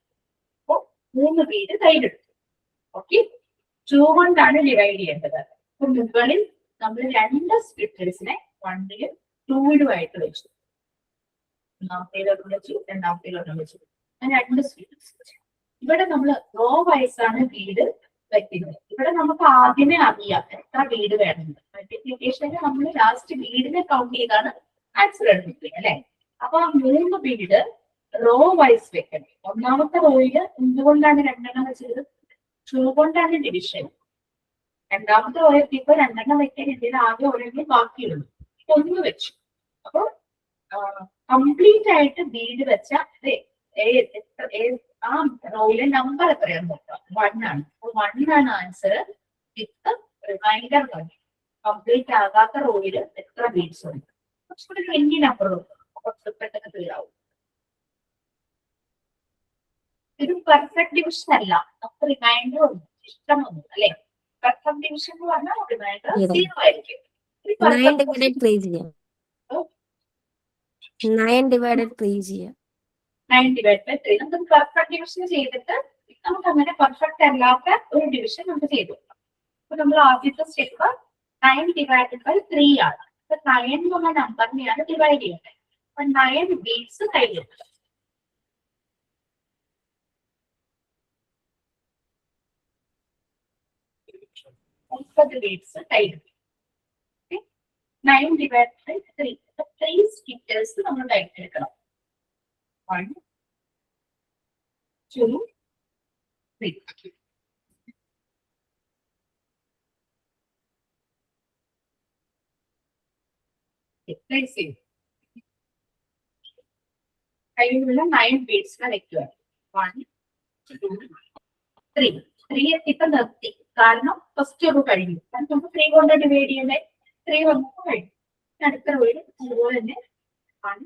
അപ്പൊ 3 ബീഡ് കയ്യിലെടുക്കും. ഓക്കെ, 2 കൊണ്ടാണ് ഡിവൈഡ് ചെയ്യേണ്ടത്. അപ്പൊ മുകളിൽ നമ്മൾ 2 സ്പ്ലിറ്റേഴ്സിനെ 1ലും 2ലുമായിട്ട് വെച്ചു. ഒന്നാമത്തേലൊന്നും വെച്ചു, രണ്ടാമത്തേലൊന്നും വെച്ചു, അങ്ങനെ 2 സ്പ്ലിറ്റേഴ്സ് വെച്ചു. ഇവിടെ നമ്മൾ റോ വൈസാണ് ബീഡ് വെക്കുന്നത്. ഇവിടെ നമുക്ക് ആദ്യമേ അറിയാം എത്ര ബീഡ് വേണമെന്ന്. മൾട്ടിപ്ലിക്കേഷനിൽ നമ്മൾ ലാസ്റ്റ് ബീഡിനെ കൗണ്ട് ചെയ്താണ് ആൻസർ എടുക്കുന്നത് അല്ലെ. അപ്പൊ ആ 3 ബീഡ് റോ വൈസ് വെക്കണം. ഒന്നാമത്തെ റോയില് എന്തുകൊണ്ടാണ് 2 വെച്ചത്? ഷൂ കൊണ്ടാണ് ഡിവിഷൻ. രണ്ടാമത്തെ റോ എത്തിയപ്പോ 2 വെക്കാൻ ഇതിൽ ആകെ ഒരെണ്ണം ബാക്കിയുള്ളൂ. 1 വെച്ചു. അപ്പൊ കംപ്ലീറ്റ് ആയിട്ട് ബീഡ് വെച്ച ആ റോയിലെ നമ്പർ എത്രയാണെന്ന് നോക്കാം. 1 ആണ്. അപ്പൊ 1 ആണ് ആൻസർ. വിത്ത് റിമൈൻഡർ കംപ്ലീറ്റ് ആകാത്ത റോയില് എത്ര ബീഡ്സ് ഉണ്ട്? കുറച്ചുകൂടി 20 നമ്പർ കുറച്ച് പെട്ടെന്ന് ക്ലിയർ ആവും. ഇത് പെർഫെക്റ്റ് ഡിവിഷൻ അല്ല, നമുക്ക് റിമൈൻഡർ ഉണ്ട്, ഇഷ്ടമൊന്നും അല്ലെ. പെർഫെക്റ്റ് ഡിവിഷൻ എന്ന് പറഞ്ഞാൽ റിമൈൻഡർ 0 ആയിരിക്കും. 9 divided 3 ചെയ്യാം. 9 divided 3 ചെയ്യാം. 9 divided by 3. നമുക്ക് പെർഫെക്റ്റ് ഡിവിഷൻ ചെയ്തിട്ട് നമുക്ക് അങ്ങനെ പെർഫെക്റ്റ് അല്ലാത്ത ഒരു ഡിവിഷൻ നമുക്ക് ചെയ്തു. അപ്പൊ നമ്മൾ ആദ്യത്തെ സ്റ്റെപ്പ് 9 divided by 3 ആണ്. അപ്പൊ 9 എന്നുള്ള നമ്പറിനെയാണ് ഡിവൈഡ് ചെയ്യുന്നത്. അപ്പൊ 9 ബീഡ്സ് കയ്യിലെടുക്കുക. 9 ബീഡ്സ് കയ്യിലെടുക്കുക. 9 divided by 3. 3 സ്റ്റിക്കേഴ്സ് നമ്മൾ കയ്യിലെടുക്കണം. 1, 2, 3. കയ്യിലുള്ള 9 ബീഡ്സിനെ വെക്കുക. 1, 2, 3. 3 ഇപ്പൊ നിർത്തി, കാരണം ഫസ്റ്റ് റോ കഴിഞ്ഞു. കാരണം നമുക്ക് 3 കൊണ്ട് ഡിവൈഡ് ചെയ്യണ്ടേ. 3 വന്നപ്പോ കഴിഞ്ഞു. അടുത്ത റോയിൽ അതുപോലെ തന്നെ 1,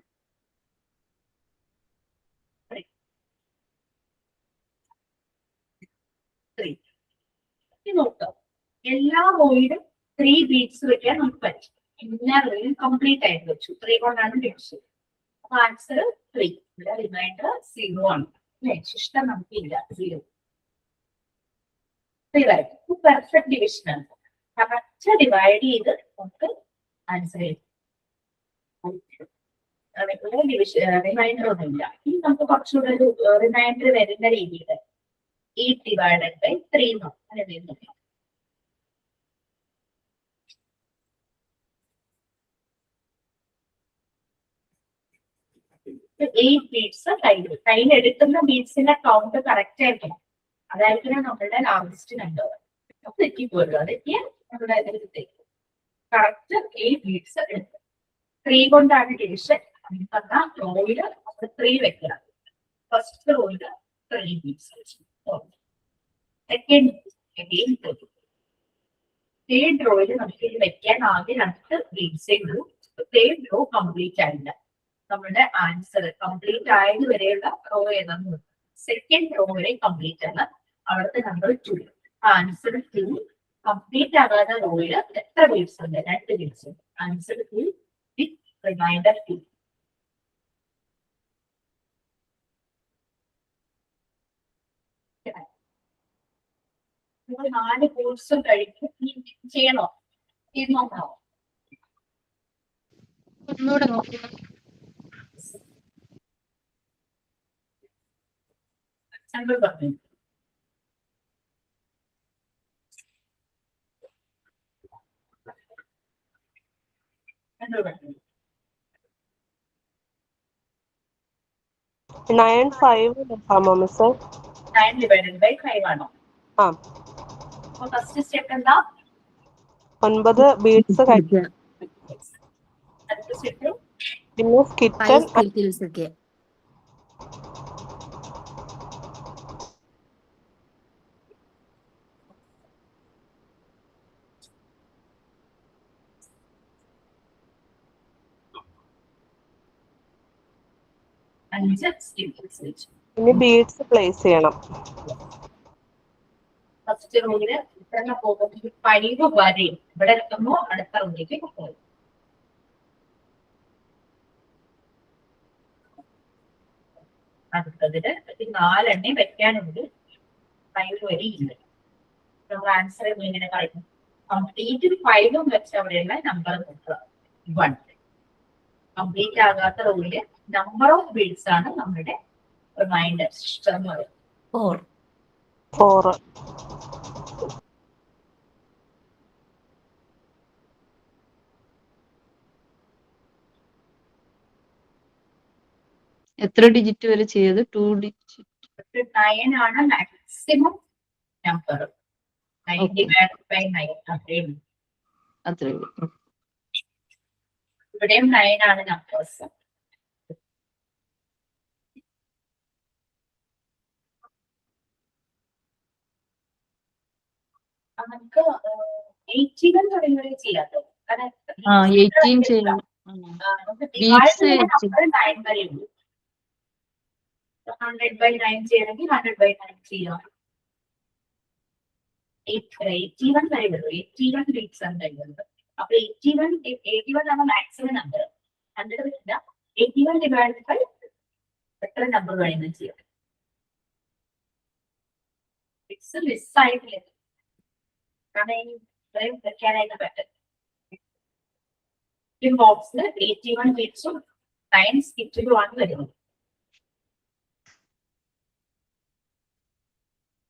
3. നോക്കാം, എല്ലാ റോയിലും 3 ബീഡ്സ് വെക്കാൻ നമുക്ക് പറ്റും. എല്ലാ റോയിലും കംപ്ലീറ്റ് ആയിട്ട് വെച്ചു. 3 കൊണ്ടാണ് ഡിവിഷൻ. അപ്പൊ ആൻസർ 3. ഇവിടെ റിമൈൻഡർ 0 ആണ്. ശിഷ്ടം നമുക്കില്ല, 0. പെർഫെക്റ്റ് ഡിവിഷൻ ആണ്. കറക്റ്റ് ഡിവൈഡ് ചെയ്ത് നമുക്ക് ആൻസർ ചെയ്യും. റിമൈൻഡർ ഒന്നുമില്ല. ഇനി നമുക്ക് കുറച്ചുകൂടെ ഒരു റിമൈൻഡർ വരുന്ന രീതിയിൽ 8 divided by 3 അങ്ങനെ നോക്കാം. 8 ബീഡ്സ് കയ്യിലെടുക്കുന്ന ബീഡ്സിന്റെ കൗണ്ട് കറക്റ്റ് ആയിരിക്കണം. അതായിരിക്കണം നമ്മളുടെ ലാർജസ്റ്റ് നമ്പർ. തെറ്റിപ്പോലും അതൊക്കെ നമ്മുടെ കറക്റ്റ് 8 ബീഡ്സ് എടുക്കും. 3 കൊണ്ടാണ് ഡിവിഷൻ. പറഞ്ഞ റോയില് 3 വെക്കണം. ഫസ്റ്റ് റോയില് 3 ബീഡ്സ് വെച്ചു. Second again 3. തേർഡ് റോയില് നമുക്ക് ഇത് വെക്കാൻ ആകെ 2 ബീഡ്സേ ഉള്ളൂ. തേർഡ് റോ കംപ്ലീറ്റ് ആയില്ല. നമ്മുടെ ആൻസർ കംപ്ലീറ്റ് ആയത് വരെയുള്ള റോ ഏതാന്ന് നോക്കാം. സെക്കൻഡ് റോ വരെ കംപ്ലീറ്റ് ആണ്. അവിടുത്തെ നമ്പർ 2. ആൻസർ 2. കംപ്ലീറ്റ് ആകാത്ത റോയില് എത്ര ബീഡ്സ് ഉണ്ട്? 2 ബീഡ്സ് ഉണ്ട്. ആൻസർ 2 വിത്ത് റിമൈൻഡർ 2. നിങ്ങൾ 4 കോഴ്സും കഴിക്കും. ചെയ്യണോ? ചെയ്ത് നോക്കണോ? ഒന്നുകൂടെ നോക്കണം. സാമ്പിൾ പറഞ്ഞു. സാമ്പിൾ പറഞ്ഞു. 9, 5 നോക്കാമോ മിസ്? 9 divided by 5 ആണോ? ആ. അപ്പൊ ഫസ്റ്റ് സ്റ്റെപ്പ് എന്താ? 9 ബീഡ്സ് കഴിക്കും. അടുത്ത സ്റ്റെപ്പ് പിന്നെ സ്കിറ്റൻ 5 skittles ഒക്കെ. ഇനി ബീഡ്സ് പ്ലേസ് ചെയ്യണം. ഫസ്റ്റ് റൂമില് ഇത്ര പോകുന്നത് 5 വരെ ഇവിടെ എത്തുമ്പോ അടുത്ത റൂമിലേക്ക് പോകും. അടുത്തതില് 4 വെക്കാനുണ്ട്. 5 വരെ ഇല്ല. നമ്മൾ ആൻസർ ഇങ്ങനെ കളയും. കംപ്ലീറ്റ് 5 വെച്ച് അവിടെയുള്ള നമ്പർ നോക്കുക. 1. കംപ്ലീറ്റ് ആകാത്ത റൂമില് നമ്പർ ഓഫ് ബീഡ്സ് ആണ് നമ്മുടെ റിമൈൻഡർ സിസ്റ്റം എന്ന് പറയുന്നത്. 4. എത്ര ഡിജിറ്റ് വരെ ചെയ്ത്? 2 ഡിജിറ്റ്. 9 ആണ് maximum number. 9 Okay. divided by 9 അത്രേ ഉള്ളൂ. അത്രേ ഉള്ളൂ. ഇവിടെയും 9 ആണ് നമ്പേഴ്സ്. നമുക്ക് 81 തുടങ്ങിയവരെ ചെയ്യാത്തോ? കാരണം 18 ചെയ്യണം. നമുക്ക് Beats divide നമ്പർ 9 വരെ ഉള്ളൂ. 100 by 9 ചെയ്യണമെങ്കിൽ 100 by 9 ചെയ്യാം. 81 വരെ ഉള്ളൂ. 81 ബീറ്റ്സ് ആണ് കഴിയുന്നത്. അപ്പൊ 81 ആണ് മാക്സിമം നമ്പർ. 100 ഇല്ല. 81 ഡിവൈഡ് ബൈ എത്ര നമ്പർ വേണമെന്ന് ചെയ്യാം. ബിറ്റ്സ് മിസ്സായിട്ടില്ല. കാരണം ഇത്രയും വെക്കാനായിട്ട് പറ്റും. ഈ ബോക്സിൽ 81 ബീറ്റ്സും 9 സ്കിറ്റുകളും ആണ് വരുന്നത്.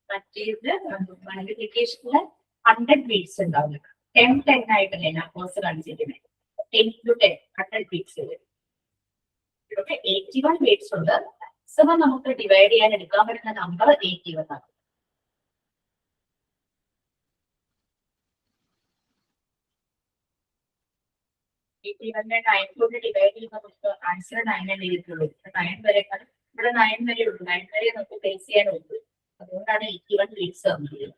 മറ്റേത് മൾട്ടിപ്ലിക്കേഷനില് 100 ബീറ്റ്സ് ഉണ്ടാവും. 10 ആയിട്ടല്ലേ നമ്പേഴ്സ് കാണിച്ചിരിക്കുന്നത്. 10 to 10 100 ബീറ്റ്സ് വരും. ഇവിടെ 81 ബീറ്റ്സ് ഉണ്ട്. മാക്സിമം നമുക്ക് ഡിവൈഡ് ചെയ്യാൻ എടുക്കാൻ പറ്റുന്ന നമ്പർ 81 ആണ്. ഡിവൈഡ് ചെയ്യുമ്പോൾ നമുക്ക് ആൻസർ 9 അല്ലേ കിട്ടുള്ളൂ. 9 വരെ ഇവിടെ 9 വരെ ഉള്ളൂ. 9 വരെ നമുക്ക് ഫേസ് ചെയ്യാനുള്ളൂ. അതുകൊണ്ടാണ് 81 ബീറ്റ്സ് തന്നിരിക്കുന്നത്.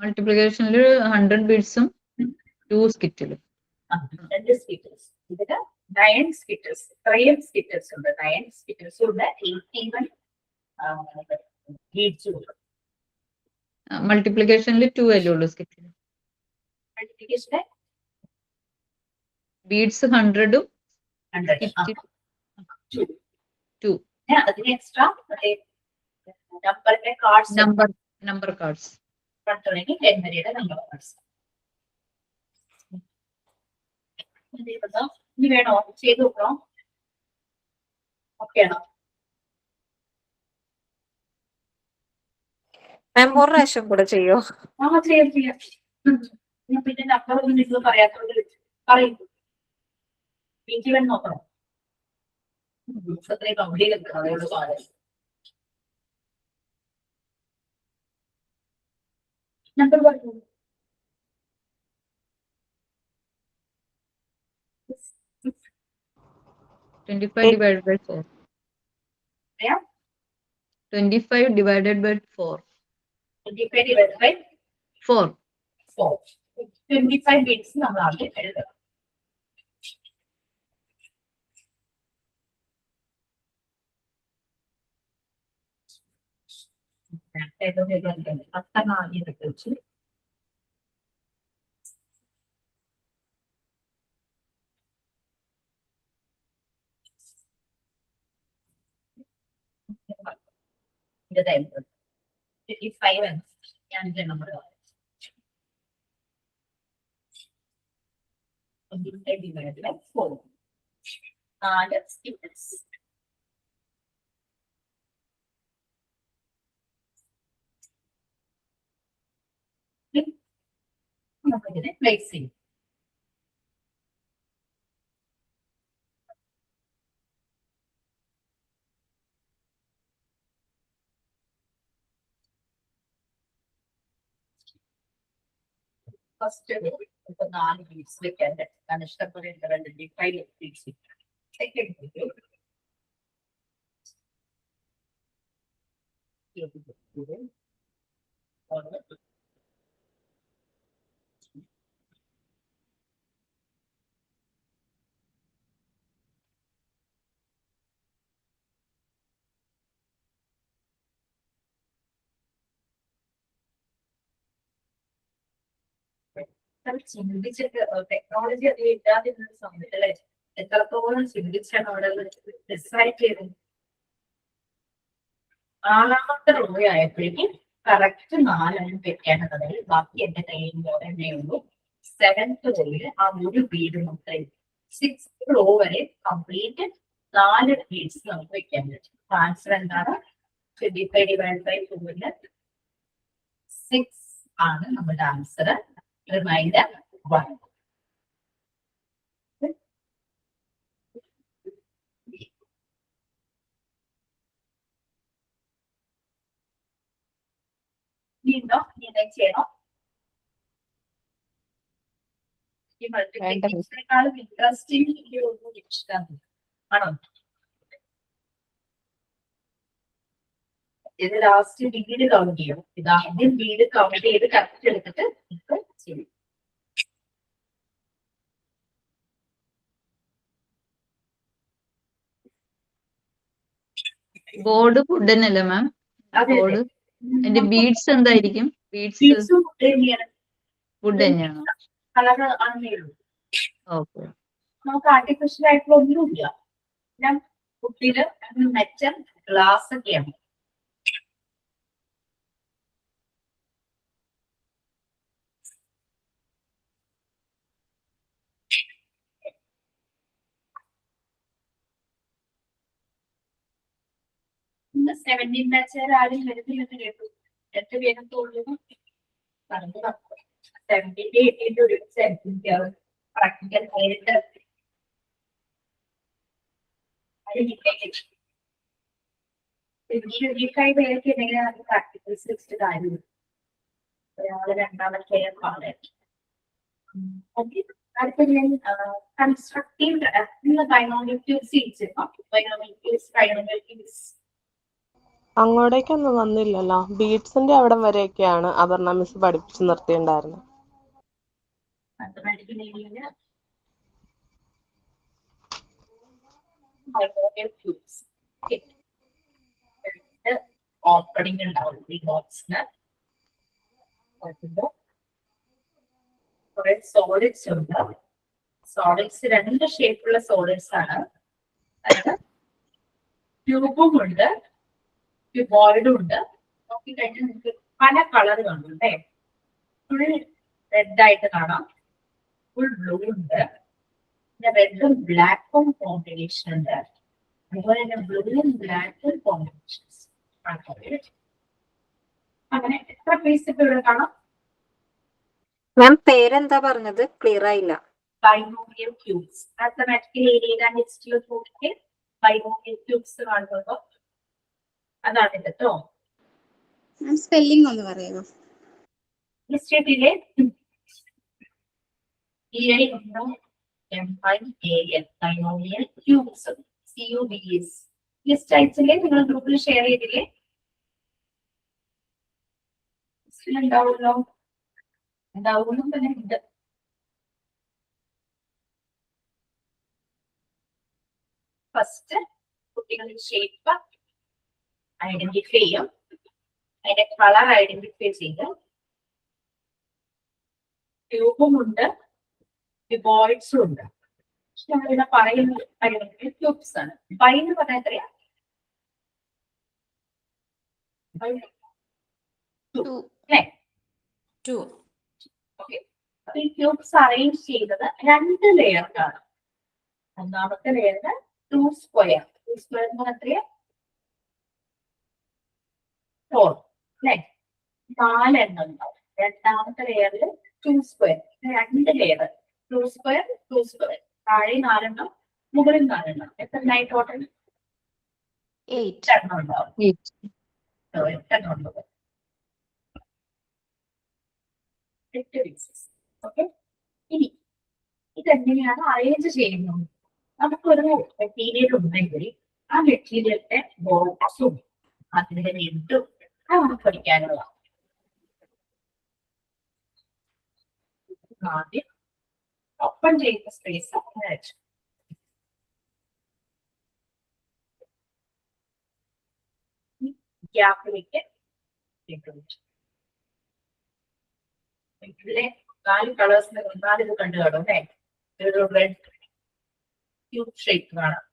മൾട്ടിപ്ലിക്കേഷനിൽ 100 ബീറ്റ്സും 2 സ്കിറ്റിലും. 2 സ്കിറ്റേഴ്സ്. ഇതില് 9 സ്കിറ്റേഴ്സ്. ഇത്രയും സ്കിറ്റേഴ്സ് ഉണ്ട്. 9 സ്കിറ്റേഴ്സും ഉണ്ട്. 81 ബീറ്റ്സും ഉണ്ട്. മൾട്ടിപ്ലിക്കേഷനിൽ 2 അല്ലേ ഉള്ളൂ സ്കിറ്റിൽ. മൾട്ടിപ്ലിക്കേഷന് ബീഡ്സ് 100ഉം 100. 2. അതിന് എക്സ്ട്രാ നമ്പറിന്റെ കാർഡ്സ് നമ്പർ കാർഡ്സ് തുടങ്ങി 10 വരെയുടെ നമ്പർ കാർഡ്സ്. ഇനി വേണോ ചെയ്ത് നോക്കണോ? ഓക്കെ ആണോ? മാം ഒരു പ്രാവശ്യം കൂടെ ചെയ്യോ? ചെയ്യാം. പിന്നെ നമ്പർ ഒന്നും നിങ്ങൾ പറയാത്തോണ്ട് പറയും. 81 നോക്കണം. അത്രയും കംപ്ലീറ്റ് എടുക്കണം. അതോട് പാടെ നമ്പർ പറഞ്ഞു. divided by 4. Yeah. 25 divided by 4. 25 divided by 4. 25 beats നമ്മൾ ആദ്യം എഴുതണം. വെച്ച് ഇതായിരുന്നു 55 ആണ് ഞാൻ number divided by 4. Let's do this. നമുക്കിതിനെ പ്ലേസ് ചെയ്യും. ഫസ്റ്റ് ഇപ്പൊ 4 ബീറ്റ്സ് വെക്കാൻ കാരണം ഇഷ്ടംപോലെ 25 ബീറ്റ്സ് വെക്കാം. സെക്കൻഡ് ചിന്തിച്ചിട്ട് ടെക്നോളജി അത് ഇല്ലാതിരുന്ന സമയത്ത് അല്ലെ എത്രത്തോളം ചിന്തിച്ചാണ് അവിടെ ഡിസൈഡ് ചെയ്തത്. 6ാമത്തെ റോ ആയപ്പോഴേക്കും കറക്റ്റ് 4 വെക്കാനുള്ളത്. ബാക്കി എന്റെ കയ്യിൽ തന്നെ ഉള്ളൂ. 7th റോയില് ആ ഒരു ബീഡ് നമുക്ക് 6th റോ വരെ കംപ്ലീറ്റ് 4 ബീഡ്സ് നമുക്ക് വെക്കാൻ പറ്റും. ആൻസർ എന്താണ്? 25 divided by 2 6 ആണ് നമ്മുടെ ആൻസർ. Reminder 1. വീണ്ടോ ഇങ്ങനെ ചെയ്യണോ? ഈ മൾട്ടിപ്ലിക്കേഷനേക്കാളും ഇൻട്രസ്റ്റിംഗ് എനിക്ക് ഒന്നും ഇഷ്ടമാണ്. ആണോ? ഇത് ലാസ്റ്റ് വീട് കൗണ്ട് ചെയ്യും. ഇത് ആദ്യം വീട് കൗണ്ട് ചെയ്ത് കറക്റ്റ് എടുത്തിട്ട് നമുക്ക് ചെയ്യും. ബോർഡ് വുഡൻ അല്ലേ മാം? അതെ ബോർഡ് അതിന്റെ ബീഡ്സ് എന്തായിരിക്കും? ബീഡ്സ് ബീഡ്സും തന്നെയാണ്. വുഡ് തന്നെയാണോ? കളർ ആണേ ഉള്ളൂ. ഓക്കെ. നമുക്ക് ആർട്ടിഫിഷ്യൽ ആയിട്ടുള്ള ഒന്നുമില്ല. ഞാൻ കുട്ടിയില് മെച്ചം ഗ്ലാസ് ഒക്കെയാണ്. ഇന്ന് 17 ബാച്ചുകാർ ആരും വരുന്നില്ലെന്ന് കേട്ടു. എത്ര പേരത്തോളൂ പറഞ്ഞു. 17 18 ഒരു പ്രാക്ടിക്കൽ നേരിട്ട് വീക്കായി പേരൊക്കെ ഉണ്ടെങ്കിൽ നമുക്ക് പ്രാക്ടിക്കൽസ് വെച്ചിട്ട് കാര്യമില്ല. ഒരാള് രണ്ടാമത്തെ അടുത്ത ഞാൻ constructive binomial cubes binomial cubes trinomial cubes അങ്ങോട്ടേക്കൊന്നും വന്നില്ലല്ലോ. ബീഡ്സിന്റെ അവിടം വരെയൊക്കെയാണ് അപർണ മിസ് പഠിപ്പിച്ച് നിർത്തിയിട്ടുണ്ടായിരുന്നത്. മാത്തമാറ്റിക്കൽ ഏരിയയില് ബൈനോമിയൽ ക്യൂബ്സ് ഓപ്പണിംഗ് ഉണ്ടാവും ഈ ബോക്സിന്. കുറെ സോളിഡ്സ് ഉണ്ട്. സോളിഡ്സ് രണ്ട് ഷേപ്പുള്ള സോളിഡ്സ് ആണ്. അതായത് ട്യൂബും ഉണ്ട്, ക്യൂബോയിഡും ഉണ്ട്. നോക്കിക്കഴിഞ്ഞാൽ നിങ്ങൾക്ക് പല കളർ കാണും അല്ലേ? ഫുൾ റെഡ് ആയിട്ട് കാണാം, ഫുൾ ബ്ലൂ ഉണ്ട്, പിന്നെ റെഡും ബ്ലാക്കും കോമ്പിനേഷൻ ഉണ്ട്. അതുപോലെ തന്നെ ബ്ലൂവും ബ്ലാക്കും കോമ്പിനേഷൻസ്. അങ്ങനെ എത്ര പീസ് ഇപ്പൊ ഇവിടെ കാണാം? മാം പേരെന്താ പറഞ്ഞത്? ക്ലിയർ ആയില്ല. Binomial cubes. മാത്തമാറ്റിക്കൽ ഏരിയയുടെ നെക്സ്റ്റ് നോക്കിയിട്ട് ബൈനോമിയൽ ക്യൂബ്സ് കാണുമ്പോൾ അതാണ് ഇത് കേട്ടോ. സ്പെല്ലിംഗ് ഒന്ന് പറയാമോ? ലിസ്റ്റിലെ ബൈനോമിയൽ ക്യൂബ്സ് CUBS ലിസ്റ്റ് അയച്ചില്ലേ? നിങ്ങൾ ഗ്രൂപ്പിൽ ഷെയർ ചെയ്തില്ലേ? ഉണ്ടാവുമല്ലോ, ഉണ്ടാവുമെന്നും തന്നെ ഉണ്ട്. ഫസ്റ്റ് കുട്ടികളുടെ ഷേപ്പ് ഐഡന്റിഫൈ ചെയ്യും, അതിന്റെ കളർ ഐഡന്റിഫൈ ചെയ്ത് ട്യൂബും ഉണ്ട്, ക്യൂബോയിഡ്സും ഉണ്ട്. പക്ഷെ നമ്മളിവിടെ പറയുന്നത് ക്യൂബ്സ് ആണ്. ബൈ എന്ന് പറഞ്ഞാൽ എത്രയാ? അല്ലേ? 2. ഓക്കെ. അപ്പൊ ഈ ക്യൂബ്സ് അറേഞ്ച് ചെയ്തത് രണ്ട് ലെയറിലാണ്. ഒന്നാമത്തെ ലെയറിന് 2 സ്ക്വയർ. 2 സ്ക്വയർ എന്ന് പറഞ്ഞാൽ എത്രയാ? 4 അല്ലേ? 4 എണ്ണം ഉണ്ടാവും. രണ്ടാമത്തെ ലെയറിൽ 2 സ്ക്വയർ. രണ്ട് ലെയർ 2 സ്ക്വയർ 2 സ്ക്വയർ. താഴെ 4 എണ്ണം, മുകളിൽ 4 എണ്ണം. എത്ര ടോട്ടൽ? 8 എണ്ണം ഉണ്ടാവും. 8 എണ്ണം ഉണ്ടാവും. 8 പീസസ്. ഓക്കെ. ഇനി ഇതെങ്ങനെയാണ് അറേഞ്ച് ചെയ്യുന്നത്? നമുക്കൊരു മെറ്റീരിയൽ ഉണ്ടെങ്കിൽ ആ മെറ്റീരിയലിന്റെ ബോക്സും അതിന്റെ ലെഡും നമുക്ക് പഠിക്കാനുള്ള. ആദ്യം ഓപ്പൺ ചെയ്യുന്ന സ്പേസ് വെച്ചു. ഗ്യാപ്പിലേക്ക് ഇതിലെ 4 കളേഴ്സിന് 4 ഇത് കണ്ടു കാണും അല്ലേ? ഒരു റെഡ് ക്യൂബ് ഷേപ്പ് കാണാം,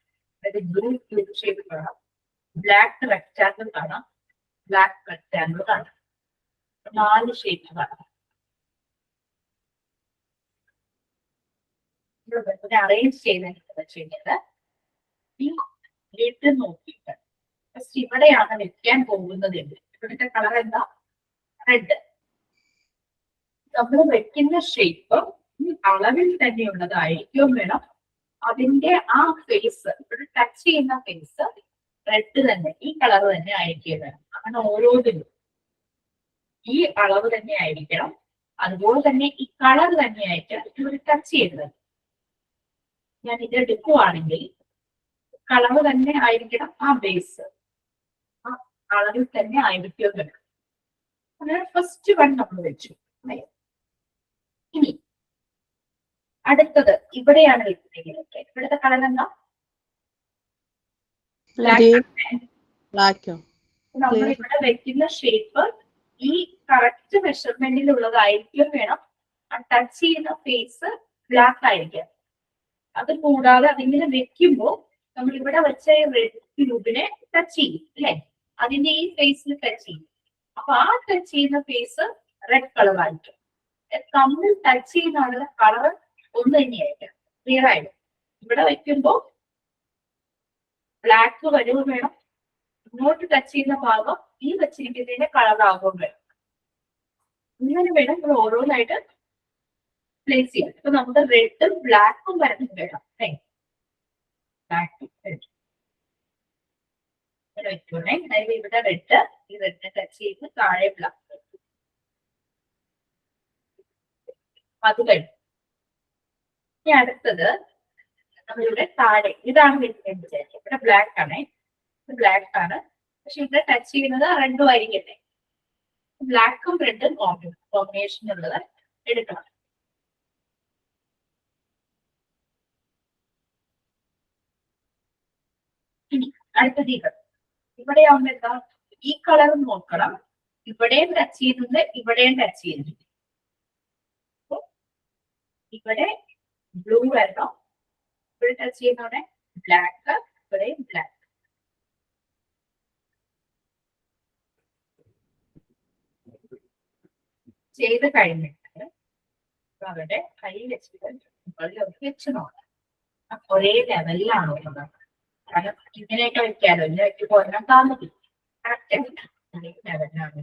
ബ്ലൂ ക്യൂബ് ഷേപ്പ് കാണാം, ബ്ലാക്ക് റെക്ടാങ്കിൾ കാണാം, ബ്ലാക്ക് റെക്ടാങ്കിൾ കാണാം. 4 ഷേപ്പ് കാണാം. അറേഞ്ച് ചെയ്യുന്നത് ഈ ലിഡ് നോക്കിയിട്ട് ഫസ്റ്റ് ഇവിടെയാണ് വെക്കാൻ പോകുന്നത്. ഇവിടുത്തെ കളർ എന്താ? റെഡ്. നമ്മൾ വെക്കുന്ന ഷേപ്പ് അളവിൽ തന്നെയുള്ളതായിരിക്കും വേണം. അതിന്റെ ആ ഫേസ് ഇവിടെ ടച്ച് ചെയ്യുന്ന ഫേസ് റെഡ് തന്നെ, ഈ കളർ തന്നെ ആയിരിക്കും വേണം. അങ്ങനെ ഓരോന്നിലും ഈ അളവ് തന്നെ ആയിരിക്കണം. അതുപോലെ തന്നെ ഈ കളർ തന്നെയായിട്ട് ഇവിടെ ടച്ച് ചെയ്തത്. ഞാൻ ഇത് എടുക്കുവാണെങ്കിൽ കളറ് തന്നെ ആയിരിക്കണം ആ ബേസ്, ആ അളവിൽ തന്നെ ആയിരിക്കും വേണം. അങ്ങനെ ഫസ്റ്റ് വൺ നമ്മൾ വെച്ചു. ഇനി അടുത്തത് ഇവിടെയാണ് വെച്ചിരിക്കുന്നത്. ഇവിടുത്തെ കളർ എന്താ? ബ്ലാക്കോ? നമ്മൾ ഇവിടെ വെക്കുന്ന ഷേപ്പ് ഈ കറക്റ്റ് മെഷർമെന്റിലുള്ളതായിരിക്കും വേണം. ടച്ച് ചെയ്യുന്ന ഫേസ് ബ്ലാക്ക് ആയിരിക്കാം. അത് കൂടാതെ അതിങ്ങനെ വെക്കുമ്പോൾ നമ്മൾ ഇവിടെ വെച്ച റെഡ് ക്യൂബിനെ ടച്ച് ചെയ്യും അല്ലെ, അതിന്റെ ഈ ഫേസിൽ ടച്ച് ചെയ്യും. അപ്പൊ ആ ടച്ച് ചെയ്യുന്ന ഫേസ് റെഡ് കളർ ആയിരിക്കും. തമ്മിൽ ടച്ച് ചെയ്യുന്ന ആളുടെ കളർ ഒന്ന് തന്നെയായിരിക്കും, ക്ലിയർ ആയിട്ട്. ഇവിടെ വെക്കുമ്പോ ബ്ലാക്ക് വരവ് വേണം. ഇങ്ങോട്ട് ടച്ച് ചെയ്യുന്ന ഭാഗം ഈ വെച്ചിരിക്കുന്നതിന്റെ കളറാകും വേണം. ഇങ്ങനെ വേണം നമ്മൾ ഓരോന്നായിട്ട് പ്ലേസ് ചെയ്യാം. ഇപ്പൊ നമുക്ക് റെഡും ബ്ലാക്കും വരണം വേണം. ബ്ലാക്കും വെക്കണേ. അതായത് ഇവിടെ റെഡ്, ഈ റെഡിനെ ടച്ച് ചെയ്ത് താഴെ ബ്ലാക്ക്. അത് കഴിഞ്ഞു. ഇനി അടുത്തത് നമ്മളിവിടെ താഴെ ഇതാണ് വെക്കുന്നത് വിചാരിക്കും. ഇവിടെ ബ്ലാക്ക് ആണേ, ബ്ലാക്ക് ആണ്. പക്ഷെ ഇവിടെ ടച്ച് ചെയ്യുന്നത് റെഡും ആയിരിക്കട്ടെ. ബ്ലാക്കും റെഡും കോമ്പിനേഷൻ ഉള്ളത് എടുക്കണം. ഇനി അടുത്തത് ഇവിടെ ആവുമ്പോ എന്താ, ഈ കളർ നോക്കണം. ഇവിടെയും ടച്ച് ചെയ്യുന്നുണ്ട്, ഇവിടെയും ടച്ച് ചെയ്യുന്നുണ്ട്. ഇവിടെ ബ്ലൂ വരണം, ഇവിടെ ടച്ച് ചെയ്യുന്നവിടെ ബ്ലാക്ക്, ഇവിടെയും ബ്ലാക്ക്. ചെയ്ത് കഴിഞ്ഞിട്ട് അവിടെ കൈ വെച്ചിട്ട് മുകളിലൊക്കെ വെച്ച് നോക്കാം ഒരേ ലെവലിലാണോ എന്നുള്ളത്. കാരണം ഇങ്ങനെയൊക്കെ വെക്കാലോ, ഇങ്ങനെ വെക്കുമ്പോ ഒരെണ്ണം താമതി കറക്റ്റ് ഒരേ ലെവലിലാണ്.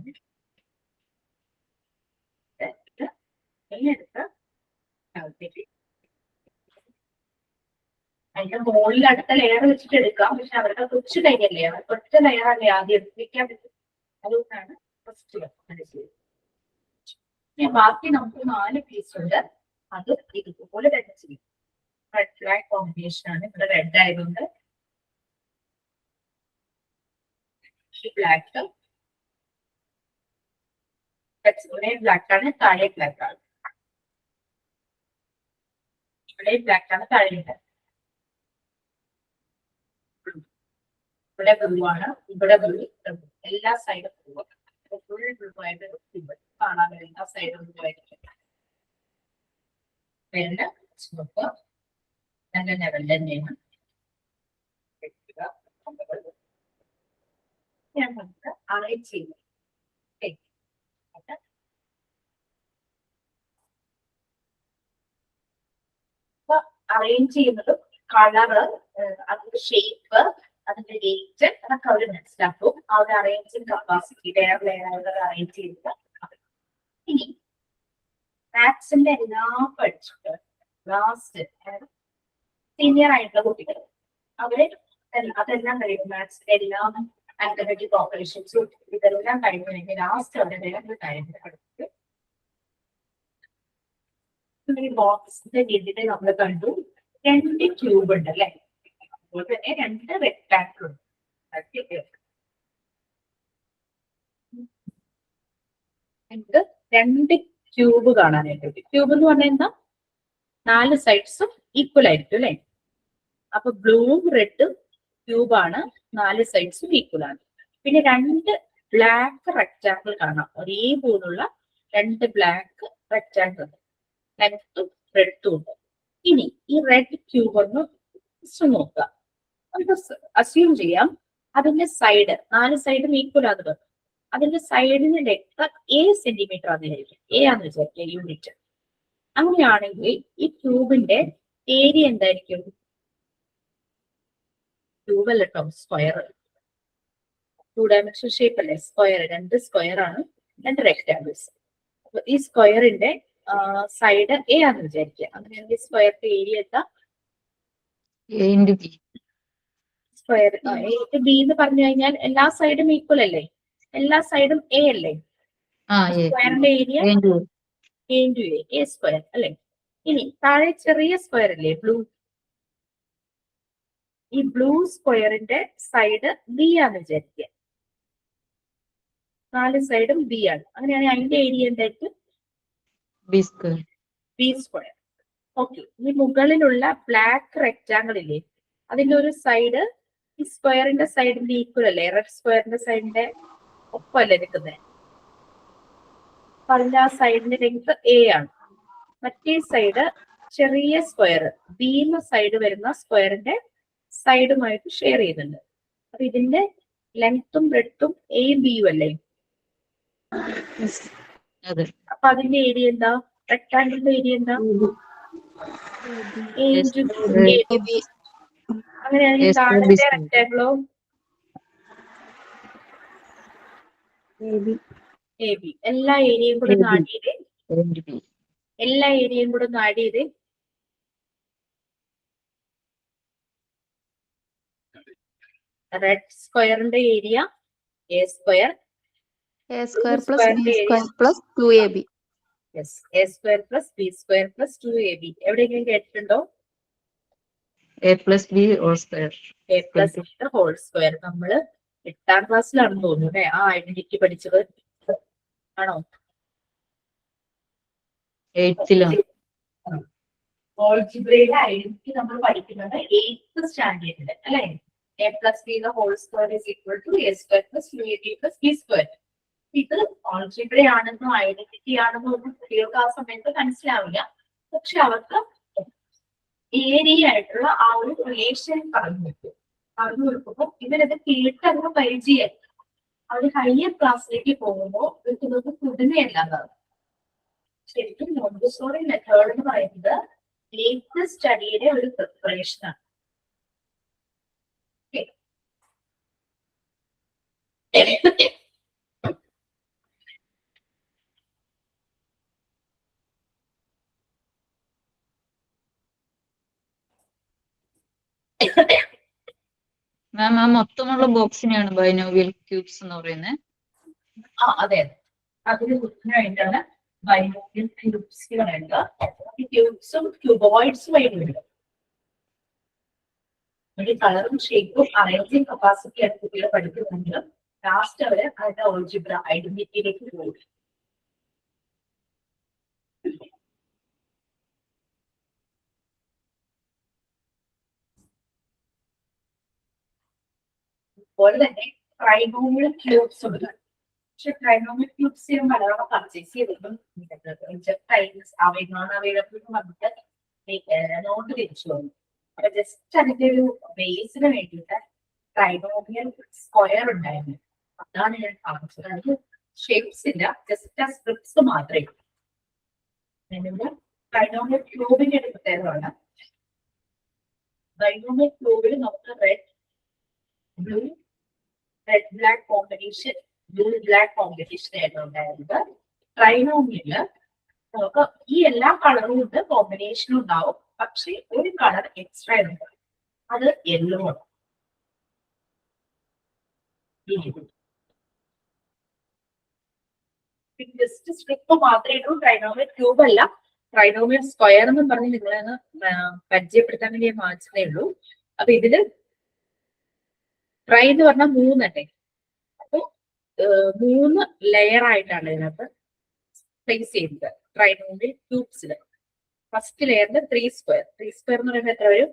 എടുത്ത് അതിന്റെ മുകളിൽ അടുത്ത ലെയർ വെച്ചിട്ട് എടുക്കാം. പക്ഷെ അവരുടെ കൊച്ചു കൈയല്ലേ, ഒറ്റ ലെയർ അല്ലേ ആദ്യം എടുപ്പിക്കാൻ പറ്റും. അതുകൊണ്ടാണ് ഫസ്റ്റ് മനസ്സിലായത്. ബാക്കി നമുക്ക് 4 പീസ് ഉണ്ട്, അത് ഇതുപോലെ തന്നെ ചെയ്യും. റെഡ് ബ്ലാക്ക് കോമ്പിനേഷൻ ആണ്. ഇവിടെ റെഡ് ആയതുകൊണ്ട് ബ്ലാക്ക്, ഇവിടെ ബ്ലാക്ക് ആണ്, താഴെ ബ്ലാക്ക് ആണ്. ഇവിടെ ബ്ലാക്ക് ആണ്, താഴെ ഉണ്ട്. ഇവിടെ ബ്ലൂ ആണ്, ഇവിടെ ബ്ലൂ, എല്ലാ സൈഡും ബ്ലൂ ആണ്. ഫുൾ ബ്ലൂ ആയിട്ട് കാണാൻ എല്ലാ സൈഡും ബ്ലൂ ആയിരിക്കും. വെള്ള ചുവപ്പ് നല്ല ലെവൽ തന്നെയാണ്. ഞാൻ നമുക്ക് അറേഞ്ച് ചെയ്യും. അപ്പൊ അറേഞ്ച് ചെയ്യുന്നതും കളറ്, അതിന്റെ ഷേപ്പ്, അതിന്റെ ഡേറ്റ് അതൊക്കെ അവർ മനസ്സിലാക്കും. അവരുടെ അറേഞ്ചിങ് കപ്പാസിറ്റി ലെയർ അറേഞ്ച് ചെയ്ത്. ഇനി മാത്സിന്റെ എല്ലാം പഠിച്ചിട്ട് ലാസ്റ്റ് സീനിയർ ആയിട്ടുള്ള കുട്ടികൾ അവര് അതെല്ലാം കഴിയും. മാത്സിന്റെ എല്ലാം അൽഫബറ്റിക് ഓപ്പറേഷൻസും ഇതെല്ലാം കഴിയുമെങ്കിൽ ലാസ്റ്റ് അവരുടെ കാര്യങ്ങൾ പഠിച്ചിട്ട് ബോക്സിന്റെ രീതിയിൽ നമ്മൾ കണ്ടു 2 ക്യൂബ് ഉണ്ട് അല്ലെ, അതുപോലെ തന്നെ 2 റെക്ടാങ്കിൾ ഉണ്ട്. 2 ക്യൂബ് കാണാനായിട്ട്. ക്യൂബ് എന്ന് പറഞ്ഞാൽ എന്താ, 4 സൈഡ്സും ഈക്വൽ ആയിരിക്കും അല്ലെ. അപ്പൊ ബ്ലൂവും റെഡും ക്യൂബാണ്, 4 സൈഡ്സും ഈക്വൽ ആണ്. പിന്നെ 2 ബ്ലാക്ക് റെക്ടാങ്കിൾ കാണാം, ഒരേപോലുള്ള 2 ബ്ലാക്ക് റെക്ടാങ്കിൾ ലെങ്ത്തും റെഡും ഉണ്ട്. ഇനി ഈ റെഡ് ക്യൂബ് ഒന്ന് നോക്കുക. നമുക്ക് അസ്യൂം ചെയ്യാം അതിന്റെ സൈഡ് 4 സൈഡും ഈക്വൽ ആണ്. അതിന്റെ സൈഡിന് ലെങ്ത് A സെന്റിമീറ്റർ ആണെന്നായിരിക്കും. A ആണെന്ന് വിചാരിക്കുക യൂണിറ്റ്. അങ്ങനെയാണെങ്കിൽ ഈ ക്യൂബിന്റെ ഏരിയ എന്തായിരിക്കും? ക്യൂബ് അല്ല കേട്ടോ, സ്ക്വയർ. 2 ഡയമെൻഷൻ ഷേപ്പ് അല്ലേ, സ്ക്വയർ. 2 സ്ക്വയർ ആണ്, 2 റെക്ടാങ്കിൾസ്. അപ്പൊ ഈ സ്ക്വയറിന്റെ സൈഡ് A ആണെന്ന് വിചാരിക്കുക. അങ്ങനെയാണെങ്കിൽ സ്ക്വയറിന്റെ ഏരിയ എന്താ? സ്ക്വയർ A ബി എന്ന് പറഞ്ഞു കഴിഞ്ഞാൽ എല്ലാ സൈഡും ഈക്വൽ അല്ലേ, എല്ലാ സൈഡും A അല്ലേ. ആ എ സ്ക്വയറിന്റെ area into A into A square അല്ലെ. ഇനി താഴെ ചെറിയ സ്ക്വയർ അല്ലേ ബ്ലൂ, ഈ ബ്ലൂ സ്ക്വയറിന്റെ സൈഡ് ബി ആണെന്ന് വിചാരിക്കുക. 4 സൈഡും ബി ആണ്. അങ്ങനെയാണെങ്കിൽ അതിന്റെ ഏരിയ എന്തായിരിക്കും? b square. B square. Okay. ഈ മുകളിലുള്ള ബ്ലാക്ക് റെക്റ്റാങ്കിൾ ഇല്ലേ, അതിന്റെ ഒരു സൈഡ് ഈ സ്ക്വയറിന്റെ സൈഡിന്റെ ഈക്വൽ അല്ലേ, റെഡ് സ്ക്വയറിന്റെ സൈഡിന്റെ ഒപ്പമല്ലേ നിൽക്കുന്നത്. അപ്പൊ അതിന്റെ ആ സൈഡിന്റെ ലെങ്ത് എ ആണ്. മറ്റേ സൈഡ് ചെറിയ സ്ക്വയർ ബി എന്ന സൈഡ് വരുന്ന സ്ക്വയറിന്റെ സൈഡുമായിട്ട് ഷെയർ ചെയ്യുന്നുണ്ട്. അപ്പൊ ഇതിന്റെ ലെങ്ത്തും ബ്രെഡ്ത്തും എയും ബിയും അല്ലേ. അതെ. അപ്പൊ അതിന്റെ ഏരിയ എന്താ? റെക്ടാങ്കിളിന്റെ ഏരിയ എന്താ? A into B. അങ്ങനെയാണെങ്കിൽ താഴത്തെ റെക്ടാങ്കിളോ എ ബി. എല്ലാ ഏരിയയും കൂടെ ആഡ് ചെയ്ത് എല്ലാ ഏരിയയും കൂടെ ആഡ് ചെയ്ത് റെഡ് സ്ക്വയറിന്റെ area a square, A square plus B square plus 2AB. Yes, a square plus B square plus 2ab. എവിടെയെങ്കിലും കേട്ടിട്ടുണ്ടോ? a plus b whole square. A plus whole square. നമ്മള് 8ാം ക്ലാസ്സിലാണെന്ന് തോന്നുന്നു അല്ലെ ആ ഐഡന്റിറ്റി പഠിച്ചത്, ആണോ? 8th ലാണ്. ഓൾജിബ്രയുടെ ഐഡന്റിറ്റി നമ്മൾ പഠിക്കുന്നത് 8th സ്റ്റാൻഡേർഡിൽ അല്ലെ. A plus b whole square is equal to a square plus 2ab plus B square. ഇത് ഓൾജിബ്ര ആണെന്നോ ഐഡന്റിറ്റി ആണെന്നോ ഒന്നും കുട്ടികൾക്ക് ആ സമയത്ത് മനസ്സിലാവില്ല. പക്ഷെ അവർക്ക് ഏരിയ ആയിട്ടുള്ള ആ ഒരു റിലേഷൻ പറഞ്ഞു കൊടുക്കുമ്പോൾ ഇവരത് കേട്ടങ്ങ് പരിചയം. അവർ ഹയർ ക്ലാസ്സിലേക്ക് പോകുമ്പോൾ ഇവർക്ക് പുതുമയല്ലാതാണ്. ശരിക്കും മോണ്ടിസോറി മെത്തേഡ് എന്ന് പറയുന്നത് ലേറ്റ് സ്റ്റഡിയുടെ ഒരു പ്രിപ്പറേഷനാണ്. മാം ആ മൊത്തമുള്ള ബോക്സിനെയാണ് ബൈനോമിയൽ ക്യൂബ്സ് എന്ന് പറയുന്നത്. ആ അതെ അതെ, അതിന് വേണ്ടിയാണ് ബൈനോമിയൽ ക്യൂബ്സ് പറയുന്നത്. ഈ ക്യൂബ്സും ക്യൂബോയിഡ്സും ആയിട്ടുണ്ട്. ഒരു കളറും ഷേപ്പും അറേഞ്ചിങ് കപ്പാസിറ്റി ആണ് കുട്ടികൾ പഠിക്കുന്നെങ്കിലും ലാസ്റ്റ് അവര് അതിന്റെ ഓൾജിബ്ര ഐഡന്റിറ്റിയിലേക്ക് പോകും. അതുപോലെ തന്നെ ട്രൈനോമിയൽ ക്യൂബ്സ് ഉണ്ട്. പക്ഷെ ട്രൈനോമിയൽ ക്യൂബ്സ് മലയാളം പർച്ചേസ് ചെയ്തിട്ടും അവൈലബിൾ എന്ന് പറഞ്ഞിട്ട് നോട്ട് തിരിച്ചു വന്നു. അപ്പൊ ജസ്റ്റ് അതിന്റെ ഒരു ബേസിന് വേണ്ടിയിട്ട് ട്രൈനോമിയൽ സ്ക്വയർ ഉണ്ടായിരുന്നു. അതാണ് ഞാൻ കാണിച്ചത്. അത് ഷേപ്സ് ഇല്ല, ജസ്റ്റ് ആ സ്ക്രിപ്റ്റ്സ് മാത്രമേ ഉള്ളൂ. ട്രൈനോമിയൽ ക്യൂബിന്റെ ഒരു പ്രത്യേകതയാണ്. ട്രൈനോമിയൽ ക്യൂബിൽ നമുക്ക് red blue red black combination blue black combination ആയിരുന്നു ഉണ്ടായിരുന്നത്. ട്രൈനോമിയല് നമുക്ക് ഈ എല്ലാ കളറും ഉണ്ട്, കോമ്പിനേഷനും ഉണ്ടാവും. പക്ഷെ ഒരു കളർ എക്സ്ട്രാ ഉണ്ട്, അത് യെല്ലോ ആണ്. ജസ്റ്റ് സ്ട്രിപ്പ് മാത്രമേ ഉള്ളൂ, ട്രൈനോമിയൽ ക്യൂബ് അല്ല. ട്രൈനോമിയൽ സ്ക്വയർ എന്നും പറഞ്ഞ് നിങ്ങളെന്ന് പരിചയപ്പെടുത്താൻ വേണ്ടി ഞാൻ വാങ്ങിച്ചതേ ഉള്ളൂ. അപ്പൊ ഇതില് ട്രൈ എന്ന് പറഞ്ഞാൽ 3 അല്ലേ. അപ്പൊ 3 ലെയർ ആയിട്ടാണ് ഇതിനകത്ത് പ്ലേസ് ചെയ്യുന്നത് ട്രൈനോമിയൽ ക്യൂബ്സില്. ഫസ്റ്റ് ലെയറിൽ 3 സ്ക്വയർ. 3 സ്ക്വയർ എന്ന് പറയുമ്പോൾ എത്ര വരും?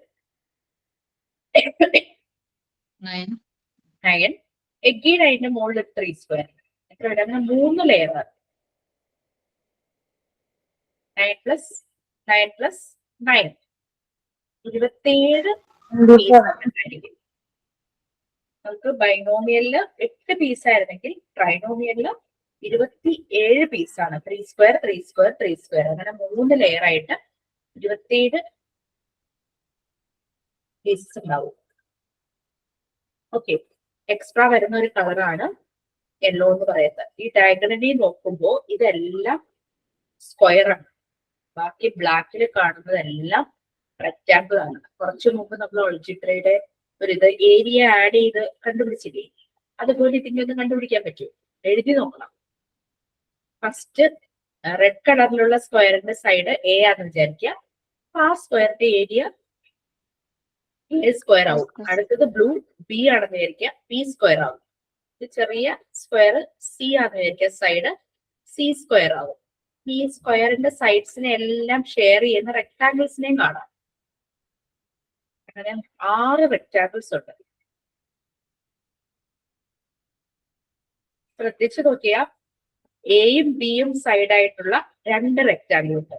9. എഗെയിൻ അതിന്റെ മുകളിൽ 3 സ്ക്വയർ എത്ര വരും? അങ്ങനെ 3 ലെയർ. 9 + 9 + 9 27 പീസ്. നമുക്ക് ബൈനോമിയലില് 8 പീസ് ആയിരുന്നെങ്കിൽ ട്രൈനോമിയലില് 27 പീസാണ്. 3 സ്ക്വയർ 3 സ്ക്വയർ 3 സ്ക്വയർ അങ്ങനെ 3 ലെയർ ആയിട്ട് 27 പീസസ് ഉണ്ടാവും. ഓക്കെ, എക്സ്ട്രാ വരുന്ന ഒരു കളറാണ് യെല്ലോ എന്ന് പറയുന്നത്. ഈ ഡയഗണലി നോക്കുമ്പോൾ ഇതെല്ലാം സ്ക്വയർ ആണ്. ബാക്കി ബ്ലാക്കിൽ കാണുന്നതെല്ലാം റെക്റ്റാങ്കിൾ ആണ്. കുറച്ചു മുമ്പ് നമ്മൾ ഓൾജിബ്രയുടെ ഒരിത് ഏരിയ ആഡ് ചെയ്ത് കണ്ടുപിടിച്ചില്ലേ, അതുപോലെ ഇതിന്റെ ഒന്നും കണ്ടുപിടിക്കാൻ പറ്റുമോ? എഴുതി നോക്കണം. ഫസ്റ്റ് റെഡ് കളറിലുള്ള സ്ക്വയറിന്റെ സൈഡ് എ ആണെന്ന് വിചാരിക്കുക. ആ സ്ക്വയറിന്റെ ഏരിയ എ സ്ക്വയർ ആവും. അടുത്തത് ബ്ലൂ ബി ആണെന്ന് വിചാരിക്കുക, ബി സ്ക്വയർ ആവും. ഇത് ചെറിയ സ്ക്വയർ സി ആണെന്ന് വിചാരിക്കുക, സൈഡ് സി സ്ക്വയർ ആവും. ഈ സ്ക്വയറിന്റെ സൈഡ്സിനെ എല്ലാം ഷെയർ ചെയ്യുന്ന റെക്ടാങ്കിൾസിനെയും കാണാം. അങ്ങനെ 6 റെക്ടാങ്കിൾസ് ഉണ്ട്. ശ്രദ്ധിച്ചു നോക്കിയാ എയും ബിയും സൈഡായിട്ടുള്ള 2 റെക്ടാങ്കിൾ ഉണ്ട്.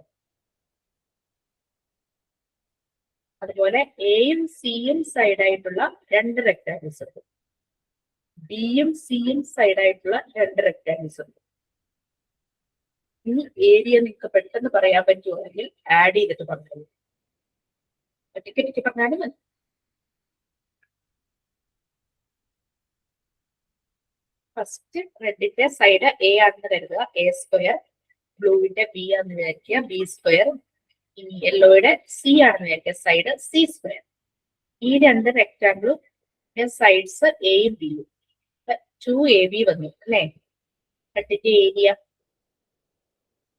അതുപോലെ എയും സിയും സൈഡായിട്ടുള്ള 2 റെക്ടാങ്കിൾസ് ഉണ്ട്. ബിയും സിയും സൈഡായിട്ടുള്ള 2 റെക്ടാങ്കിൾസ് ഉണ്ട്. ഈ ഏരിയ നിങ്ങൾക്ക് പെട്ടെന്ന് പറയാൻ പറ്റുമെങ്കിൽ ആഡ് ചെയ്തിട്ട് പറഞ്ഞു. ഒറ്റയ്ക്ക് പറഞ്ഞാലും മതി. ഫസ്റ്റ് റെഡിന്റെ സൈഡ് എ ആണെന്ന് കരുതുക, എ സ്ക്വയർ. ബ്ലൂവിന്റെ ബി ആണെന്ന് വിചാരിക്കുക, ബി സ്ക്വയർ. യെല്ലോയുടെ സി ആണെന്ന് വിചാരിക്കുക, സൈഡ് സി സ്ക്വയർ. ഈ 2 റെക്ടാങ്കിളും സൈഡ്സ് എയും ബിയും 2AB വന്നു അല്ലെ? റെഡിന്റെ ഏരിയ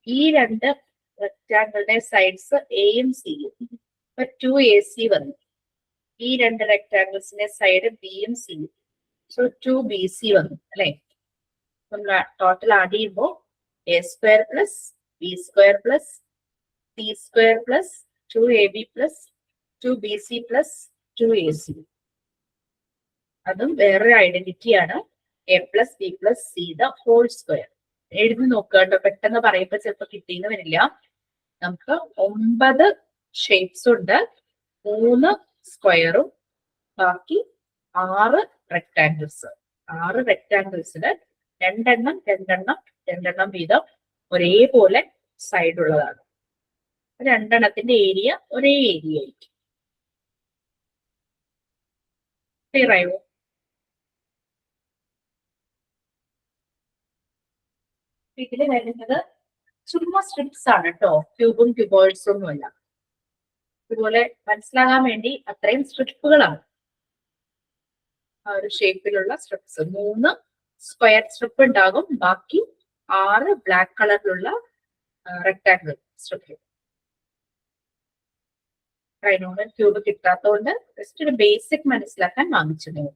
ഈ 2 റെക്ടാങ്കിളുടെ സൈഡ്സ് എയും സിയും 2AC വന്നു. ഈ 2 റെക്ടാങ്കിൾസിന്റെ സൈഡ് ബിയും സിയും, സോ 2BC വന്നു അല്ലെ? നമ്മൾ ടോട്ടൽ ആഡ് ചെയ്യുമ്പോൾ A square plus B square plus C square plus 2AB plus 2BC plus 2AC. അതും വേറൊരു ഐഡന്റിറ്റിയാണ്, A plus B plus C the whole square. എഴുതി നോക്കുക കേട്ടോ, പെട്ടെന്ന് പറയുമ്പോൾ ചിലപ്പോൾ കിട്ടിയെന്ന് വരില്ല. നമുക്ക് 9 ഷേപ്സ് ഉണ്ട്, 3 സ്ക്വയറും ബാക്കി 6 റെക്ടാങ്കിൾസ്. 6 റെക്ടാങ്കിൾസിന് 2 വീതം ഒരേപോലെ സൈഡ് ഉള്ളതാണ്. 2 ഏരിയ ഒരേ ഏരിയ ആയിരിക്കും. ക്ലിയർ ആയോ? ഇതിൽ വരുന്നത് ചുമ്മാ സ്ട്രിപ്സ് ആണ് കേട്ടോ, ക്യൂബും ക്യൂബോയിഡ്സും ഒന്നുമല്ല. ഇതുപോലെ മനസ്സിലാകാൻ വേണ്ടി അത്രയും സ്ട്രിപ്പുകളാണ്. ആ ഒരു ഷേപ്പിലുള്ള സ്ട്രിപ്സ് 3 സ്ക്വയർ സ്ട്രിപ്പ് ഉണ്ടാകും, ബാക്കി 6 ബ്ലാക്ക് കളറിലുള്ള റെക്ടാങ്കിൾ സ്ട്രിപ്പ്. ട്രൈനോമിയൽ ക്യൂബ് കിട്ടാത്തതുകൊണ്ട് ജസ്റ്റ് ഒരു ബേസിക് മനസ്സിലാക്കാൻ വാങ്ങിച്ചതേ.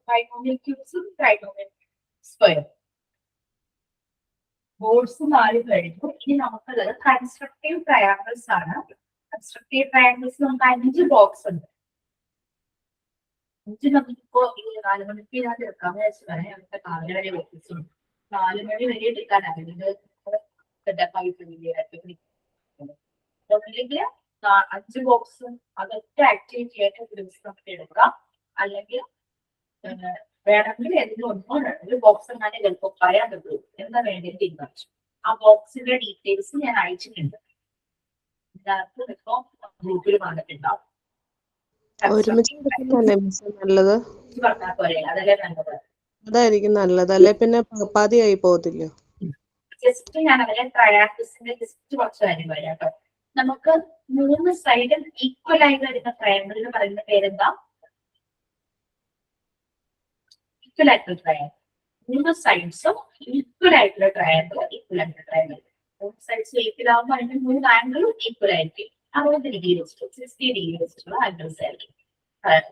ട്രൈനോമിയൽ ക്യൂബ്സും ട്രൈനോമിയൽ സ്ക്വയർ ബോർഡ്സ് 4 കഴിഞ്ഞു. ഇനി നമുക്കുള്ളത് കൺസ്ട്രക്റ്റീവ് ട്രയാങ്കിൾസ് ആണ്. കൺസ്ട്രക്റ്റീവ് ട്രയാങ്കിൾസ് നമുക്ക് 5 ബോക്സ് ഉണ്ട്. 5 നമുക്കിപ്പോ 4 മണിക്ക് ഇതിനകത്ത് എടുക്കാമെന്ന് വെച്ച് പറയാം. നമുക്ക് 4 വരെ ബോക്സ് ഉണ്ട്. 4 മണി വരെ എടുക്കാനാണ് ഒന്നില്ലെങ്കിൽ 5 ബോക്സും അതൊക്കെ ആക്ടിവിറ്റി ആയിട്ട് ദിവസം നമുക്ക് എടുക്കാം. അല്ലെങ്കിൽ വേണമെങ്കിൽ എന്തെങ്കിലും 1 ബോക്സ് ഞാൻ ചിലപ്പോൾ പറയാൻ പറ്റൂ എന്താ വേണ്ടത് തീരുമാനിച്ചു. ആ ബോക്സിന്റെ ഡീറ്റെയിൽസ് ഞാൻ അയച്ചിട്ടുണ്ട്. എല്ലാവർക്കും ഇപ്പൊ ഗ്രൂപ്പിൽ വന്നിട്ടുണ്ടാവും. ഒരുമിച്ച് എടുക്കുന്നതല്ലേ മിസ്സേ നല്ലത്? പറഞ്ഞാൽ പോലെ അതല്ലേ നല്ലത്. അതായിരിക്കും നല്ലത്, അല്ലെ പിന്നെ പാതിയായി പോകത്തില്ലോ. ജസ്റ്റ് ഞാൻ അതിലെ ട്രയാങ്കിൾസിന്റെ ജസ്റ്റ് കുറച്ച് കാര്യം പറയാം കേട്ടോ. നമുക്ക് 3 സൈഡും ഈക്വൽ ആയി വരുന്ന ട്രയാങ്കിളിന് പറയുന്ന പേരെന്താ? ഈക്വൽ ആയിട്ടുള്ള ട്രയാങ്കിൾ. 3 സൈഡ്സും ഈക്വൽ ആയിട്ടുള്ള ട്രയാങ്കിൾ, ഈക്വൽ ആയിട്ടുള്ള ട്രയാങ്കിൾ. 3 സൈഡ്സും ഈക്വൽ ആകുമ്പോൾ അതിന്റെ 3 ആംഗിളും ഈക്വൽ ആയിരിക്കും. 60 ഡിഗ്രി വെച്ചിട്ട് 60 ഡിഗ്രി വെച്ചിട്ടുള്ള ആംഗിൾസ് ആയിരിക്കും.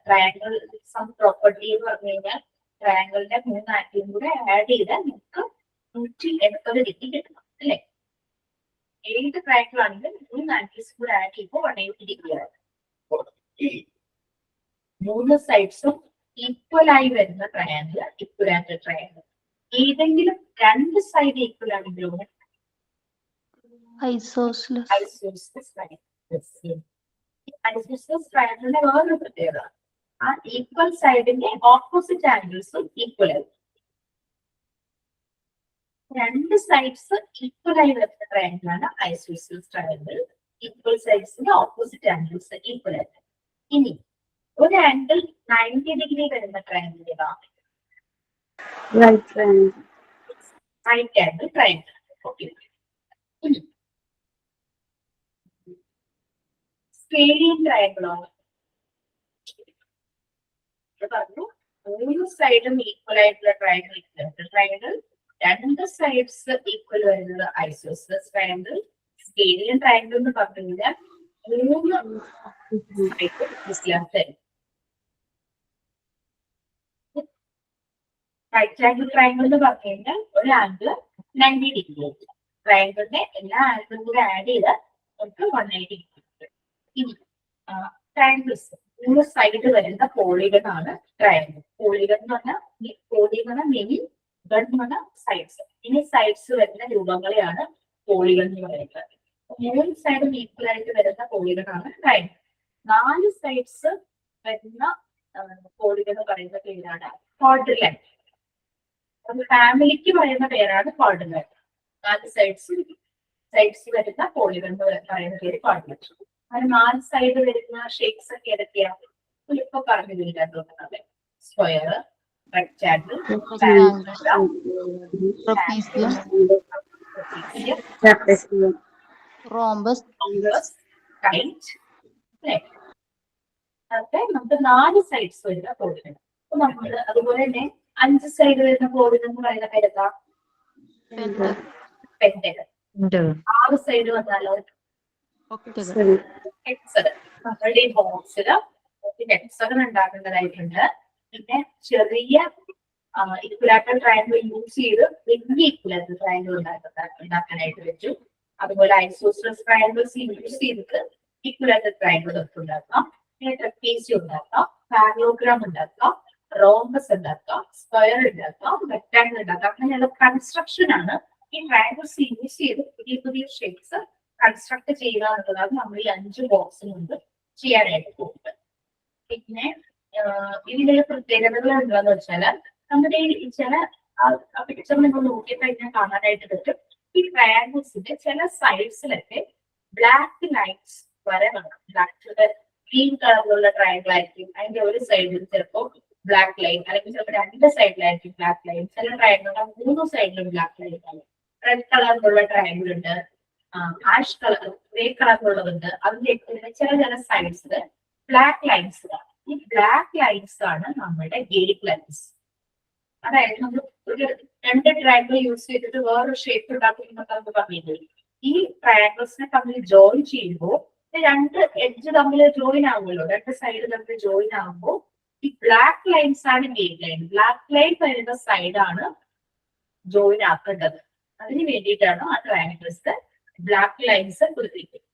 ട്രയാങ്കിൾ സം പ്രോപ്പർട്ടി എന്ന് പറഞ്ഞു കഴിഞ്ഞാൽ ട്രയാങ്കിളിന്റെ 3 ആംഗിളും കൂടെ ആഡ് ചെയ്താൽ നമുക്ക് 180 ഡിഗ്രി കിട്ടണം അല്ലെ? ഏത് ട്രയാങ്കിൾ ആണെങ്കിലും 3 ആംഗിൾസ് കൂടെ ആഡ് ചെയ്യുമ്പോൾ 180 ഡിഗ്രി ആണ്. 3 സൈഡ്സും ഈക്വൽ ആയി വരുന്ന ട്രയാങ്കിൾ ഇക്വലാറ്ററൽ ട്രയാങ്കിൾ. ഏതെങ്കിലും 2 സൈഡ് ഈക്വൽ ആണെങ്കിലോ ഐസോസ്ലസ്. Isosceles triangle. ഐസോസ്ലസ് ട്രയാങ്കിളിന്റെ വേറൊരു പ്രത്യേകത, ആ ഈക്വൽ സൈഡിന്റെ ഓപ്പോസിറ്റ് ആംഗിൾസും ഈക്വൽ ആയി. 2 സൈഡ്സ് ഈക്വൽ ആയി വരുന്ന ട്രയാങ്കിൾ ആണ് ഐസോസ്ലസ് ട്രയാങ്കിൾ. ഈക്വൽ സൈഡ്സിന്റെ ഓപ്പോസിറ്റ് ആംഗിൾസ് ഈക്വൽ ആയിട്ട്. ഇനി ഒരു ആംഗിൾ 90 ഡിഗ്രി വരുന്ന ട്രയാങ്കിൾ ഏതാ? Right angle triangle. Okay. Scaling ട്രയാങ്കിളോ പറഞ്ഞു. 3 സൈഡും ഈക്വൽ ആയിട്ടുള്ള ട്രയാങ്കിൾ ട്രയാങ്കിൾ, 2 സൈഡ്സ് ഈക്വൽ വരുന്നത് ഐസോസെലസ് ട്രയാങ്കിൾ. സ്കെയിലിംഗ് ട്രയാങ്കിൾ എന്ന് പറഞ്ഞു കഴിഞ്ഞാൽ 3 സൈഡ്. റൈറ്റ് ആംഗിൾ ട്രയാങ്കിൾ എന്ന് പറഞ്ഞു കഴിഞ്ഞാൽ ഒരു ആംഗിൾ 90 ഡിഗ്രി. ട്രയാങ്കിളിന്റെ എല്ലാ ആംഗിളും കൂടെ ആഡ് ചെയ്ത് നമുക്ക് 180 ഡിഗ്രി. ഇനി ട്രയാങ്കിൾസ് 3 സൈഡ് വരുന്ന പോളിഗൺ ആണ് ട്രയാങ്കിൾ. പോളിഗൺ എന്ന് പറഞ്ഞാൽ മെയിൻ, ഗൺ എന്ന് പറഞ്ഞാൽ സൈഡ്സ്. ഇനി സൈഡ്സ് വരുന്ന രൂപങ്ങളെയാണ് പോളിഗൺ എന്ന് പറയുന്നത്. 3 സൈഡും ഈക്വൽ ആയിട്ട് വരുന്ന പോളിഗൺ ആണ് ട്രയാങ്കിൾ. 4 സൈഡ്സ് വരുന്ന പോളിഗൺ എന്ന് പറയുന്ന പേരാണ് ക്വാഡ്രിലാറ്ററൽ. ഫാമിലിക്ക് പറയുന്ന പേരാണ് ക്വാഡ്രിലാറ്ററൽ. 4 സൈഡ്സ് വരുന്ന പോളിഗൺ എന്ന് പറയുന്ന പേര് ക്വാഡ്രിലാറ്ററൽ. അങ്ങനെ 4 സൈഡ് വരുന്ന ഷേപ്സ് ഒക്കെ ഏതൊക്കെയാണ് ഇപ്പൊ പറഞ്ഞു തരുന്നത്? Square, rectangle, rhombus, KITE. അതൊക്കെ നമുക്ക് 4 സൈഡ്സ് വരുന്ന പോളിഗൺ. അപ്പൊ നമ്മൾ അതുപോലെ തന്നെ 5 സൈഡ് വരുന്ന പോളിഗൺ എന്ന് പറയുന്ന പേരെന്താ? പെന്റഗൺ. 6 സൈഡ് വന്നാലോ? ഹെക്സഗൺ. നമ്മളുടെ ഈ ബോക്സിൽ ഹെക്സഗൺ ഉണ്ടാക്കേണ്ടതായിട്ടുണ്ട്. പിന്നെ ചെറിയ ഇക്വലാറ്ററൽ ട്രയാങ്കിൾ യൂസ് ചെയ്ത് വലിയ ഇക്വലാറ്ററൽ ട്രയാങ്കിൾ ഉണ്ടാക്കാനായിട്ട് പറ്റും. അതുപോലെ ഐസോസെലസ് ട്രയാങ്കിൾസ് യൂസ് ചെയ്തിട്ട് ഇക്വലാറ്ററൽ ട്രയാങ്കിൾ ഒക്കെ ഉണ്ടാക്കാം. പിന്നെ ട്രപ്പീസിയം ഉണ്ടാക്കാം, പാരലോഗ്രാം ഉണ്ടാക്കാം, റോംബസ് ഉണ്ടാക്കാം, സ്ക്വയർ ഉണ്ടാക്കാം, റെക്ടാങ്കിൾ ഉണ്ടാക്കാം. അങ്ങനെയുള്ള കൺസ്ട്രക്ഷൻ ആണ് ഈ ട്രയാങ്കിൾസ് യൂസ് ചെയ്ത് പുതിയ പുതിയ ഷേപ്സ് കൺസ്ട്രക്ട് ചെയ്യുക എന്നുള്ളതാണ് നമ്മൾ ഈ 5 ബോക്സിൽ കൊണ്ട് ചെയ്യാനായിട്ട് പോകുന്നത്. പിന്നെ ഇതിന്റെ പ്രത്യേകതകൾ എന്താന്ന് വെച്ചാല് നമ്മുടെ ഈ ചില പിക്ചർ നിങ്ങൾ നോക്കിക്കഴിഞ്ഞാൽ കാണാനായിട്ട് പറ്റും. ഈ ട്രയാങ്കിൾസിന്റെ ചില സൈഡ്സിലൊക്കെ ബ്ലാക്ക് ലൈൻസ് വരെ കാണാം. ബ്ലാക്ക് ഗ്രീൻ കളറിലുള്ള ട്രയാങ്കിൾ ആയിരിക്കും. അതിന്റെ ഒരു സൈഡിൽ ചിലപ്പോൾ ബ്ലാക്ക് ലൈൻ, അല്ലെങ്കിൽ ചിലപ്പോൾ 2 സൈഡിലായിരിക്കും ബ്ലാക്ക് ലൈൻ. ചില ട്രയാങ്കിളുടെ 3 സൈഡിലും ബ്ലാക്ക് ലൈൻ ആണ്. റെഡ് കളറിലുള്ള ട്രയാങ്കിൾ ഉണ്ട്, ആഷ് കളർ, ഗ്രേ കളറിലുള്ളതുണ്ട്. അതിന്റെ ചില സൈഡ്സിൽ ബ്ലാക്ക് ലൈൻസ് ആണ്. ഈ ബ്ലാക്ക് ലൈൻസ് ആണ് നമ്മുടെ ഗേറ്റ് ലൈൻസ്. അതായത് നമ്മൾ ഒരു 2 ട്രയാങ്കിൾ യൂസ് ചെയ്തിട്ട് വേറൊരു ഷേപ്പ് ഉണ്ടാക്കുമ്പോൾ നമുക്ക് പറഞ്ഞില്ലേ, ഈ ട്രയാങ്കിൾസിനെ തമ്മിൽ ജോയിൻ ചെയ്യുമ്പോൾ 2 എഡ്ജ് തമ്മിൽ ജോയിൻ ആകുമല്ലോ, 2 സൈഡ് തമ്മിൽ ജോയിൻ ആകുമ്പോൾ ഈ ബ്ലാക്ക് ലൈൻസ് ആണ് ഗേറ്റ് ലൈൻ. ബ്ലാക്ക് ലൈൻ വരുന്ന സൈഡാണ് ജോയിൻ ആക്കേണ്ടത്. അതിന് വേണ്ടിയിട്ടാണ് ആ ട്രയാങ്കിൾസ് ബ്ലാക്ക് ലൈൻസ് കൊടുത്തിരിക്കുന്നത്.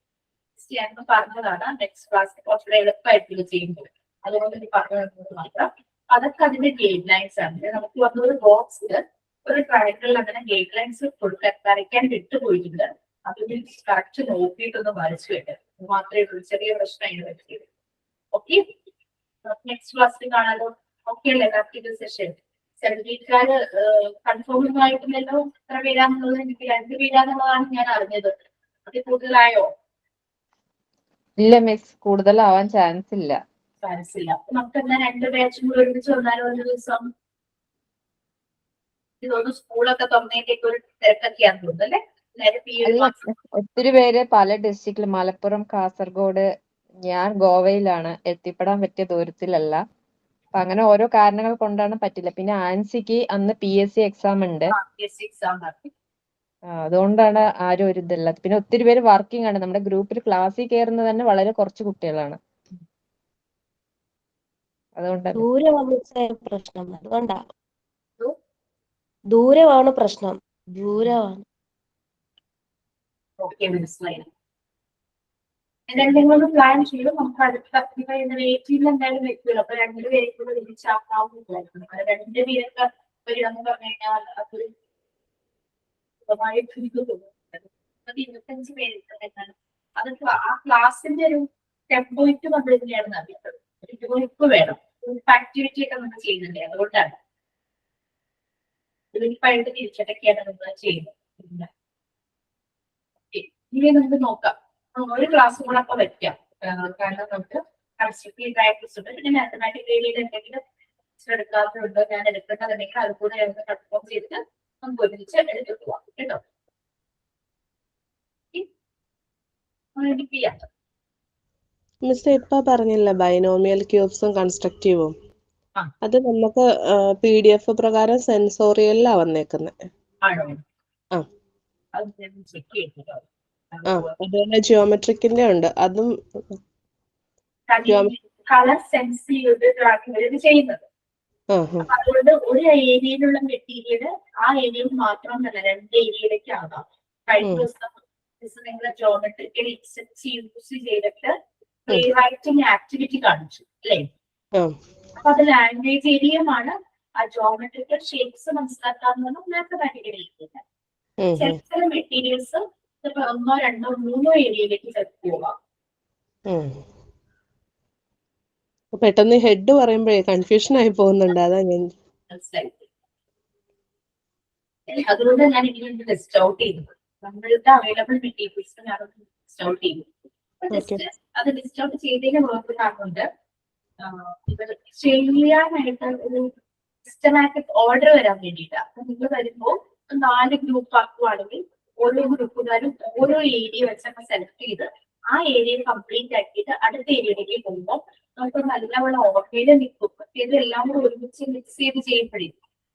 ഞാൻ പറഞ്ഞതാണ് നെക്സ്റ്റ് ക്ലാസ് കുറച്ചുകൂടെ എളുപ്പമായിട്ട് ചെയ്യുന്നത്. അതുകൊണ്ട് ഇത് പറഞ്ഞത് മാത്രം. അതൊക്കെ അതിന്റെ ഗേറ്റ് ലൈൻസ് ആണ്. നമുക്ക് വന്നൊരു ബോക്സിൽ ഒരു ട്രയാങ്കിളിൽ അങ്ങനെ ഗേറ്റ് ലൈൻസ് വരയ്ക്കാൻ വിട്ടുപോയിട്ടുണ്ട്. അതിന് കറക്റ്റ് നോക്കിയിട്ടൊന്ന് വരച്ചു വെക്കാം. മാത്രമേ ഉള്ളൂ, ചെറിയ പ്രശ്നം അതിന് പറ്റിയത്. ഓക്കെ, നെക്സ്റ്റ് ക്ലാസ്സിൽ കാണാലോ. ഓക്കെ അല്ലേ? പ്രാക്ടിക്കൽ സെഷൻ 70 കൺഫേം ആയിട്ടില്ലല്ലോ. എത്ര പേരാന്നുള്ളത് എനിക്ക് 2 പേരാന്നുള്ളതാണ് ഞാൻ അറിഞ്ഞത്. അത് കൂടുതലായോ? ഇല്ല മിസ്, കൂടുതലാവാൻ ചാൻസ് ഇല്ല. ചാൻസ് ഇല്ല. നമുക്ക് എന്നാ 2 ബാച്ചും കൂടെ ഒരുമിച്ച് വന്നാലോ ഒരു ദിവസം? ഇതൊന്ന് സ്കൂളൊക്കെ തുറന്നതിന്റെയൊക്കെ ഒരു തിരക്കൊക്കെയാന്ന് തോന്നുന്നു അല്ലേ? അല്ല, ഒത്തിരി പേര് പല ഡിസ്ട്രിക്റ്റിൽ, മലപ്പുറം, കാസർഗോഡ്, ഞാൻ ഗോവയിലാണ്. എത്തിപ്പെടാൻ പറ്റിയ ദൂരത്തിലല്ല. അപ്പൊ അങ്ങനെ ഓരോ കാരണങ്ങൾ കൊണ്ടാണ് പറ്റില്ല. പിന്നെ ആൻസിക്ക് അന്ന് PSC എക്സാം ഉണ്ട്. അതുകൊണ്ടാണ് ആരും ഒരു ഇതില്ല. പിന്നെ ഒത്തിരി പേര് വർക്കിംഗ് ആണ്. നമ്മുടെ ഗ്രൂപ്പിൽ ക്ലാസ്സിൽ കയറുന്നത് തന്നെ വളരെ കുറച്ച് കുട്ടികളാണ്. അതുകൊണ്ടാണ് ദൂരമാണ് പ്രശ്നം. അതുകൊണ്ടാ ദൂരമാണ് പ്രശ്നം. ദൂരമാണ്. ഓക്കെ, മനസ്സിലായി. എന്തെങ്കിലും പ്ലാൻ ചെയ്ത് നമുക്ക് അടുത്ത 18 എന്തായാലും വെക്കുമല്ലോ. അപ്പൊ 2 പേരെ കൂടെ വിളിച്ചാക്കാവുന്നതായിരുന്നു. 2 പേരൊക്കെ വരികയെന്ന് പറഞ്ഞു കഴിഞ്ഞാൽ അതൊരു സുഖമായിട്ട് എനിക്ക് തോന്നുന്നത്. 25 പേരുണ്ടെന്നാണ്. അത് ആ ക്ലാസ്സിന്റെ ഒരു ടെമ്പോയിറ്റ് നമ്മൾ തന്നെയാണ് നൽകിയത്. ഗ്രൂപ്പ് വേണം, ഗ്രൂപ്പ് ആക്ടിവിറ്റി ഒക്കെ നമ്മൾ ചെയ്യുന്നുണ്ട്. അതുകൊണ്ടാണ് ഗ്രൂപ്പായിട്ട് തിരിച്ചിട്ടൊക്കെയാണ് നമ്മൾ ചെയ്യുന്നത്. ഇനി നമുക്ക് നോക്കാം. ഒരു ക്ലാസ് കൂടെ അപ്പൊ വെക്കാം. കാരണം നമുക്ക് കൺസ്ട്രക്റ്റീവ് ട്രയാങ്കിൾസ് ഉണ്ട്. പിന്നെ മാത്തമാറ്റിക് ഏരിയയിൽ എന്തെങ്കിലും എടുക്കാറുണ്ട്, ഞാൻ എടുക്കേണ്ടതുണ്ടെങ്കിൽ അത് കൂടെ കൺഫേം ചെയ്തിട്ട് നമുക്ക് ഒരുമിച്ച് എടുത്തു പോവാം കേട്ടോ. എഡിറ്റ് ചെയ്യാം. മിസ് ഇപ്പൊ പറഞ്ഞില്ല ബൈനോമിയൽ ക്യൂബ്സും കൺസ്ട്രക്റ്റീവും. ആ. അത് നമുക്ക് PDF പ്രകാരം സെൻസോറിയലിലാ വന്നേക്കുന്നത്. ആണോ? ആ. അത് ഞാൻ ചെക്ക് ചെയ്തിട്ടോ. ആ അതുപോലെ ജിയോമെട്രിക്കിന്റെ ഉണ്ട്. അതും കളർ സെൻസ് ചെയ്തിട്ടാണ് ഇത് ചെയ്യുന്നത്. അപ്പൊ അതുകൊണ്ട് ഒരു ഏരിയയിലുള്ള മെറ്റീരിയൽ ആ ഏരിയയിൽ മാത്രമല്ല 2 ഏരിയയിലേക്ക് ആകാം. കഴിഞ്ഞ ദിവസം നിങ്ങളുടെ ജോമെട്രിക്കൽ യൂസ് ചെയ്തിട്ട് പ്ലേ റൈറ്റിംഗ് ആക്ടിവിറ്റി കാണിച്ചു അല്ലേ? അപ്പൊ അത് ലാംഗ്വേജ് ഏരിയമാണ്. ആ ജോമെട്രിക്കൽ ഷേപ്സ് മനസ്സിലാക്കാവുന്ന മാത്തമാറ്റിക്കൽ ഏരിയ. ചില മെറ്റീരിയൽസ് 1, 2, 3 ഏരിയയിലേക്ക് ചിലപ്പോൾ പോവാം. പെട്ടെന്ന് ഹെഡ് പറയുമ്പോഴേ കൺഫ്യൂഷൻ ആയി പോകുന്നുണ്ട്. അതാ ഞാൻ അതുകൊണ്ട് ഞാൻ ഇങ്ങനെ ലിസ്റ്റ് ഔട്ട് ചെയ്തു. നമ്മളുടെ അവൈലബിൾ മെറ്റീരിയൽസ് ലിസ്റ്റ് ഔട്ട് ചെയ്തു. അത് ലിസ്റ്റ് ഔട്ട് ചെയ്തതിന് വേറൊരു കാരണമുണ്ട്. ചെയ്യാനായിട്ട് ഒരു സിസ്റ്റമാറ്റിക് ഓർഡർ വരാൻ വേണ്ടിയിട്ടാണ്. അപ്പൊ നിങ്ങൾ വരുമ്പോൾ 4 ഗ്രൂപ്പ് ആക്കുവാണെങ്കിൽ ഓരോ ഗ്രൂപ്പുകാരും ഓരോ ഏരിയ വെച്ചൊക്കെ സെലക്ട് ചെയ്ത് ആ ഏരിയ കംപ്ലീറ്റ് ആക്കിയിട്ട് അടുത്ത ഏരിയയിലേക്ക് പോകുമ്പോൾ നമുക്ക് നല്ലവണ്ണം ഓർമ്മയിൽ നിൽക്കും. ഇതെല്ലാം കൂടെ ഒരുമിച്ച് മിക്സ് ചെയ്ത് ചെയ്യുമ്പോഴേ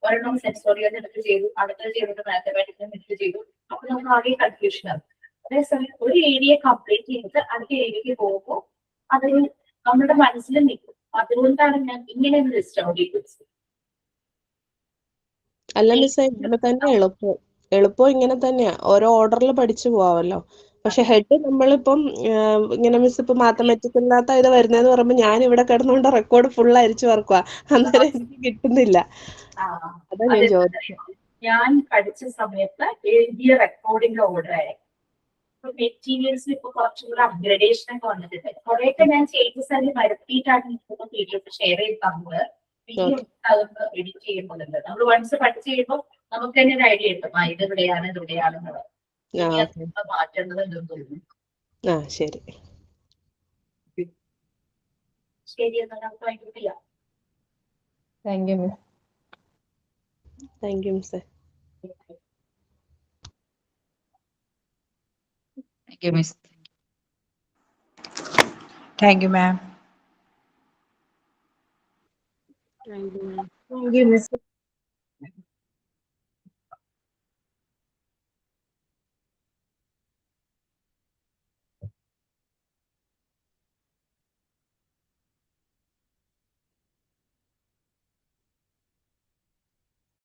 ഒരെണ്ണം സെൻസോറിയൽ എടുത്ത് ചെയ്തു, അടുത്തത് ചെയ്തിട്ട് മാത്തമാറ്റിക്സ് എടുത്ത് ചെയ്തു. അപ്പൊ നമുക്ക് ആകെ കൺഫ്യൂഷൻ ആകും. അതേസമയം ഒരു ഏരിയ കംപ്ലീറ്റ് ചെയ്തിട്ട് അടുത്ത ഏരിയക്ക് പോകുമ്പോൾ അത് നമ്മുടെ മനസ്സിൽ നിൽക്കും. അതുകൊണ്ടാണ് ഞാൻ ഇങ്ങനെ ഒരു ലിസ്റ്റ് ഔട്ട് ചെയ്തത്. അല്ല മിസ്സേ, ഇങ്ങനെ തന്നെ എളുപ്പം ഇങ്ങനെ തന്നെയാ. ഓരോ ഓർഡറിൽ പഠിച്ചു പോവാമല്ലോ. പക്ഷെ ഹെഡ് നമ്മളിപ്പം ഇങ്ങനെ മിസ് ഇപ്പൊ മാത്തമാറ്റിക്കലിനകത്ത് ഇത് വരുന്നതെന്ന് പറയുമ്പോൾ ഞാൻ ഇവിടെ കിടന്നുകൊണ്ട് റെക്കോർഡ് ഫുൾ അരിച്ചു പറക്കുക. അന്നേരം എനിക്ക് കിട്ടുന്നില്ല. അതാ ഞാൻ ചോദിച്ചത്. ഞാൻ പഠിച്ച സമയത്ത് എഴുതിയ റെക്കോർഡിന്റെ ഓർഡർ ആയിരുന്നു. മെറ്റീരിയൽസിൽ ഇപ്പൊ കുറച്ചും കൂടെ അപ്ഗ്രഡേഷൻ ഒക്കെ വന്നിട്ടുണ്ട്. കുറെയൊക്കെ ഞാൻ ചേഞ്ചസ് അതിൽ വരുത്തിയിട്ടാണ് ഇപ്പോൾ PDF ഷെയർ ചെയ്ത് തന്നത്. പിന്നെ അതൊന്ന് എഡിറ്റ് ചെയ്യുമ്പോഴുണ്ട്. നമ്മൾ വൺസ് പഠിച്ചു കഴിയുമ്പോൾ നമുക്ക് തന്നെ ഒരു ഐഡിയ കിട്ടും. ഇത് ഇവിടെയാണ് ഇത് ഇവിടെയാണെന്നുള്ളത്. മാറ്റേണ്ടത് തോന്നുന്നു. ശരി ശരി, എന്നാൽ നമുക്ക് വൈകിട്ട് ചെയ്യാം. Thank you miss. Thank you മിസ്സേ. Thank you, Miss. Thank you, ma'am. Thank you, Miss.